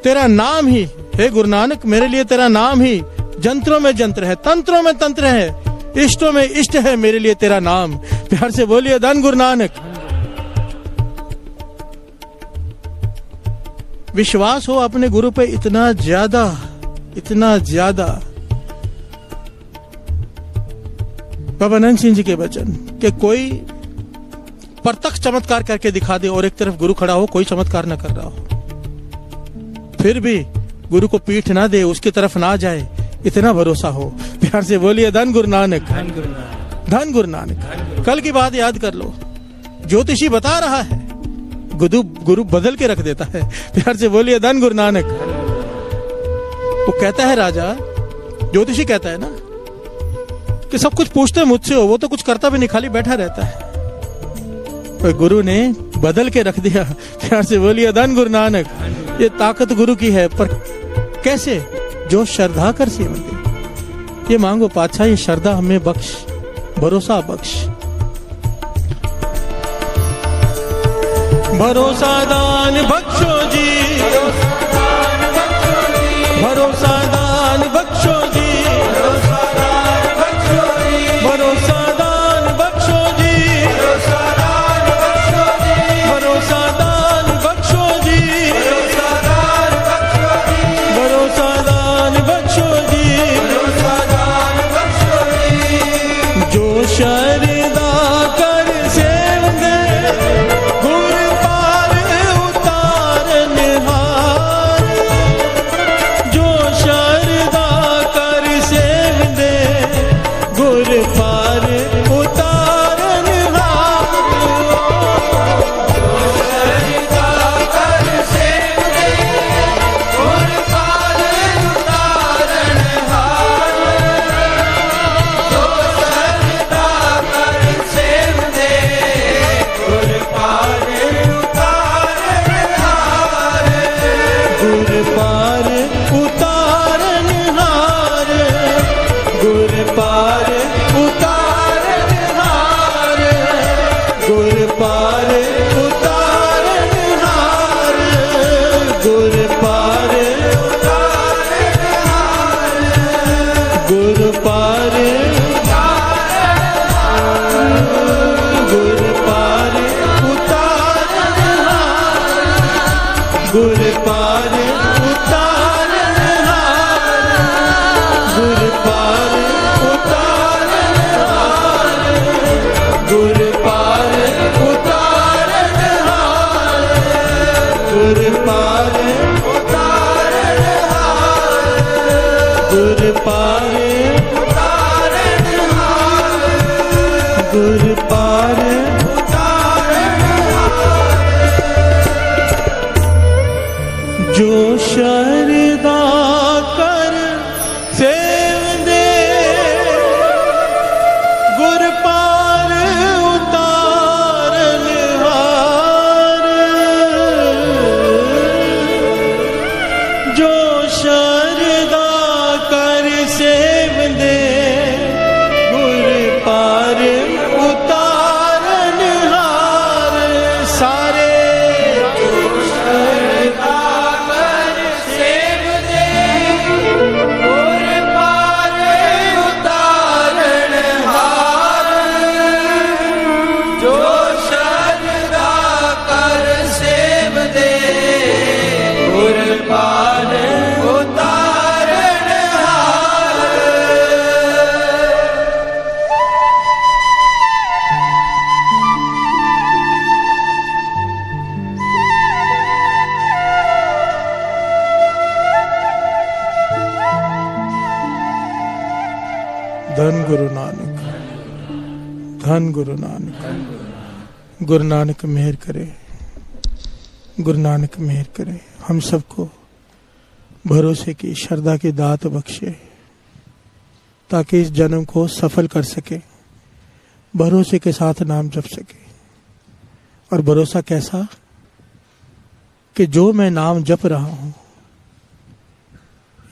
तेरा नाम ही, हे गुरु नानक, मेरे लिए तेरा नाम ही जंत्रों में जंत्र है, तंत्रों में तंत्र है, इष्टों में इष्ट है मेरे लिए तेरा नाम। प्यार से बोलिए धन गुरु नानक। विश्वास हो अपने गुरु पे इतना ज्यादा, इतना ज्यादा। बाबा नंद सिंह जी के वचन कि कोई प्रत्यक्ष चमत्कार करके दिखा दे और एक तरफ गुरु खड़ा हो, कोई चमत्कार न कर रहा हो, फिर भी गुरु को पीठ ना दे, उसकी तरफ ना जाए, इतना भरोसा हो। प्यार से बोलिए धन गुरु नानक, धन गुरु नानक, धन गुरु नानक। कल की बात याद कर लो, ज्योतिषी बता रहा है, गुरु बदल के रख देता है। प्यार से बोलिए धन गुरु नानक। वो कहता है राजा, ज्योतिषी कहता है ना कि सब कुछ पूछते मुझसे हो, वो तो कुछ करता भी नहीं, खाली बैठा रहता है। पर गुरु ने बदल के रख दिया। प्यार से बोलिए धन गुरु नानक। ये ताकत गुरु की है, पर कैसे? जो श्रद्धा कर सेवन दे। ये मांगो पातशाह, ये श्रद्धा हमें बख्श, भरोसा बख्श। भरोसा दान बख्शो जी, भरोसा दान बख्शो जी, भरोसा दान बख्शो जी, भरोसा दान बख्शो जी, भरोसा दान बख्शो जी, भरोसा दान बख्शो जी। जो शरदा कर सेवन दे, गुर पार उतारन हार। जो शरदा कर सेवन दे, गुर पार उतारन हार। जो शरदा कर सेवन दे, गुर पार उतारन हार। जो शरदा कर सेवन दे, गुर पार उतारन हार। गुर पार उतारन हार, गुर पार उतारन हार, गुर पार उतारन हार, गुर पार उतारन हार, गुर पार गुर पार उतारन हार, गुर पार उतारन हार, गुर पार उतारन हार, गुर पार उतारन हार, गुर पार उतारन हार, गुर पार उतारन हार, गुर पार उतारन हार। जो शरदा कर सेवन दे, गुर पार उतारन हार। जो शरदा कर सेवन दे, गुर पार उतारन धन गुरु नानक, धन गुरु नानक। गुरु नानक मेहर करे, गुरु नानक मेहर करे, हम सबको भरोसे की श्रद्धा की दात बख्शे ताकि इस जन्म को सफल कर सके, भरोसे के साथ नाम जप सके। और भरोसा कैसा कि जो मैं नाम जप रहा हूं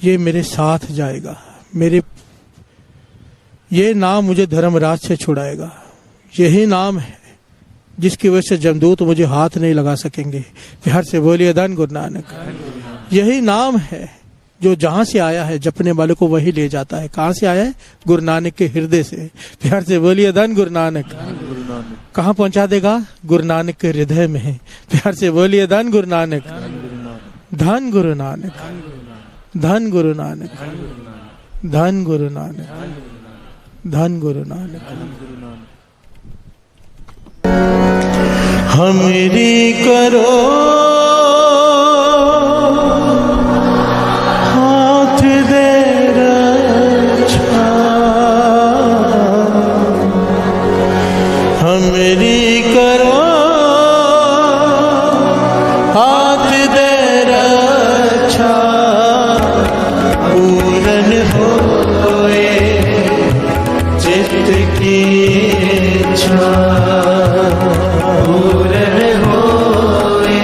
ये मेरे साथ जाएगा, ये नाम मुझे धर्मराज से छुड़ाएगा। यही नाम है जिसकी वजह से जमदूत मुझे हाथ नहीं लगा सकेंगे। प्यार से बोलिए धन गुरु नानक। यही नाम है जो जहां से आया है जपने वाले को वही ले जाता है। कहां से आया है? गुरु नानक के हृदय से। प्यार से बोलिए धन गुरु नानक। कहां पहुंचा देगा? गुरु नानक के हृदय में है। प्यार से बोलिए धन गुरु नानक, धन गुरु नानक, धन गुरु नानक, धन गुरु नानक, धन गुरु नानक। हमरी करो हाथ दे रक्षा, हमरी करो हाथ दे रक्षा, पूरन होए चित्त की इच्छा, पूरन होए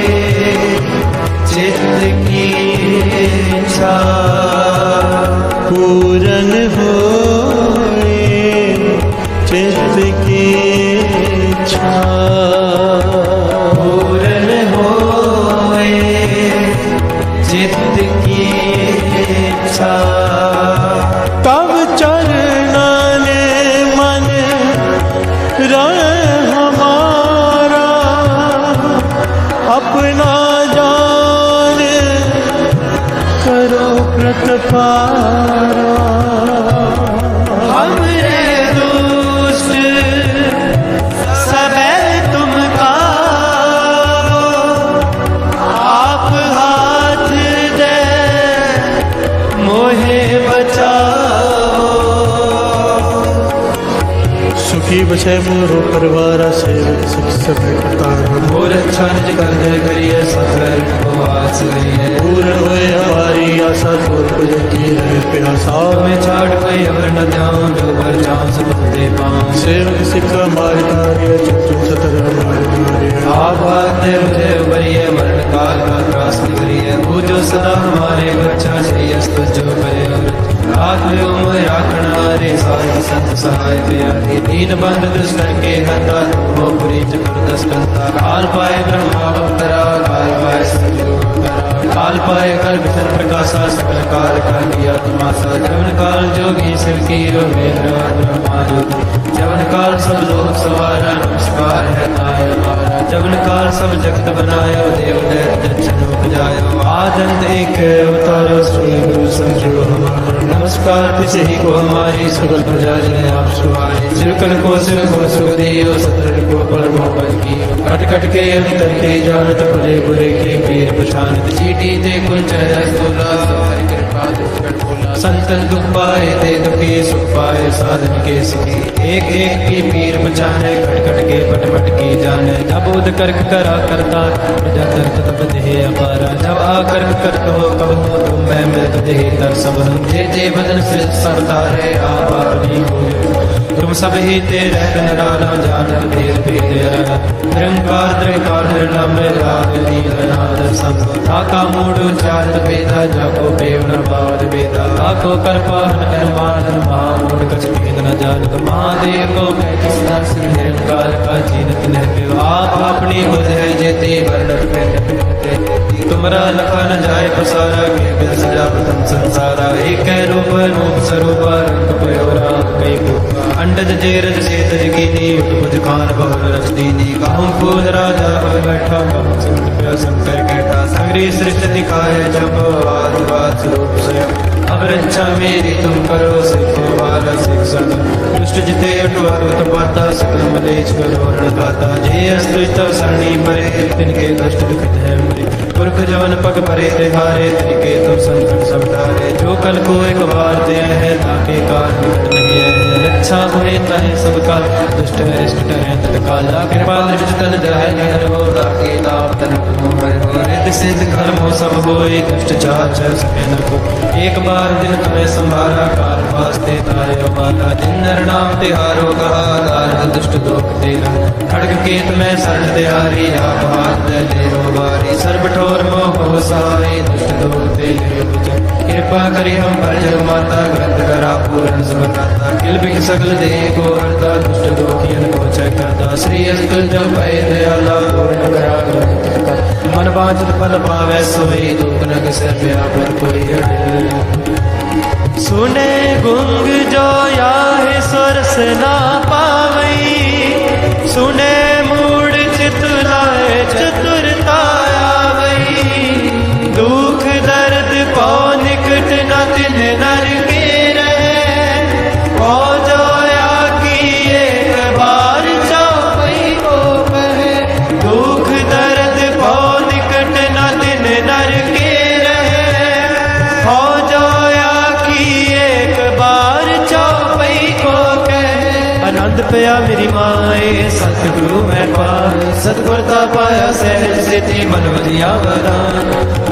चित्त की इच्छा, पूरन होए चित्त की इच्छा, पूरन होए चित्त की इच्छा। तब चरना ने मन रहे हमारा, अपना जान करो प्रतिपारा। हमरे दुष्ट सबे तुम काबो, आप हाथ दे मोहे बचाओ। सुखी बचे मोरो परिवार सेवक सुख सब करतार, मोर अच्छा निज कर दे करिए सफल उपवास करिए। पूर्ण होए हमारी आशा, दूर पुजती रहे प्यासा। मैं छाड़ कोई अवर न जाऊं, जो बर जाऊं सब दे पाऊं। सेवक सिक्का मारी तारिय, चुप सतर हमारे तारिय। आप आते मुझे उबरिए, मरण काल का त्रास निवरिए। पूजो सदा हमारे बच्चा श्री अस्तु जो करे। आत्मयो में आखना रे साई संत सहाय प्यारी। दीन बंद दुष्ट के हता, वो पुरी जबरदस्त करता। काल पाए ब्रह्मा अवतरा, काल पाए संजो अवतरा। काल पाए कर विष्णु प्रकाशा, सकल काल का किया तमाशा। जवन काल जोगी शिव की रोमेन्द्र ब्रह्मा ज्योति। जवन काल सब लोग सवारा, नमस्कार है ताय हमारा। जवन काल सब जगत बनायो, देव दैत्य जन उपजायो। आदंत एक अवतारो, श्री गुरु समझो हमारा। नमस्कार तिसे ही को हमारी, सकल प्रजा जन आप सुहाई। सिरकल को सिर को सुख दियो, सतर को बल मोहब्बत की। कट कट के अंतर के जानत, भले बुरे के पीर पछानत। चीटी दे कुल चेहरा स्तूला, हरि कृपा दुष्ट बोला। संतन दुख पाए दे दुखी, सुख पाए साधन के सुखी। एक एक की पीर बचाने, कट कट के पट पट की जाने। जब उद कर्क करा करता, प्रजा दर्द तब देह अपारा। जब आकर करत हो कब हो, तुम मैं मृत देह दर सब हम। जे बदन से सब तारे आप अपनी हो। तुम सब ही तेरे निराला, जानत भेद भेद। निरंकार त्रिकाल निर्लम्ब, राग नीलनाद संग। ताका मूढ़ चारत भेदा, जाको पेव न पावत भेदा। ताको कर पाहन अरमान, महामूढ़ कछ भेद न जानत। महादेव को मैं किस दर्श, निरंकार का जीनत निर्भय। आप अपनी बुध है जेते, वर्णन में तुमरा लखा न जाए पसारा। के सजा प्रथम संसारा, एक रूप रूप स्वरूप रंग पयोरा कई रूप। अंडज जेरज सेतज कीनी, बुध खान बहुल रच दीनी। कहूँ कूद राजा पर बैठा, कहूँ संत शंकर कैठा। सगरी सृष्टि दिखाए जब आदिवाद स्वरूप स्वयं। अब रक्षा मेरी तुम करो, सिखो वाला शिक्षण। दुष्ट जिते अटुअत पाता, सकल मलेच करो रणगाता। जे अस्त्रित सरणी परे, तिनके कष्ट दुखित है मरे। पुरख जवन पग परे तिहारे, तिनके तुम संकट सब टारे। जो कल को एक बार दे है, ताके काल निकट नहीं है। जैसा होए तहे सब काल दुष्ट अरिष्ट टहै तत्काला कृपा दृष्टि तन जाय निहर हो राखे ताप तन मोहर हो रिद्ध सिद्ध कर्म हो सब होए दुष्ट चार चर सके न को एक बार दिन तुम्हें संभारा काल वास्ते तारे माता दिन नर नाम तिहारो कहा दार दुष्ट दोख तेरा खड़ग केत में शरण तिहारी आप हाथ दे ले बारी सर्व ठोर मोह हो सारे दुष्ट दोख ते ले कृपा करी हम पर जग माता ग्रंथ करा पूर्ण सुभता किल बिख सकल दे को हरता दुष्ट दोखियन को चय करता श्री अस्तुल जब भय दयाला पूर्ण करा ग्रंथ कर मन वांछित फल पावै सोई दुख नग से व्यापर कोई अड़े सुने गुंग जो याहे सुरस ना पावई सुने मूड चित लाए चतुरता आवई दुख दर्द पौ निकट न तिन नर के रहे पौ जोया की एक बार चौपई को कहे दुख दर्द पौ निकट न तिन नर के रहे पौ जोया की एक बार चौपई को कहे आनंद पया मेरी माए सतगुरु मैं पाए सतगुरता पाया सहज से थी मन वधिया वरान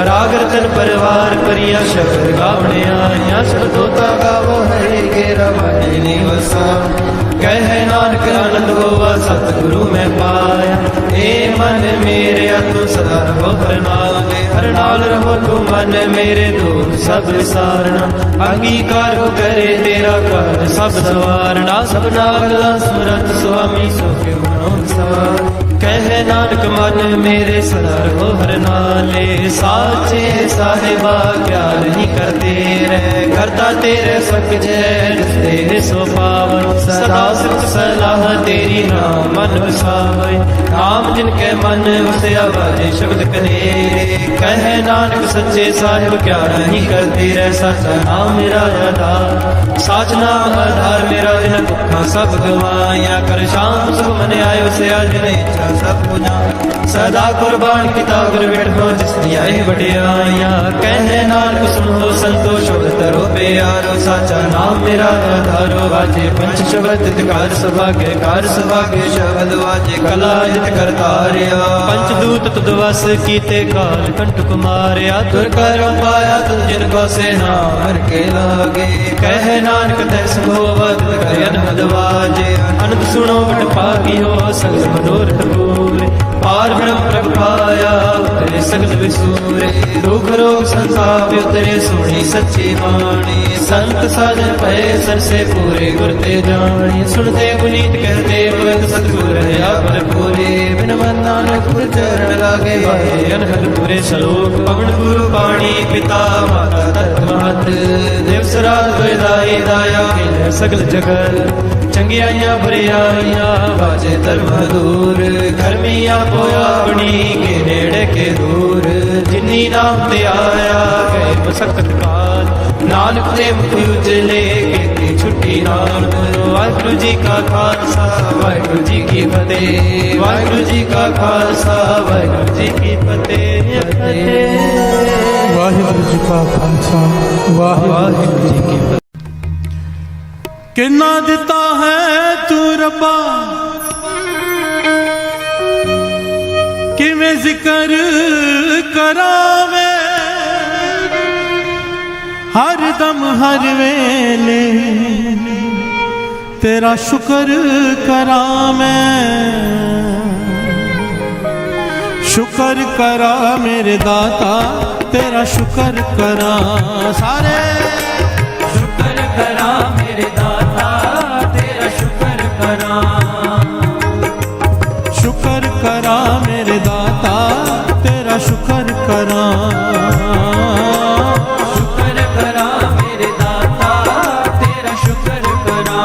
राग रतन परिवार परिया शब्द गावने आया शब्दोता गावो हरे के रमानी वसा कह नानक आनंद होवा सतगुरु मैं पाया ए मन मेरे तू सदा रहो हर नाल रहो तू मन मेरे दूर सब सारना अंगीकार हो करे तेरा कर सब सवारना सब नागला सुरत स्वामी सुख मनोसार कह नानक मन मेरे सदा रहो हर नाले साचे साहिबा क्या नहीं करते रहे करता तेरे सक जय तेरे सो पावन सदा सिर्फ सलाह तेरी नाम मन वसावे नाम जिनके मन उसे आवाजे शब्द कहे कह नानक सच्चे साहिब क्या नहीं करते रहे सच्चा नाम मेरा आधार साच नाम आधार मेरा जिन दुखा सब गवाया कर शाम सुख मन आयो से आज नहीं सब पुना सदा कुर्बान किता गुर बैठो जिस दियाए बड़ियाया कह नानक सुनो संतोष तरो प्यारो साचा नाम मेरा आधारो वाजे पंच शब्द कार सभागे शब्द वाजे कला जित करतारिया पंचदूत तुदवस कीते काल कंठ कुमारिया तुर कर पाया तुम जिनको से नाम के लागे कह नानक तैस भोवत करन मदवाजे अनंत सुनो बट पागी हो सगल मनोरथ पूरे पार ब्रह्म प्रभ पाया उतरे सगल विसूरे दुख रोग संताप उतरे सुनी सच्ची वाणी संत साजन भय सर से पूरे गुर ते जानी सुनते पुनीत कहते भगत सतगुर है पर पूरे बिन मन नानक गुर चरण लागे भाई अनहद पूरे श्लोक पवन गुरु पाणी पिता माता तत्व महत देव सराज दाई दाया के सगल जगत चंगियाइया बुरियाइया बाजे धर्म दूर धर्मिया पोया अपनी के नेड़े के दूर जिन्नी नाम ते आया गए मसकत काल नानक ते मुख उजले के छुट्टी नाम वाहिगुरु जी का खालसा वाहिगुरु जी की फतेह वाहिगुरु जी का खालसा वाहिगुरु जी की फतेह वाहिगुरु जी का खालसा वाहिगुरु जी की फतेह किन्ना दिता है तू रब्बा किवें जिक्र करावे हर दम हर वेले तेरा शुक्र करा मैं शुक्र करा मेरे दाता तेरा शुक्र करा सारे शुक्र करा मेरे दाता तेरा शुक्र करा शुक्र करा मेरे दाता तेरा शुक्र करा शुक्र करा मेरे दाता तेरा शुक्र करा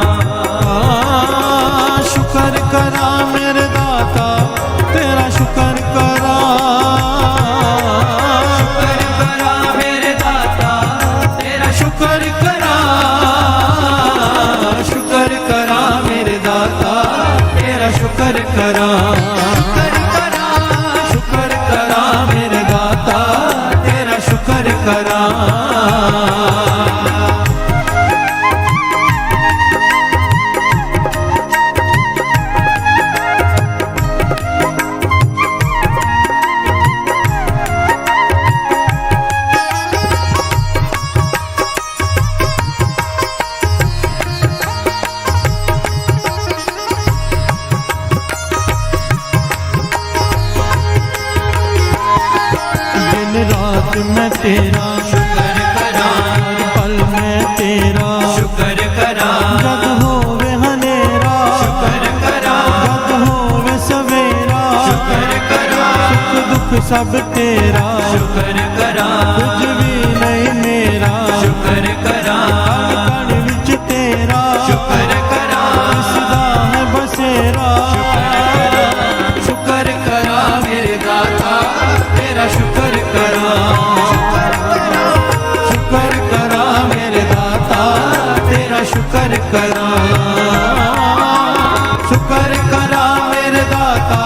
शुक्र करा मेरे दाता तेरा शुक्र करा शुक्र करा मेरे दाता तेरा शुक्र तेरा शुक्र करा हर पल में तेरा शुक्र करा जग होवे हनेरा शुक्र करा जग होवे सवेरा शुक्र करा सुख दुख सब तेरा शुक्र करा कुछ भी नहीं मेरा शुक्र करा कण कण विच तेरा शुक्र करा सदा है बसेरा शुक्र करा मेरे दाता तेरा शुक्र करा शुक्र करा मेरे दाता तेरा शुक्र करा शुक्र करा मेरे दाता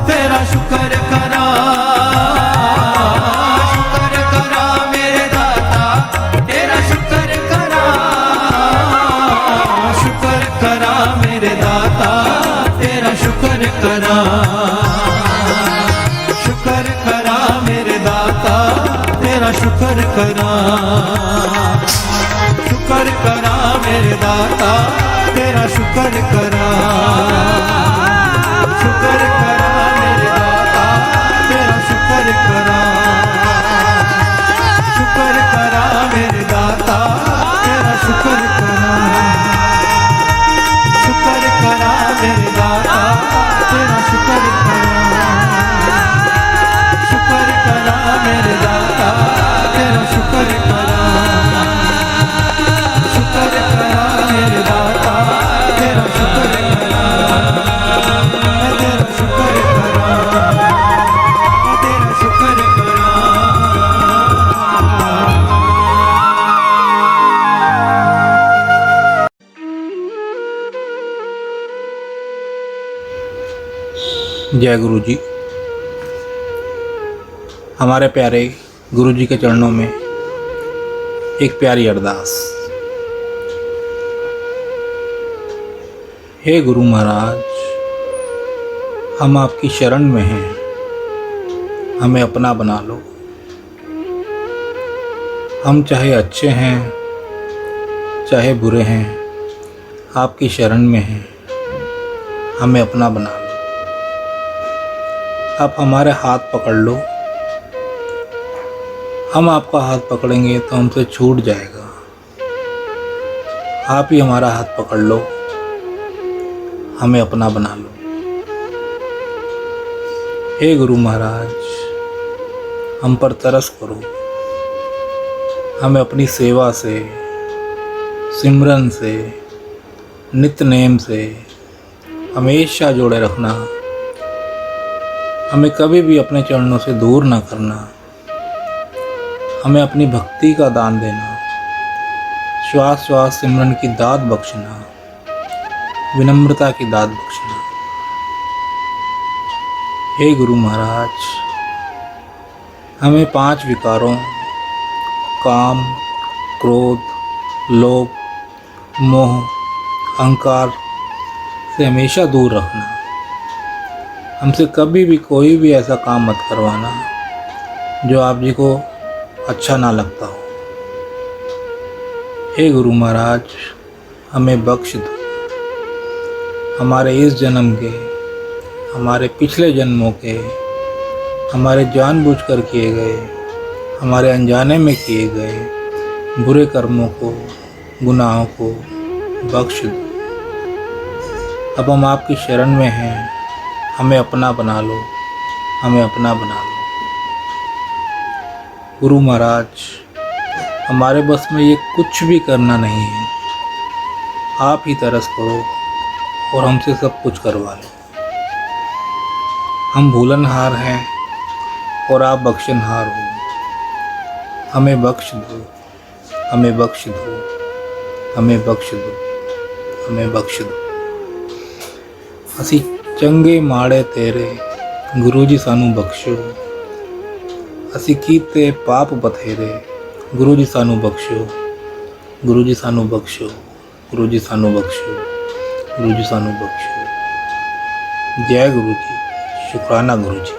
तेरा शुक्र करा शुक्र करा मेरे दाता तेरा शुक्र करा शुक्र करा मेरे दाता तेरा शुक्र करा शुक्र करा मेरे दाता तेरा शुक्र करा शुक्र करा मेरे दाता तेरा शुक्र करा शुक्र करा मेरे दाता तेरा शुक्र करा शुक्र करा मेरे दाता तेरा शुक्र करा शुक्र करा मेरे दाता तेरा शुक्र करा शुक्र करा मेरे दाता तेरा शुक्र करा शुक्र करा मेरे दाता तेरा शुक्र करा मैं तेरा शुक्र करा मैं तेरा शुक्र करा जय गुरु जी। हमारे प्यारे गुरु जी के चरणों में एक प्यारी अरदास। हे गुरु महाराज, हम आपकी शरण में हैं, हमें अपना बना लो। हम चाहे अच्छे हैं चाहे बुरे हैं, आपकी शरण में हैं, हमें अपना बना लो। आप हमारे हाथ पकड़ लो, हम आपका हाथ पकड़ेंगे तो हमसे छूट जाएगा। आप ही हमारा हाथ पकड़ लो, हमें अपना बना लो। हे गुरु महाराज, हम पर तरस करो, हमें अपनी सेवा से, सिमरन से, नित्य नेम से हमेशा जोड़े रखना। हमें कभी भी अपने चरणों से दूर ना करना। हमें अपनी भक्ति का दान देना, श्वास श्वास सिमरन की दात बख्शना, विनम्रता की दात बख्शना। हे गुरु महाराज, हमें 5 विकारों काम, क्रोध, लोभ, मोह, अहंकार से हमेशा दूर रखना। हमसे कभी भी कोई भी ऐसा काम मत करवाना जो आप जी को अच्छा ना लगता हो। हे गुरु महाराज, हमें बख्श दो। हमारे इस जन्म के, हमारे पिछले जन्मों के, हमारे जानबूझकर किए गए, हमारे अनजाने में किए गए बुरे कर्मों को, गुनाहों को बख्श दो। अब हम आपकी शरण में हैं, हमें अपना बना लो, हमें अपना बना लो। गुरु महाराज, हमारे बस में ये कुछ भी करना नहीं है, आप ही तरस करो और हमसे सब कुछ करवा लो। हम भूलनहार हैं और आप बख्शनहार हो। हमें बख्श दो, हमें बख्श दो, हमें बख्श दो, हमें बख्श दो। असी चंगे माड़े तेरे गुरु जी सानू बख्शो। असी कीते पाप बथेरे गुरु जी सानू बख्शो। गुरु जी सानू बख्शो, गुरु जी सानू बख्शो, गुरु जी सानू बख्शो। जय गुरु जी, शुक्राना गुरु जी।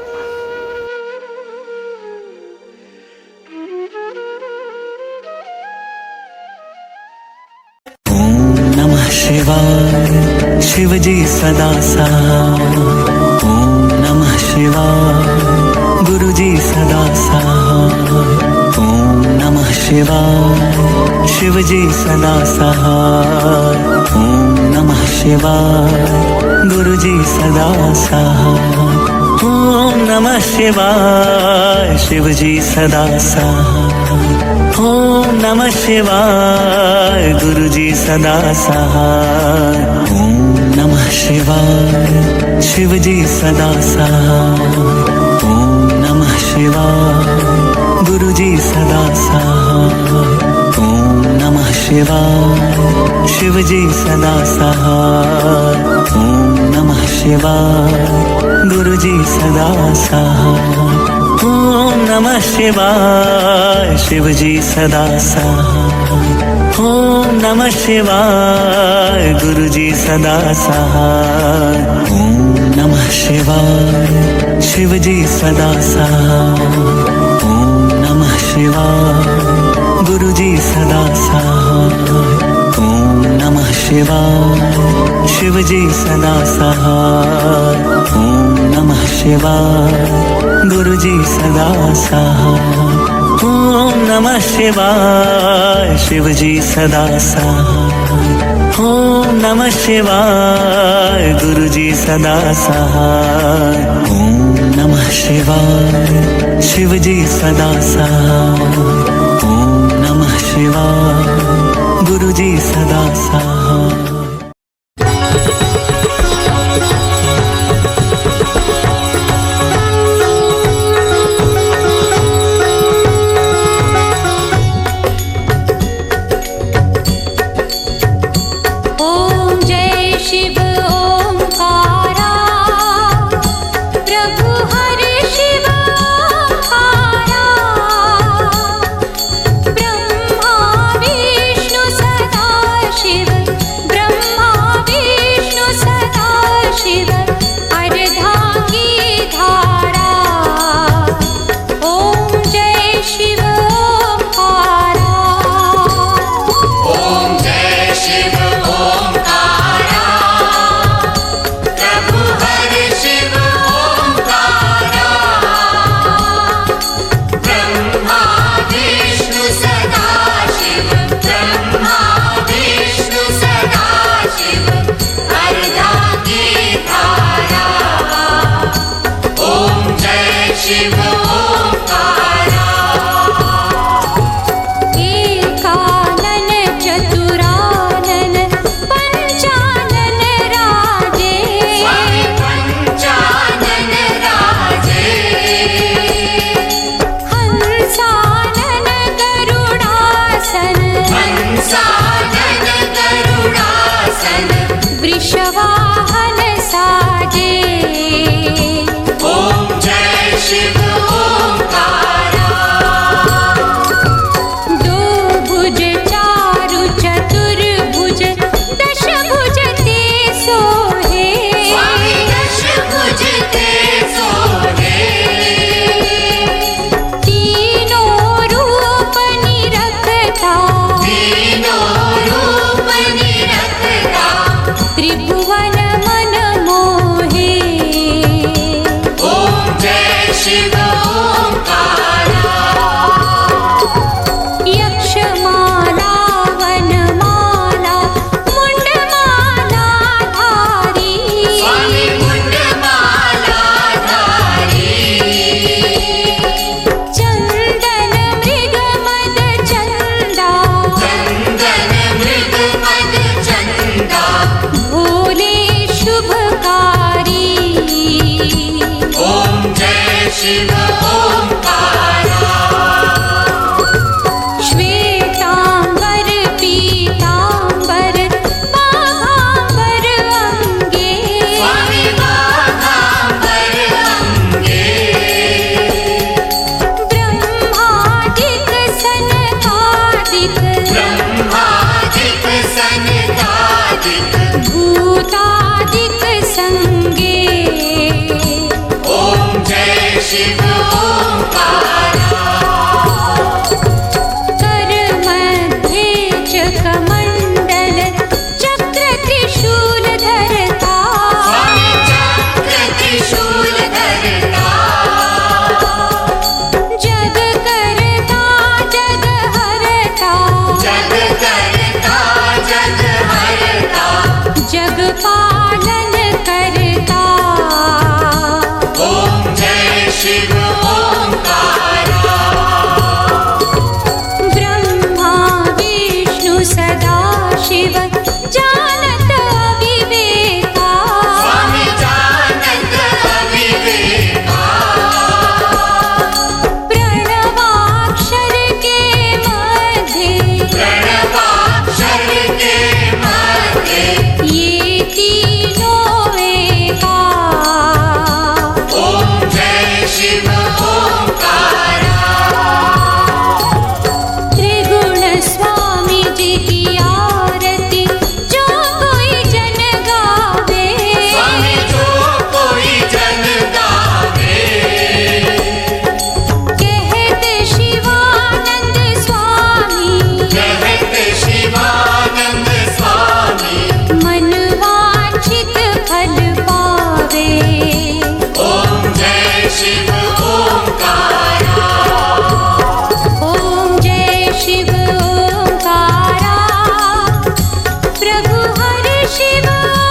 नमः शिवाय, शिव जी सदा सहाय। ओम नमः शिवाय, गुरु जी सदा सहाय। ओम शिवाय शिव जी सदा सहाय। ओम नमः शिवाय गुरु जी सदा सहाय। ओम नमः शिवाय शिव जी सदा सहाय। ओम नमः शिवाय गुरु जी सदा सहाय। ओम नमः शिवाय शिव जी सदा सहाय। ओम नमः शिवाय गुरु जी सदा सहाय। ओम नमः शिवाय शिव जी सदा सहाय। ओम नमः शिवाय गुरु जी सदा सहाय। ओम नमः शिवाय शिव जी सदा सहाय। ओम नमः शिवाय गुरु जी सदा सहाय। ओम नमः शिवाय शिव जी सदा सहाय। ओम नमः शिवाय गुरु जी सदा सहाय। ओम नमः शिवाय शिव जी सदा सहाय। ओम नमः शिवाय गुरु जी सदा सहाय। ओम नमः शिवाय शिव जी सदा सहाय। ओम नमः शिवाय गुरु जी सदा सहाय। ओम नमः शिवाय शिव जी सदा सहाय। ओम नमः शिवाय गुरु जी सदा सहाय। जग करता जग हर शिवाय।